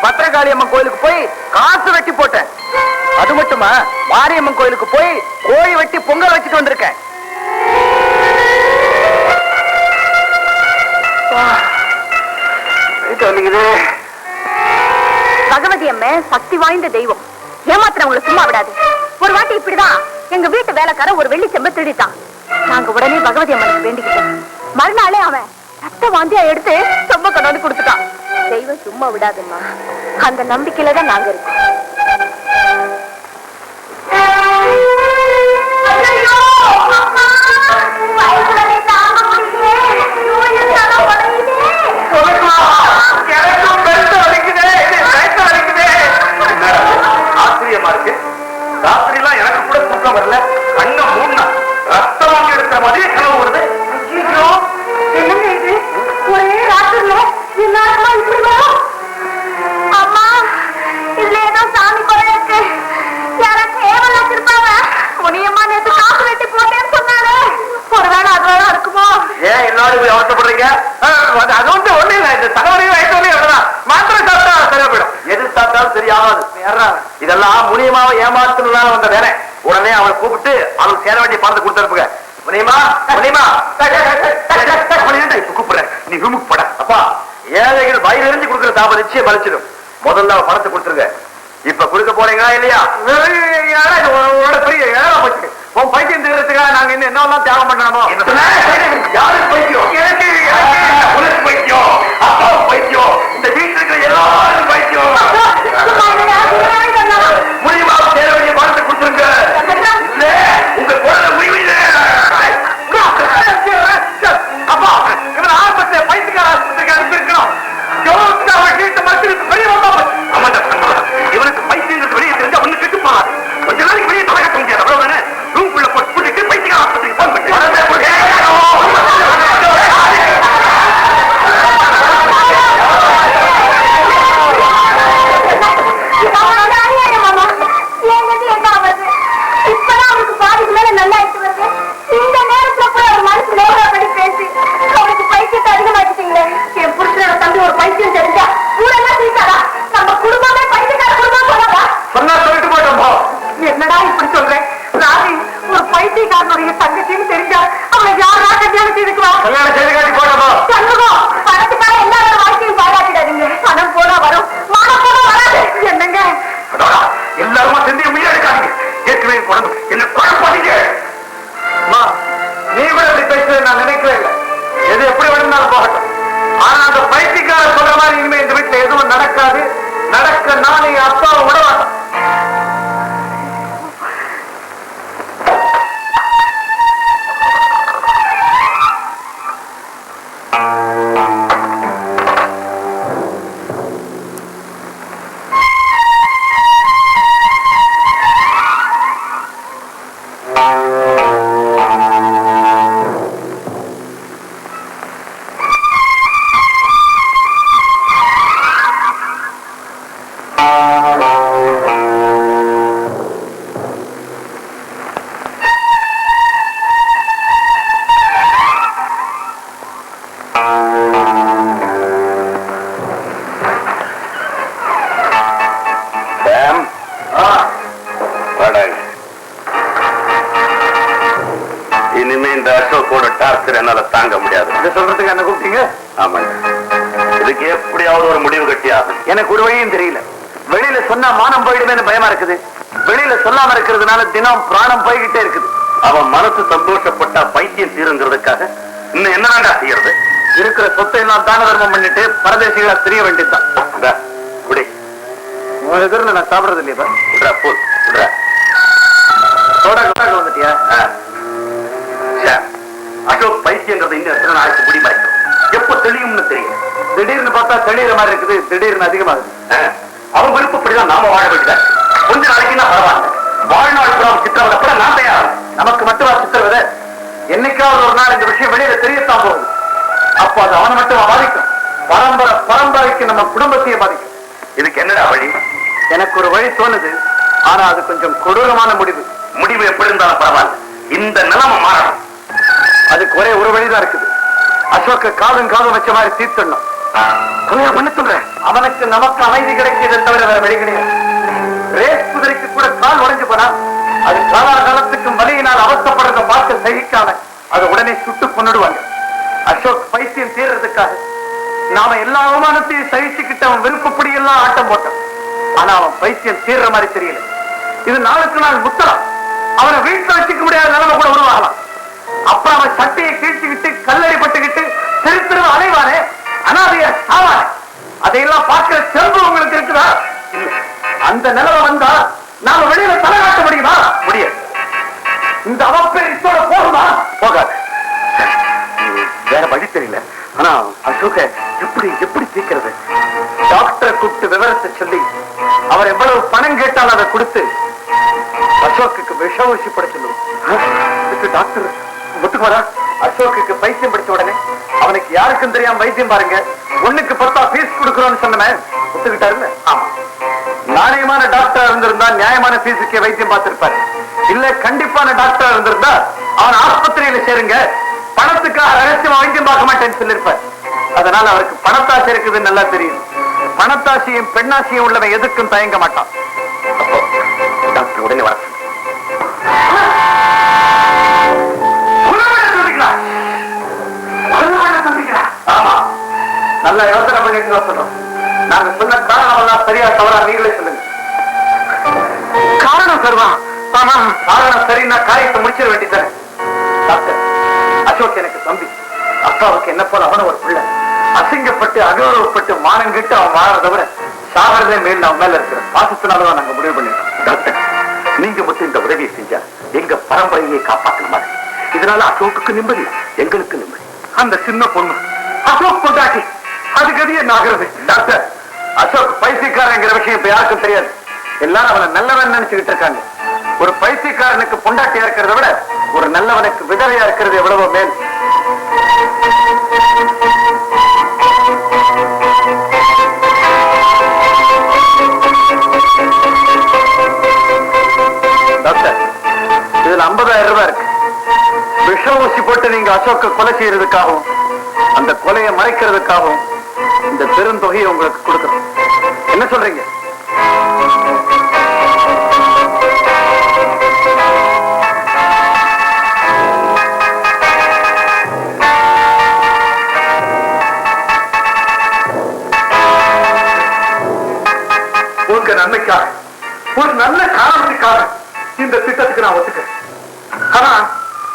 பத்திரகாளி அம்மன் கோயிலுக்கு போய் காசு வெட்டி போட்டேன். அது மட்டுமா, மாரியம்மன் கோயிலுக்கு போய் கோழி வெட்டி பொங்கல் வச்சுட்டு வந்திருக்கேன். பகவதி அம்மை சக்தி வாய்ந்த தெய்வம். ஏமாத்துறவங்களை சும்மா விடாது. ஒரு வாட்டி இப்படிதான் எங்க வீட்டு வேலைக்கார ஒரு வெள்ளி செம்ப திருடிட்டான். நாங்க உடனே பகவதி அம்மனுக்கு வேண்டிக்கிட்டோம். மறுநாளே அவன் ரத்த வாந்தியா எடுத்து சொம்ப கொண்டு வந்து கொடுத்துட்டான். தெய்வம் சும்மா விடாதும்மா, அந்த நம்பிக்கையில தான் நாங்க இருக்கோம். ஆச்சரியமா இருக்கு. ராத்திரிலாம் எனக்கு கூட தூக்கம் வரல. கண்ண மூணா ரத்தம் வாங்கி எடுக்கிற மாதிரி கனவு வருது. என்னங்க இது, ஒரே ராத்திரில எல்லாருமா இப்படி வரும்? அம்மா, இதுல ஏதோ சாமி குறை இருக்கு. யாராச்சும் ஏவல் வச்சிருப்பாங்க. முனியம்மா நேத்து காசு வெட்டி போட்டேன்னு சொன்னாரு. ஒருவேளை அதுவேளை இருக்குமோ? ஏன் எல்லாரும் போய் அவசரப்படுறீங்க? அது வந்து ஒண்ணு இல்ல. இந்த தகவலையும் வயசுலையும் எழுதலாம். மாத்திரை சாப்பிட்டா சரியா போயிடும். எது சாப்பிட்டாலும் சரியாகாது. இதெல்லாம் முனியமாவை ஏமாத்துனால வந்த வேலை. உடனே அவளை கூப்பிட்டு அவளுக்கு சேர வேண்டிய பணத்தை கொடுத்துருப்புங்க. முனியமா முனியமா கூப்பிடுறேன். நீ ரூமுக்கு போட. அப்பா, ஏழைகள் வயிறு எரிஞ்சு கொடுக்குற தாபம் நிச்சயம் பலிச்சிடும். முதல்ல அவ பணத்தை கொடுத்துருங்க. இப்ப கொடுக்க போறீங்களா இல்லையா? பெரிய ஏழை போச்சு. உன் பைத்தியம் தீர்றதுக்காக நாங்க இன்னும் என்னெல்லாம் தியாகம் பண்ணணுமோ? யாரு பைத்தியம்? உனக்கு பைத்தியம், அப்பா பைத்தியம், இந்த வீட்டுல இருக்கிற எல்லாரும் பைத்தியம். முடியுமா சேர வேண்டிய பணத்தை கொடுத்துருங்க. இல்ல உங்க குழந்தை முடிவு. அப்பா, இவன் ஆஸ்பத்திரி பைத்தியக்கார ஆஸ்பத்திரிக்கு அனுப்பியிருக்கணும். இவனுக்கு பைத்தியம் வெளியே தெரிஞ்சா ஒண்ணு கெட்டுப்பாங்க. கொஞ்ச நாளைக்கு வெளியே தலைக்க முடியாது. அவ்வளவுதானே? ரூம் குள்ள போட்டு பைத்தியக்கார ஆஸ்பத்திரிக்கு போன் பண்ணி பைத்தியக்காரனுடைய தங்கச்சின்னு தெரிஞ்சா அவளை யாரா கல்யாணம் செய்துக்குவா? கல்யாணம் செய்து காட்டி போட்டோம். சண்முகம், பணத்துக்காக எல்லாரோட வாழ்க்கையும் பாராட்டிடாதீங்க. பணம் போனா வரும், மானம் போனா வராது. என்னங்க எல்லாருமா செஞ்சு முயற்சிக்காதீங்க. ஏற்கனவே குழந்தை என்ன குழப்பாதீங்க. நீ கூட இப்படி பேசுறது நான் நினைக்கவே இல்லை. எது எப்படி வேணும்னாலும் போகட்டும். ஆனா அந்த பைத்தியக்கார சொல்ற மாதிரி இனிமே இந்த வீட்டுல எதுவும் நடக்காது. நடக்க நானே அப்பாவை விடவாட்டேன். இனிமே இந்த அசோக்கோட டார்ச்சர் என்னால தாங்க முடியாது. இதை சொல்றதுக்கு என்ன கூப்பிட்டீங்க? ஆமாங்க, இதுக்கு எப்படியாவது ஒரு முடிவு கட்டியாகும். எனக்கு ஒரு வழியும் தெரியல. வெளியில சொன்னா மானம் போயிடுமே பயமா இருக்குது. வெளியில சொல்லாம இருக்கிறதுனால தினம் பிராணம் போய்கிட்டே இருக்குது. அவன் மனசு சந்தோஷப்பட்டா பைத்தியம் தீருங்கிறதுக்காக இன்னும் என்னதாண்டா செய்யறது? இருக்கிற சொத்தை எல்லாம் தான தர்மம் பண்ணிட்டு பரதேசிகளா தெரிய வேண்டியதுதான். குடி. உன் எதிரில் நான் சாப்பிடறது இல்லையா? வந்துட்டியா? அசோக் பைத்தியங்கிறது இன்னும் எத்தனை நாளைக்கு முடிவாய்க்கும்? எப்ப தெளியும்னு தெரியும். திடீர்னு பார்த்தா தெளிகிற மாதிரி இருக்குது, திடீர்னு அதிகமாகுது. அவன் விருப்பப்படிதான் நாம வாழ வேண்டியது. கொஞ்ச நாளைக்குன்னா பரவாயில்ல, வாழ்நாள் புறம் சித்திரவதை நான் தயார். நமக்கு மட்டுமா சித்திரவதை? என்னைக்காவது ஒரு நாள் இந்த விஷயம் வெளியில தெரியத்தான் போகுது. அப்போ அது அவனை மட்டும் பாதிக்கும், பரம்பரைக்கு நம்ம குடும்பத்தையே பாதிக்கும். இதுக்கு என்னடா வழி? எனக்கு ஒரு வழி தோணுது, ஆனா அது கொஞ்சம் கொடூரமான முடிவு. முடிவு எப்படி இருந்தாலும் பரவாயில்ல, இந்த நிலைமை மாறணும். அதுக்கு ஒரே ஒரு வழிதான் இருக்குது. அசோக்க காதும் வச்ச மாதிரி தீர்த்தணும். பண்ண சொல்றேன். அவனுக்கு நமக்கு அமைதி கிடைக்கிறது தவிர வேற வழி கிடையாது. ரேஸ் குதிரைக்கு கூட கால் உடைஞ்சு போனா அது காலாகாலத்துக்கும் வலியினால் அவசப்படுறத பார்த்து சகிக்காம அதை உடனே சுட்டு கொண்டுடுவாங்க. அசோக் பைத்தியம் தீர்றதுக்காக நாம எல்லா அவமானத்தையும் சகிச்சுக்கிட்டு அவன் விருப்பப்படி எல்லாம் ஆட்டம் போட்டான். ஆனா அவன் பைத்தியம் தீர்ற மாதிரி தெரியல. இது நாளுக்கு நாள் முத்தலாம். அவனை வீட்டுல வச்சுக்க முடியாத நிலைமை கூட உருவாகலாம். அப்புறம் அவன் சட்டையை கீழ்ச்சிக்கிட்டு கல்லறிப்பட்டுக்கிட்டு தெரு தெரு அலைவானே, அனாதைய சாவானே, அதையெல்லாம் பார்க்கிற செல்வம் உங்களுக்கு இருக்குதா? அந்த நிலைமை வந்தா நாம வெளியில தலை காட்ட முடியுமா? முடியாது. இந்த அவப்பெரியத்தோட போகுமா? போகாது. வேற வழி தெரியல. ஆனா அசோக எப்படி தீக்கிறது? டாக்டரை கூப்பிட்டு விவரத்தை சொல்லி அவர் எவ்வளவு பணம் கேட்டாலும் அதை கொடுத்து அசோக்கு விஷ ஊசி பட சொல்லுவோம். டாக்டர் ஒத்துக்குவாரா? அசோக்கு பைத்தியம் படிச்ச உடனே அவனுக்கு யாருக்கும் தெரியாம வைத்தியம் பாருங்க, 1க்கு 10 ஃபீஸ் கொடுக்கறோம்னு சொன்னமே, ஒத்துக்கிட்டாருல்ல? ஆமா. நாணயமான டாக்டரா இருந்திருந்தா நியாயமான ஃபீஸுக்கே வைத்தியம் பார்த்திருப்பாரு. இல்ல கண்டிப்பான டாக்டரா இருந்திருந்தா அவன் ஆஸ்பத்திரியில சேருங்க, பணத்துக்காக ரகசியமா வைத்தியம் பார்க்க மாட்டேன்னு சொல்லியிருப்பார். அதனால அவருக்கு பணத்தாசை இருக்குதுன்னு நல்லா தெரியும். பணத்தாசையும் பெண்ணாசையும் உள்ளவன் எதுக்கும் தயங்க மாட்டான். அப்போ டாக்டர் உடனே வர நல்லா யோசனை பண்ணிட்டு சொல்றோம். நாங்க சொன்ன காரணம் எல்லாம் சரியா தவறா நீங்களே சொல்லுங்க. காரணம் சர்வா. ஆமா, காரணம் சரின்னா காரியத்தை முடிச்சிட வேண்டியதானே. டாக்டர், அசோக் எனக்கு தம்பி. அப்பாவுக்கு என்ன போல அவன ஒரு பிள்ளை. அசிங்கப்பட்டு அகௌரவப்பட்டு மானங்கிட்டு அவன் வாழறத விட சாகிறதே மேல் அவன் மேல இருக்கிற பாசத்தினாலதான் நாங்க முடிவு பண்ணிட்டோம். டாக்டர், நீங்க மட்டும் இந்த உதவியை செஞ்சா எங்க பரம்பரையை காப்பாற்ற மாதிரி. இதனால அசோக்கு நிம்மதி, எங்களுக்கு நிம்மதி. அந்த சின்ன பொண்ணு அசோக் பொண்டாட்டி, அதுக்கு அது என்ன ஆகிறது? டாக்டர், அசோக் பைத்தியக்காரங்கிற விஷயம் இப்ப யாருக்கும் தெரியாது. எல்லாரும் அவனை நல்லவன் நினைச்சுக்கிட்டு இருக்காங்க. ஒரு பைத்தியக்காரனுக்கு பொண்டாட்டியா இருக்கிறத விட ஒரு நல்லவனுக்கு விதவையா இருக்கிறது எவ்வளவோ மேல். டாக்டர், இதுல 50,000 ரூபாய் இருக்கு. விஷ ஊசி போட்டு நீங்க அசோக்க கொலை செய்யறதுக்காகவும் அந்த கொலையை மறைக்கிறதுக்காகவும் இந்த பெருந்தொகையை உங்களுக்கு கொடுக்கணும். என்ன சொல்றீங்க?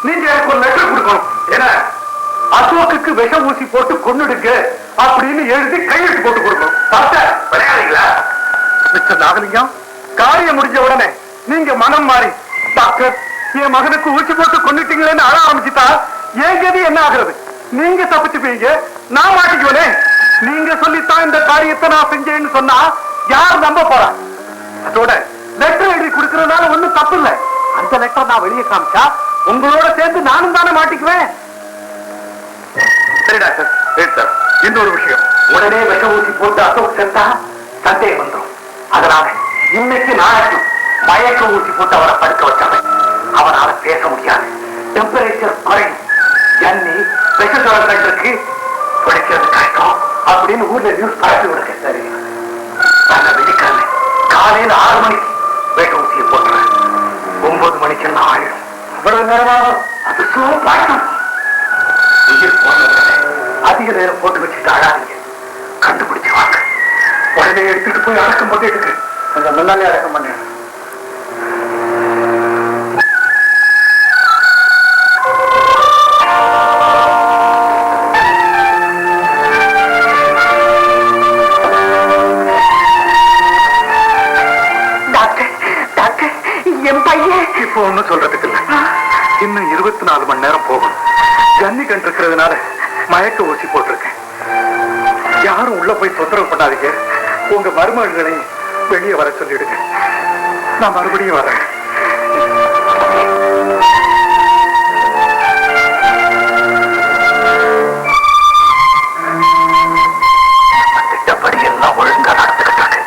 நீங்க எனக்கு ஒரு லெட்டர் கொடுக்கணும். ஏன்னா அசோக்குக்கு விஷ ஊசி போட்டு கொன்னுடுங்க அப்படின்னு எழுதி கையெழுத்து போட்டு கொடுக்கணும். டாக்டர் விளையாடுங்களா? மிஸ்டர் நாகலிங்கம், காரியம் முடிஞ்ச உடனே நீங்க மனம் மாறி டாக்டர் என் மகனுக்கு ஊசி போட்டு கொன்னுட்டீங்களேன்னு அழ ஆரம்பிச்சுட்டா என் கதி என்ன ஆகுறது? நீங்க தப்பிச்சுப்பீங்க, நான் மாட்டிக்குவனே. நீங்க சொல்லித்தான் இந்த காரியத்தை நான் செஞ்சேன்னு சொன்னா யார் நம்ப போறா? அதோட லெட்டர் எழுதி கொடுக்கறதுனால ஒண்ணும் தப்பு இல்லை. அந்த லெட்டர் நான் வெளியே காமிச்சா உங்களோட சேர்ந்து நானும் தானே மாட்டிக்குவேன். சரி டாக்டர், சார் இன்னொரு விஷயம், உடனே விஷ ஊசி போட்டு அசோக் செத்தா சந்தேகம் வந்துடும். அதனால இன்னைக்கு நாளைக்கு மயக்க ஊசி போட்டு அவரை படுக்க வச்சாங்க. அவனால பேச முடியாது, டெம்பரேச்சர் குறையும், ஜன்னி விஷக்கு பிடிக்கிறது கஷ்டம் அப்படின்னு ஊர்ல நியூஸ் பரப்பி விடுங்க. சரி, நல்ல வெள்ளிக்கிழமை காலையில 6 மணிக்கு விஷ ஊசியை போட்டுறேன். 9 மணிக்கு எல்லாம் ஆயிடும். அவ்வளவு நேரமாகும். அது சூப்பாட்டம். உயிர் போனது அதிக நேரம் போட்டு வச்சுட்டு அழாதீங்க, கண்டுபிடிச்சு வாங்க. உடனே எடுத்துட்டு போய் அடக்கம் போட்டு எடுக்கு. கொஞ்சம் முன்னாலே அடக்கம் பண்ண. என் பையன் இப்போ ஒன்னும் சொல்றதுக்கு இல்ல. இன்னும் 24 மணி நேரம் போகணும். ஜன்னி கண்டு இருக்கிறதுனால மயக்க ஊசி போட்டிருக்கேன். யாரும் உள்ள போய் தொந்தரவு பண்ணாதீங்க. உங்க மருமகன்களை வெளியே வர சொல்லிடுங்க. நான் மறுபடியும் வரேன். திட்டப்படி எல்லாம் ஒழுங்கா நடந்துகிட்டு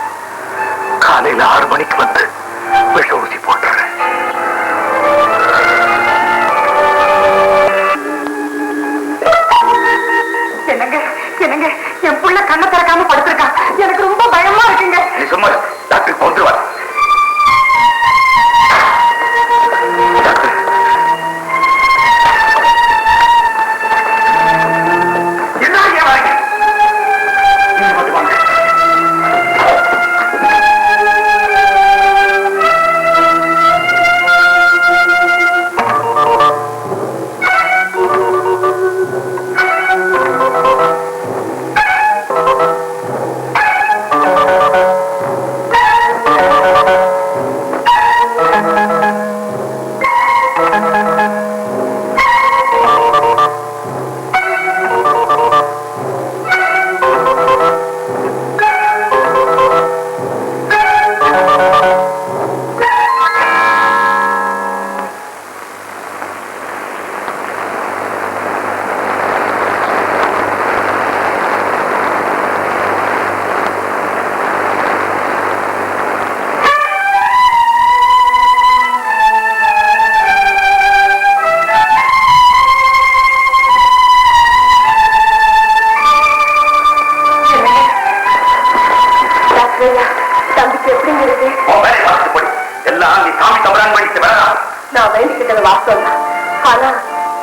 காலையில 6 மணிக்கு வந்து விஷ ஊசி போட்டுறேன். என்னங்க என்னங்க, என் புள்ள கண்ணை திறக்காம படுத்திருக்கான். எனக்கு ரொம்ப பயமா இருக்குங்க. நீ சும்மா டாக்டர் வந்துருவார்.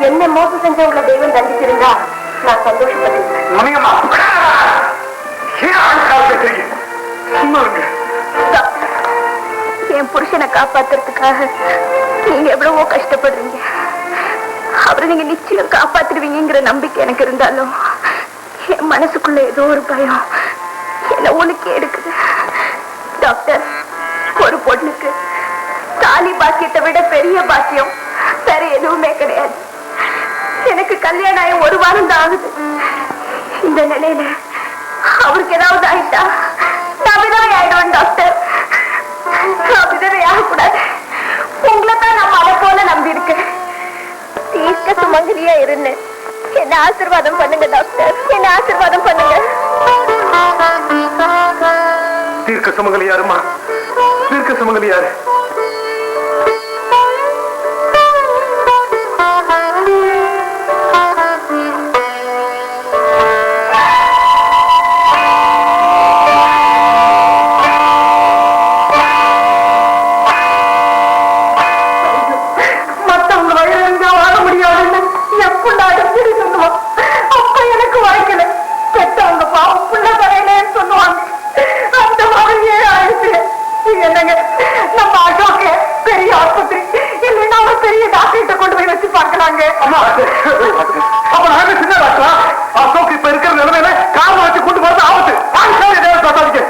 என்ன மோசம் செஞ்சவங்களை தெய்வம் தண்டிச்சிருந்தா நான் சந்தோஷப்பட்டேன். என் புருஷனை காப்பாத்துறதுக்காக நீங்க எவ்வளவோ கஷ்டப்படுறீங்க. அவரை நீங்க நிச்சயம் காப்பாத்துருவீங்கிற நம்பிக்கை எனக்கு இருந்தாலும் என் மனசுக்குள்ள ஏதோ ஒரு பயம் என்ன உனக்கு எடுக்குது. டாக்டர், ஒரு பொண்ணுக்கு தாலி பாக்கியத்தை விட பெரிய பாக்கியம் வேற எதுவுமே கிடையாது. எனக்கு கல்யாணம் ஆகி 1 வாரம் தான் ஆகுது. இந்த நிலையில அவருக்கு ஏதாவது ஆயிட்டா நான் விதவை ஆயிடுவேன். டாக்டர், நான் விதவை ஆகக்கூடாது. உங்களை தான் நான் அதை போல நம்பி இருக்கேன். தீர்க்க சுமங்கலியா இருந்தேன். என்ன ஆசீர்வாதம் பண்ணுங்க டாக்டர், என்ன ஆசீர்வாதம் பண்ணுங்க. தீர்க்க சுமங்கலி யாருமா? தீர்க்க சுமங்கலி யாரு? நம்ம பார்க்கலாங்க. அப்ப நாங்க சின்ன டாக்டரா? அசோக் இப்ப இருக்கிற நிலைமையில காரணம் வச்சு கூட்டு போறது ஆபத்து. காட்டாதீங்க.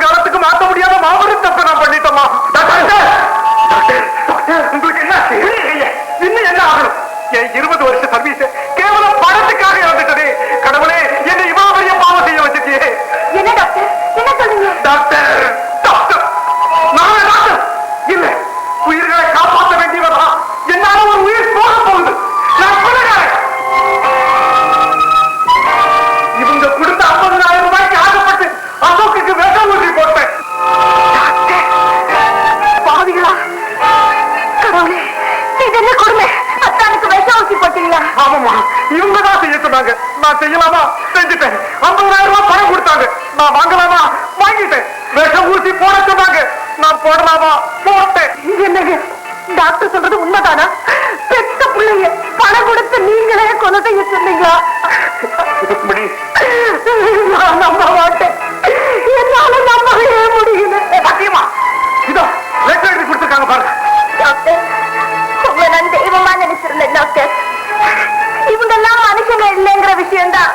காலத்துக்கு மாற்ற முடியாத மாபெரும் தப்பை நான் பண்ணிட்டோமா? உங்களுக்கு என்ன இன்னும் என்ன ஆகணும்? என் 20 வருஷ சர்வீஸ் கேவலம் பணத்துக்காக இறந்துட்டதே. கடவுளே, என்னை இவ்வளவு பெரிய பாவம் செய்ய வச்சிருக்கியே. என்ன டாக்டர், என்ன சொல்றீங்க? டாக்டர் டாக்டர் நான் டாக்டர் இல்ல, உயிர்களை காப்பாற்ற வேண்டியவரா? என்னால ஒரு உயிர் போக போகுது. நான் கொலைகாரன். இவங்க கொடுத்த 50,000 ரூபாய்க்கு ஆகப்பட்டு அசோக்கு விஷம் ஊசி போட்டேன். பாவிகளா, கடவுளே, இது என்ன கொடுமை? அத்தானுக்கு விஷம் ஊசி போட்டீங்களா? ஆமாமா, இவங்க தான் செய்ய சொன்னாங்க. நான் செய்யலாமா? செஞ்சுட்டேன். 50,000 ரூபாய் பணம் கொடுத்தாங்க. நான் வாங்கலாமா? வாங்கிட்டேன். விஷம் ஊசி போட சொன்னாங்க. நான் போடலாமா? போட்டேன். என்னங்க டாக்டர் சொல்றது உண்மைதானா? பெத்த பிள்ளைய பணம் கொடுத்து நீங்களே கொலை செய்ய சொன்னீங்களா? நான் நம்ப மாட்டேன். என்னால நம்பவே முடியல. சத்தியமா இதோ லெட்டர் எழுதி கொடுத்துருக்காங்க பாருங்க. டாக்டர், உங்களை நான் தெய்வமா நினைச்சிருந்தேன் டாக்டர். இவங்க எல்லாம் மனுஷங்க இல்லைங்கிற விஷயம் தான்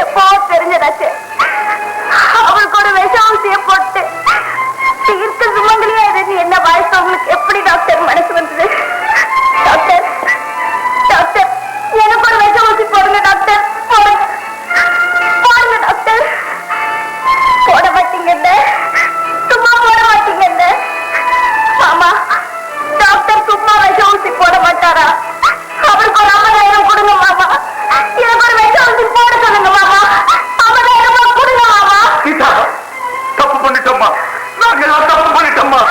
எப்போ தெரிஞ்சதாச்சு. அவளுக்கு ஒரு விஷ ஊசியை போட்டு தீர்க்க சுமங்கலியா இருந்து என்ன வாழ்க்கை உங்களுக்கு எப்படி டாக்டர் மனசு வந்தது? டாக்டர் டாக்டர், எனக்கு ஒரு விஷ ஊசி போடுங்க டாக்டர். போடுங்க போடுங்க டாக்டர். போட மாட்டீங்கல்ல? சும்மா போட மாட்டீங்கல்ல? ஆமா, டாக்டர் சும்மா விஷ ஊசி போட மாட்டாரா? அவருக்கு ஒரு 50,000 கொடுங்க மாமா. எனக்கு ஒரு விஷ ஊசி போட சொல்லுங்க மாமா. 50,000 ரூபாய் கொடுங்க மாமா. தப்பு பண்ணிட்டோம்மா, நாங்க தப்பு பண்ணிட்டோம்மா.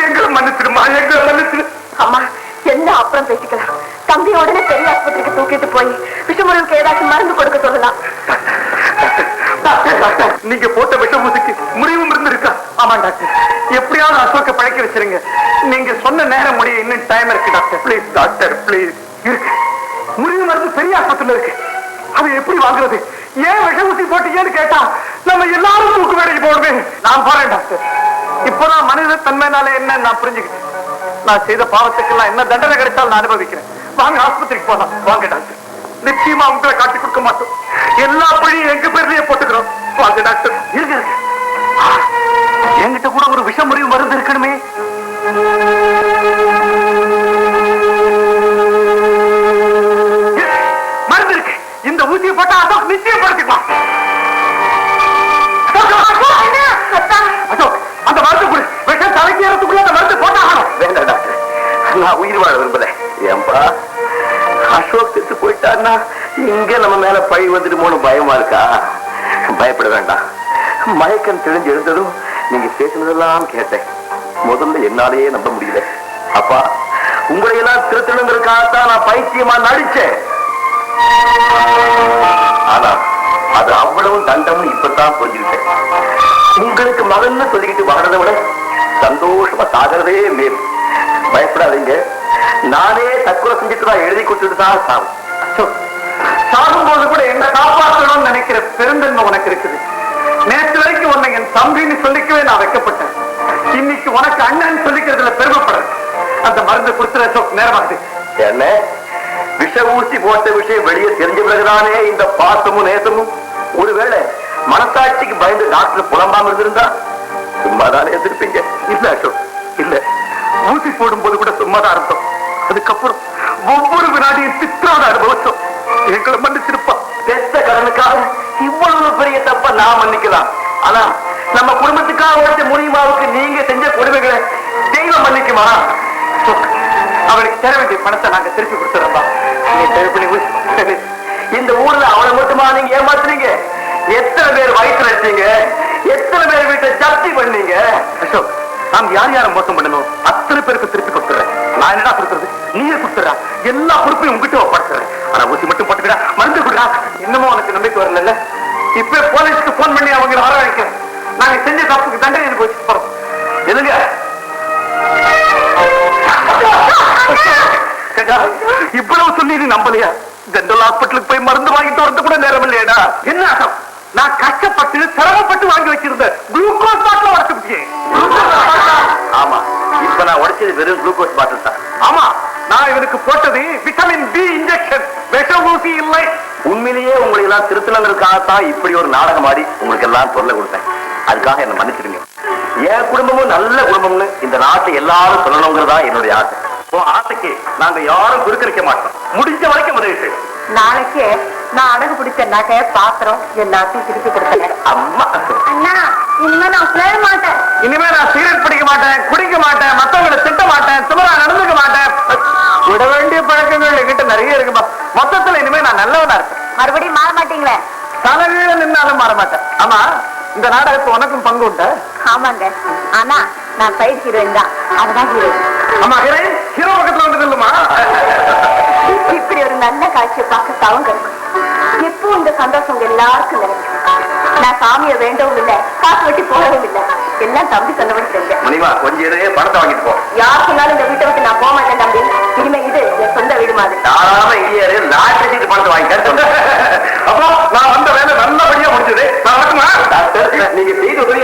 எங்களை மன்னிச்சிடுமா, எங்களை மன்னிச்சிடு. அம்மா, என்ன அப்புறம் பேசிக்கலாம். தம்பி உடனே பெரிய ஆஸ்பத்திரிக்கு தூக்கிட்டு போய் விஷமுறிவுக்கு ஏதாச்சும் மருந்து கொடுக்க சொல்லலாம். டாக்டர், டாக்டர், நீங்க போட்ட விஷ ஊசிக்கு முறிவும் இருந்திருக்கா? ஆமா டாக்டர், எப்படியாவது அசோக்க பழக்க வச்சிருங்க. நீங்க சொன்ன நேரம் முடிய இன்னும் டைம் இருக்கு டாக்டர். Please doctor, please. இருக்கு, முறிவு மருந்து பெரிய ஆஸ்பத்திரியில இருக்கு. அதை எப்படி வாங்குறது? ஏன் விஷ ஊசி போட்டீங்கன்னு கேட்டா நம்ம எல்லாரும் தூக்கு வேலைக்கு போடுவேன். நான் போறேன் டாக்டர். இப்பதான் மனித தன்மைனால என்ன நான் புரிஞ்சுக்கிட்டேன். நான் செய்த பாவத்துக்கெல்லாம் என்ன தண்டனை கிடைச்சாலும் நான் அனுபவிக்கிறேன். வாங்க ஆஸ்பத்திரிக்கு போலாம். வாங்க டாக்டர், நிச்சயமா உங்களை காட்டி கொடுக்க மாட்டோம். எல்லா பழியும் எங்க பேர்லயே போட்டுக்கிறோம். வாங்க டாக்டர். இருங்க இருங்க, என்கிட்ட கூட ஒரு விஷ முறிவு மருந்து இருக்கணுமே. மருந்து இருக்கு. இந்த ஊசியை போட்டா அசோக் நிச்சயம் படுத்திக்கலாம். அசோக், அந்த மருந்து கொடு. விஷம் தலைக்கு ஏறத்துக்குள்ள அந்த மருந்து போட்டாகணும். வேண்டாம் டாக்டர், நான் உயிர் வாழ விரும்பல. ஏன்பா, அசோக் செத்து போயிட்டான்னா இங்க நம்ம மேல பழி வந்துடுமோன்னு பயமா இருக்கா? பயப்பட வேண்டாம். மயக்கம் தெரிஞ்சு எழுந்ததும் நீங்க பேசினதெல்லாம் கேட்டேன். முதல்ல என்னாலேயே நம்ப முடியல. அப்பா, உங்களை எல்லாம் திருத்தணுங்கிறதுக்காகத்தான் நான் பைத்தியமா நடிச்சேன். ஆனா அது அவ்வளவு தண்டம்னு இப்பதான் புரிஞ்சுக்கிட்டேன். உங்களுக்கு மகன்னு சொல்லிக்கிட்டு வாழ்றதை விட சந்தோஷமா சாகிறதே மேல். பயப்படாதீங்க, நானே தற்கொலை செஞ்சுட்டு தான் எழுதி கொடுத்துட்டு தான் சாகும். சாகும்போது கூட என்ன காப்பாற்றணும்னு நினைக்கிற பெருந்தன்மை உனக்கு இருக்குது. நேற்று வரைக்கும் உன்னை என் தம்பின்னு சொல்லிக்கவே நான் வைக்கப்பட்டேன். இன்னைக்கு உனக்கு அண்ணன் சொல்லிக்கிறதுல பெருமைப்படுறேன். அந்த மருந்து கொடுத்துற நேரமாகுது. என்ன விஷ ஊசி போட்ட விஷயம் வெளியே தெரிஞ்ச பிறகுதானே இந்த பாசமும் நேசமும். ஒருவேளை மனசாட்சிக்கு பயந்து டாக்டர் புலம்பாம இருந்திருந்தா சும்மாதானே எதிர்ப்பீங்க. இல்ல அசோக், இல்ல, ஊசி போடும் போது கூட சும்மாதான் இருந்தோம். அதுக்கப்புறம் ஒவ்வொரு வினாடியும் சித்திராத அனுபவத்தோம். எங்களை மன்னிச்சிருப்பா. பெத்த கடனுக்காக இவ்வளவு பெரிய தப்ப நான் மன்னிக்கலாம். ஆனா நம்ம குடும்பத்துக்காக உழைச்ச முனிமாவுக்கு நீங்க செஞ்ச கொடுமைகளை தெய்வம் மன்னிக்குமா? அவளுக்கு தர வேண்டிய பணத்தை நாங்க திருப்பி கொடுத்துறோம்பா. இந்த ஊர்ல அவளை மட்டுமா நீங்க ஏமாத்துறீங்க? எத்தனை பேர் வயிற்றுல வச்சீங்க? எத்தனை பேர் வீட்டை ஜப்தி பண்ணீங்க? அசோக், நாம் யார் யாரை மோசம் பண்ணணும் அத்தனை பேருக்கு திருப்பி கொடுத்துறேன். நான் என்னடா கொடுத்துறது? நீயே கொடுத்துறா. எல்லா பொறுப்பையும் உங்ககிட்ட ஒப்படைச்சுறேன். ஆனா ஊசி மட்டும் போட்டுக்கிறா, மருந்து கொடுறா. இன்னமும் உனக்கு நம்பிக்கை வரல. இப்ப போலீஸ்க்கு போன் பண்ணி அவங்களை வர வைக்கிறேன். நாங்க செஞ்ச தப்புக்கு தண்டனை அனுபவிச்சு போறோம். எதுங்க இவ்வளவு சொல்லி நீ நம்பலையா? ஜெனரல் ஹாஸ்பிட்டலுக்கு போய் மருந்து வாங்கிட்டு வரது கூட நேரம் இல்லையடா. என்ன அர்த்தம்? நான் கஷ்டப்பட்டு சிரமப்பட்டு வாங்கி வச்சிருந்த குளுக்கோஸ் பாட்டில் உடச்சு. ஆமா, இப்ப நான் உடைச்சது வெறும் குளுக்கோஸ் பாட்டில் தான். ஆமா, நான் இவனுக்கு போட்டது விட்டமின் பி இன்ஜெக்ஷன், விஷ ஊசி இல்லை. உண்மையிலேயே உங்களை எல்லாம் திருத்தலங்களுக்காகத்தான் இப்படி ஒரு நாடகம் ஆடி உங்களுக்கு எல்லாம் சொல்ல கொடுத்தேன். அதுக்காக என்ன மன்னிச்சிருங்க. என் குடும்பமும் நல்ல குடும்பம்னு இந்த நாட்டை எல்லாரும் சொல்லணுங்கிறதா என்னுடைய ஆசை. ஆசைக்கு நாங்க யாரும் குறுக்க மாட்டோம். முடிஞ்ச வரைக்கும் உதவி செய்யும். நாளைக்கு நான் அடகு பிடிச்ச நகை பாத்திரம் எல்லாத்தையும் திருப்பி கொடுத்தேன். அம்மா, அண்ணா இனிமே நான் சேர மாட்டேன். இனிமே நான் சிகரெட் பிடிக்க மாட்டேன், குடிக்க மாட்டேன், மத்தவங்களை திட்ட மாட்டேன், சுமரா நடந்துக்க மாட்டேன். விட வேண்டிய பழக்கங்கள் என்கிட்ட நிறைய இருக்குப்பா. மொத்தத்துல இனிமே நான் நல்லவனா இருக்கேன். மறுபடியும் மாற மாட்டீங்களே? தலைகீழ நின்னாலும் மாற மாட்டேன். ஆமா, இந்த நாடகத்தை உனக்கும் பங்கு உண்டு? ஆமாங்க, ஆனா நான் சைடு ஹீரோயின் தான். அதுதான் ஹீரோயின். ஆமா, ஹீரோயின் ஹீரோ பக்கத்துல வந்து இல்லமா? இப்படி ஒரு நல்ல காட்சியை பார்க்க தவங்க இருக்கும். எப்போ இந்த சந்தோஷம் எல்லாருக்கும் நினைக்கும். நான் சாமியை வேண்டவும் இல்லை, காசு வெட்டி போடவும் இல்லை. எல்லாம் தம்பி சொன்னபடி செஞ்சேன். முனிவா கொஞ்சம் இதே பணத்தை வாங்கிட்டு போ. யார் சொன்னாலும் இந்த வீட்டை விட்டு நான் போக மாட்டேன் தம்பி. இனிமே இது என் சொந்த வீடு மாதிரி. தாராளமா இங்கே லாட்டரி சீட்டு பணத்தை வாங்கிக்க. அப்போ நான் வந்த வேலை நல்லபடியா முடிஞ்சது. நான் வரட்டுமா? நீங்க செய்த உதவி